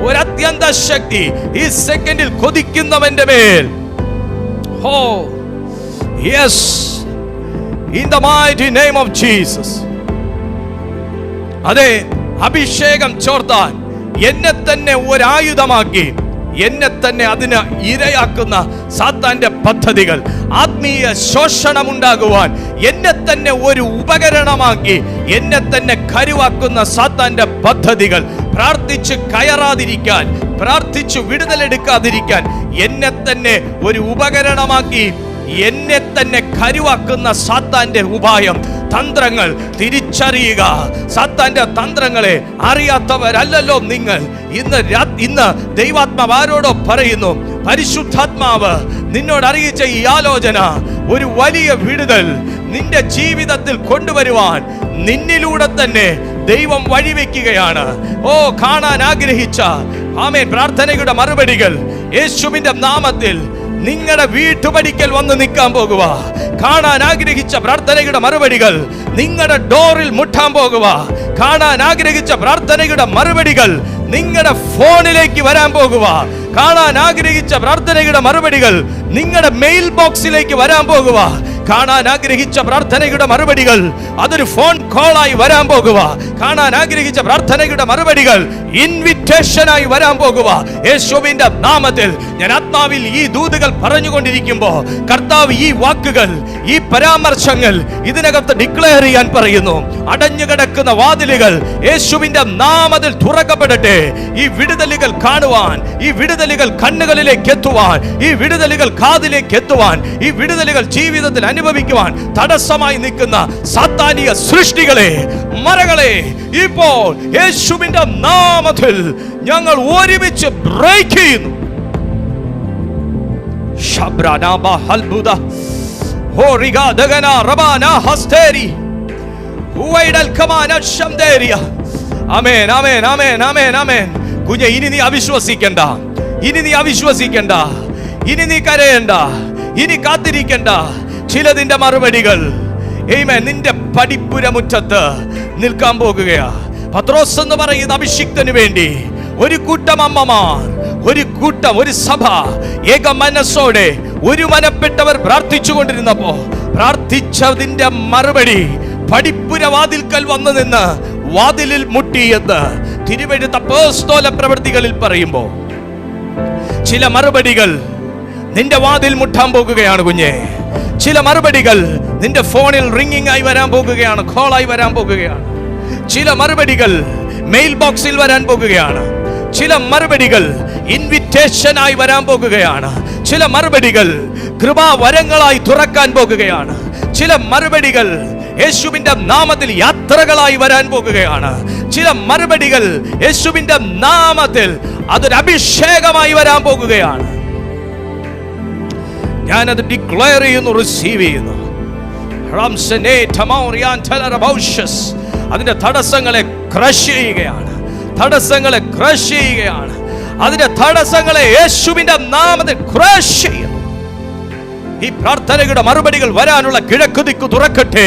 ഒരത്യന്ത ശക്തി ഈ സെക്കൻഡിൽ കൊതിക്കുന്നവന്റെ മേൽ, yes, in the mighty name of Jesus. അതെ, അഭിഷേകം ചോർത്താൻ എന്നെ തന്നെ ഒരായുധമാക്കി, എന്നെ തന്നെ അതിന് ഇരയാക്കുന്ന സാത്താന്റെ പദ്ധതികൾ, ആത്മീയ ശോഷണം ഉണ്ടാകുവാൻ എന്നെ തന്നെ ഒരു ഉപകരണമാക്കി, എന്നെ തന്നെ കരുവാക്കുന്ന സാത്താന്റെ പദ്ധതികൾ, പ്രാർത്ഥിച്ച് കയറാതിരിക്കാൻ, പ്രാർത്ഥിച്ച് വിടുതലെടുക്കാതിരിക്കാൻ എന്നെ തന്നെ ഒരു ഉപകരണമാക്കി, എന്നെ തന്നെ കരുവാക്കുന്ന സാത്താന്റെ ഉപായം, തന്ത്രങ്ങൾ തിരിച്ചറിയുക. സാത്താന്റെ തന്ത്രങ്ങളെ അറിയാത്തവരല്ലല്ലോ നിങ്ങൾ. ഇന്ന് ദൈവാത്മാവ് ആരോടോ പറയുന്നു, പരിശുദ്ധാത്മാവ് നിന്നോട് അറിയിച്ച ഈ ആലോചന ഒരു വലിയ വിടുതൽ നിന്റെ ജീവിതത്തിൽ കൊണ്ടുവരുവാൻ നിന്നിലൂടെ തന്നെ ദൈവം വഴിവെക്കുകയാണ്. കാണാൻ ആഗ്രഹിച്ച ആമേൻ പ്രാർത്ഥനയുടെ മറുപടികൾ യേശുവിന്റെ നാമത്തിൽ നിങ്ങളുടെ വീട്ടുപടിക്കൽ വന്ന് നിൽക്കാൻ പോകുക. കാണാൻ ആഗ്രഹിച്ച പ്രാർത്ഥനയുടെ മറുപടികൾ നിങ്ങളുടെ ഡോറിൽ മുട്ടാൻ പോകുക. കാണാൻ ആഗ്രഹിച്ച പ്രാർത്ഥനയുടെ മറുപടികൾ നിങ്ങളുടെ ഫോണിലേക്ക് വരാൻ പോകുക. കാണാൻ ആഗ്രഹിച്ച പ്രാർത്ഥനയുടെ മറുപടികൾ നിങ്ങളുടെ മെയിൽ ബോക്സിലേക്ക് വരാൻ പോകുക. കാണാൻ ആഗ്രഹിച്ച പ്രാർത്ഥനയുടെ മറുപടികൾ അതൊരു ഫോൺ കോളായി വരാൻ പോകുക. കാണാൻ ആഗ്രഹിച്ച പ്രാർത്ഥനയുടെ മറുപടികൾ ഇൻവിറ്റേഷനായി വരാൻ പോകുക. യേശുവിന്റെ നാമത്തിൽ ഞാൻ ആത്മാവിൽ ഈ ദൂതുകൾ പറഞ്ഞുകൊണ്ടിരിക്കുമ്പോൾ കർത്താവ് ഈ വാക്കുകൾ, ഈ പരാമർശങ്ങൾ ഇതിനകത്ത് ഡിക്ലെയർ ചെയ്യാൻ പറയുന്നു. അടഞ്ഞു കിടക്കുന്ന വാതിലുകൾ യേശുവിന്റെ നാമത്തിൽ തുറക്കപ്പെടട്ടെ. ഈ വിടുതലുകൾ കാണുവാൻ, ഈ വിടുതലുകൾ കണ്ണുകളിലേക്ക് എത്തുവാൻ, ഈ വിടുതലുകൾ കാതിലേക്ക് എത്തുവാൻ, ഈ വിടുതലുകൾ ജീവിതത്തിൽ അനുഭവിക്കുവാൻ തടസ്സമായി നിൽക്കുന്ന സാത്താനിക സൃഷ്ടികളെ, മരങ്ങളെ ഇപ്പോൾ യേശുവിന്റെ നാമത്തിൽ ഞങ്ങൾ ഒരുമിച്ച് ബ്രേക്ക് ചെയ്യുന്നു. ആമേൻ, ആമേൻ, ആമേൻ, ആമേൻ, ആമേൻ. കുഞ്ഞെ, ഇനി നീ അവിശ്വസിക്കണ്ട, ഇനി നീ അവിശ്വസിക്കണ്ട, ഇനി നീ കരയണ്ട, ഇനി കാത്തിരിക്കണ്ട. ചിലതിന്റെ മറുപടികൾ നിന്റെ പടിപ്പുര മുറ്റത്ത് നിൽക്കാൻ പോകുകയാ. പത്രോസ് എന്ന് പറയുന്ന അഭിഷിക്തന് വേണ്ടി ഒരു കൂട്ടം അമ്മമാർ, ഒരു സഭ ഏക മനസ്സോടെ ഒരു മനപ്പെട്ടവർ പ്രാർത്ഥിച്ചു കൊണ്ടിരുന്നപ്പോ പ്രാർത്ഥിച്ചതിന്റെ മറുപടി പടിപ്പുര വാതിൽക്കൽ വന്നു നിന്ന് വാതിലിൽ മുട്ടിയെന്ന് തിരുവെഴുത്ത് അപ്പോസ്തല പ്രവൃത്തികളിൽ പറയുമ്പോ ചില മറുപടികൾ നിന്റെ വാതിൽ മുട്ടാൻ പോകുകയാണ് കുഞ്ഞെ. ചില മറുപടികൾ നിന്റെ ഫോണിൽ റിംഗിംഗ് ആയി വരാൻ പോകുകയാണ്, കോളായി വരാൻ പോകുകയാണ്. ചില മറുപടികൾ മെയിൽ ബോക്സിൽ വരാൻ പോകുകയാണ്. ചില മറുപടികൾ ഇൻവിറ്റേഷനായി വരാൻ പോകുകയാണ്. ചില മറുപടികൾ കൃപാവരങ്ങളായി തുറക്കാൻ പോകുകയാണ്. ചില മറുപടികൾ യേശുവിന്റെ നാമത്തിൽ യാത്രകളായി വരാൻ പോകുകയാണ്. ചില മറുപടികൾ യേശുവിന്റെ നാമത്തിൽ അതൊരു അഭിഷേകമായി വരാൻ പോകുകയാണ്. ഞാനത് ഡിക്ലെയർ ചെയ്യുന്നു, റിസീവ് ചെയ്യുന്നു. അതിന്റെ തടസ്സങ്ങളെ ക്രഷ് ചെയ്യുകയാണ്, തടസ്സങ്ങളെ ക്രഷ് ചെയ്യുകയാണ്. അതിന്റെ തടസ്സങ്ങളെ യേശുവിന്റെ നാമത്തിൽ ക്രഷ് ചെയ്യുന്നു. ഈ പ്രാർത്ഥനയുടെ മറുപടികൾ വരാനുള്ള കിഴക്ക് ദിക്ക് തുറക്കട്ടെ.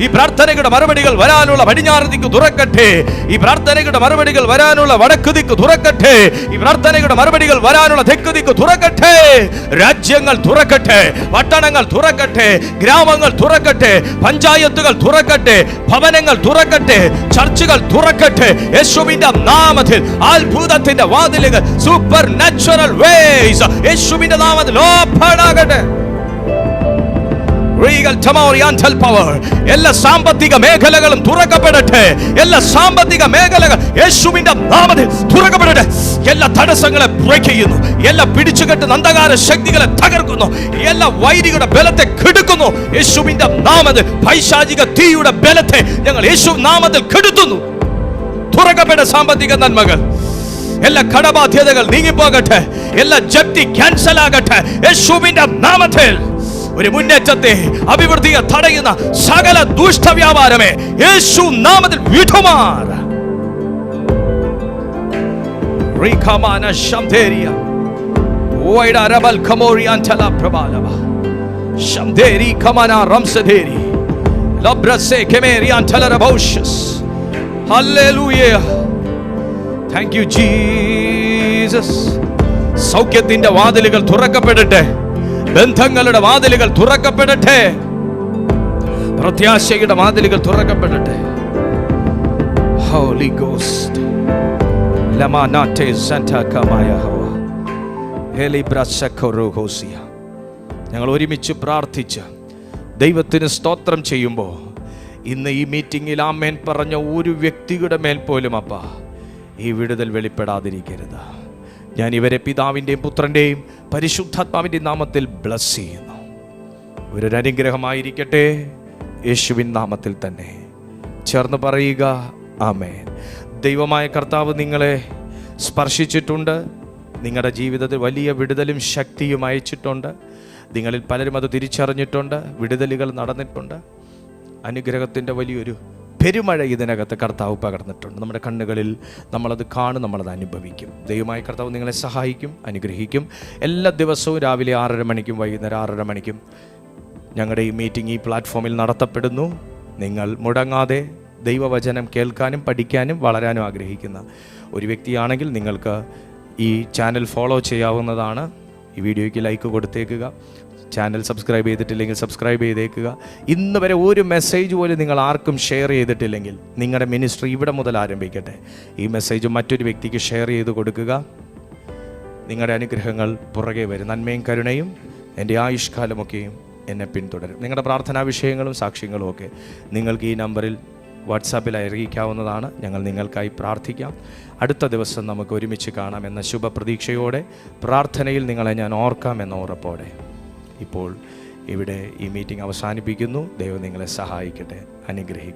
ഈ പ്രാർത്ഥനയുടെ മറുപടികൾ വരാനുള്ള പടിഞ്ഞാറ് ദിക്ക് തുറക്കട്ടെ. ഈ പ്രാർത്ഥനയുടെ മറുപടികൾ വരാനുള്ള വടക്ക് ദിക്ക് തുറക്കട്ടെ. ഈ പ്രാർത്ഥനയുടെ മറുപടികൾ വരാനുള്ള തെക്ക് ദിക്ക് തുറക്കട്ടെ. രാജ്യങ്ങൾ തുറക്കട്ടെ, പട്ടണങ്ങൾ തുറക്കട്ടെ, ഗ്രാമങ്ങൾ തുറക്കട്ടെ, പഞ്ചായത്തുകൾ തുറക്കട്ടെ, ഭവനങ്ങൾ തുറക്കട്ടെ, ചർച്ചുകൾ തുറക്കട്ടെ. യേശുവിന്റെ നാമത്തിൽ അത്ഭുതത്തിന്റെ വാതിലുകൾ, സൂപ്പർ നാച്ചുറൽ വേസ് യേശുവിന്റെ നാമത്തിൽ ഓപ്പൺ ആകട്ടെ. എല്ലാ സാമ്പത്തിക മേഖലകളും തുറക്കപ്പെടട്ടെ. എല്ലാ സാമ്പത്തിക മേഖലകൾ യേശുവിന്റെ നാമത്തിൽ തുറക്കപ്പെടട്ടെ. എല്ലാ തടസ്സങ്ങളെ ബ്രേക്ക് ചെയ്യുന്നു. എല്ലാ പിടിച്ചുകെട്ടുന്ന അന്ധകാര ശക്തികളെ തകർക്കുന്നു. എല്ലാ വൈരികളുടെ ബലത്തെ കെടുക്കുന്നു. യേശുവിന്റെ നാമത്തിൽ പൈശാചിക തീയുടെ ബലത്തെ ഞങ്ങൾ യേശു നാമത്തിൽ കെടുത്തുന്നു. തുറക്കപ്പെട്ട സാമ്പത്തിക നന്മകൾ, എല്ലാ കടബാധ്യതകൾ നീങ്ങിപ്പോകട്ടെ. എല്ലാ ജപ്തി ക്യാൻസൽ ആകട്ടെ. യേശുവിന്റെ നാമത്തിൽ ഒരു മുന്നേറ്റത്തെ, അഭിവൃദ്ധിയെ തടയുന്ന സകല ദുഷ്ടവ്യാപാരമേ യേശു നാമത്തിൽ വിട്ടുമാറ. സൗഖ്യത്തിന്റെ വാതിലുകൾ തുറക്കപ്പെടട്ടെ. ബന്ധങ്ങളുടെ വാതിലുകൾ തുറക്കപ്പെടട്ടെ. പ്രത്യാശയുടെ വാതിലുകൾ തുറക്കപ്പെടട്ടെ. ഹോളി ഗോസ്റ്റ് ലമാനാറ്റെ സാന്റാ കമായഹവ എലിബ്രസഖോറോഹോസിയ. ഞങ്ങൾ ഒരുമിച്ച് പ്രാർത്ഥിച്ച് ദൈവത്തിന് സ്തോത്രം ചെയ്യുമ്പോൾ ഇന്ന് ഈ മീറ്റിംഗിൽ ആമേൻ പറഞ്ഞ ഒരു വ്യക്തിയുടെ മേൽ പോലും അപ്പാ ഈ വിടുതൽ വെളിപ്പെടാതിരിക്കരുത്. ഞാൻ ഇവരെ പിതാവിൻ്റെയും പുത്രൻ്റെയും പരിശുദ്ധാത്മാവിൻ്റെ നാമത്തിൽ ബ്ലസ് ചെയ്യുന്നു. ഇവരൊരു അനുഗ്രഹമായിരിക്കട്ടെ യേശുവിൻ നാമത്തിൽ തന്നെ. ചേർന്ന് പറയുക ആമേൻ. ദൈവമായ കർത്താവ് നിങ്ങളെ സ്പർശിച്ചിട്ടുണ്ട്. നിങ്ങളുടെ ജീവിതത്തിൽ വലിയ വിടുതലും ശക്തിയും അയച്ചിട്ടുണ്ട്. നിങ്ങളിൽ പലരും അത് തിരിച്ചറിഞ്ഞിട്ടുണ്ട്. വിടുതലുകൾ നടന്നിട്ടുണ്ട്. അനുഗ്രഹത്തിൻ്റെ വലിയൊരു പെരുമഴ ഇതിനകത്ത് കർത്താവ് പകർന്നിട്ടുണ്ട്. നമ്മുടെ കണ്ണുകളിൽ നമ്മളത് കാണും, നമ്മളത് അനുഭവിക്കും. ദൈവമായ കർത്താവ് നിങ്ങളെ സഹായിക്കും, അനുഗ്രഹിക്കും. എല്ലാ ദിവസവും രാവിലെ 6:30 മണിക്കും വൈകുന്നേരം 6:30 മണിക്കും ഞങ്ങളുടെ ഈ മീറ്റിംഗ് ഈ പ്ലാറ്റ്ഫോമിൽ നടത്തപ്പെടുന്നു. നിങ്ങൾ മുടങ്ങാതെ ദൈവവചനം കേൾക്കാനും പഠിക്കാനും വളരാനും ആഗ്രഹിക്കുന്ന ഒരു വ്യക്തിയാണെങ്കിൽ നിങ്ങൾക്ക് ഈ ചാനൽ ഫോളോ ചെയ്യാവുന്നതാണ്. ഈ വീഡിയോയ്ക്ക് ലൈക്ക് കൊടുത്തേക്കുക. ചാനൽ സബ്സ്ക്രൈബ് ചെയ്തിട്ടില്ലെങ്കിൽ സബ്സ്ക്രൈബ് ചെയ്തേക്കുക. ഇന്ന് വരെ ഒരു മെസ്സേജ് പോലും നിങ്ങൾ ആർക്കും ഷെയർ ചെയ്തിട്ടില്ലെങ്കിൽ നിങ്ങളുടെ മിനിസ്ട്രി ഇവിടെ മുതൽ ആരംഭിക്കട്ടെ. ഈ മെസ്സേജ് മറ്റൊരു വ്യക്തിക്ക് ഷെയർ ചെയ്ത് കൊടുക്കുക. നിങ്ങളുടെ അനുഗ്രഹങ്ങൾ പുറകെ വരും. നന്മയും കരുണയും എൻ്റെ ആയുഷ്കാലമൊക്കെയും എന്നെ പിന്തുടരും. നിങ്ങളുടെ പ്രാർത്ഥനാ വിഷയങ്ങളും സാക്ഷ്യങ്ങളും ഒക്കെ നിങ്ങൾക്ക് ഈ നമ്പറിൽ വാട്സാപ്പിൽ അറിയിക്കാവുന്നതാണ്. ഞങ്ങൾ നിങ്ങൾക്കായി പ്രാർത്ഥിക്കാം. അടുത്ത ദിവസം നമുക്ക് ഒരുമിച്ച് കാണാമെന്ന ശുഭപ്രതീക്ഷയോടെ പ്രാർത്ഥനയിൽ നിങ്ങളെ ഞാൻ ഓർക്കാമെന്ന ഉറപ്പോടെ ഇപ്പോൾ ഇവിടെ ഈ മീറ്റിംഗ് അവസാനിപ്പിക്കുന്നു. ദൈവം നിങ്ങളെ സഹായിക്കട്ടെ, അനുഗ്രഹിക്കട്ടെ.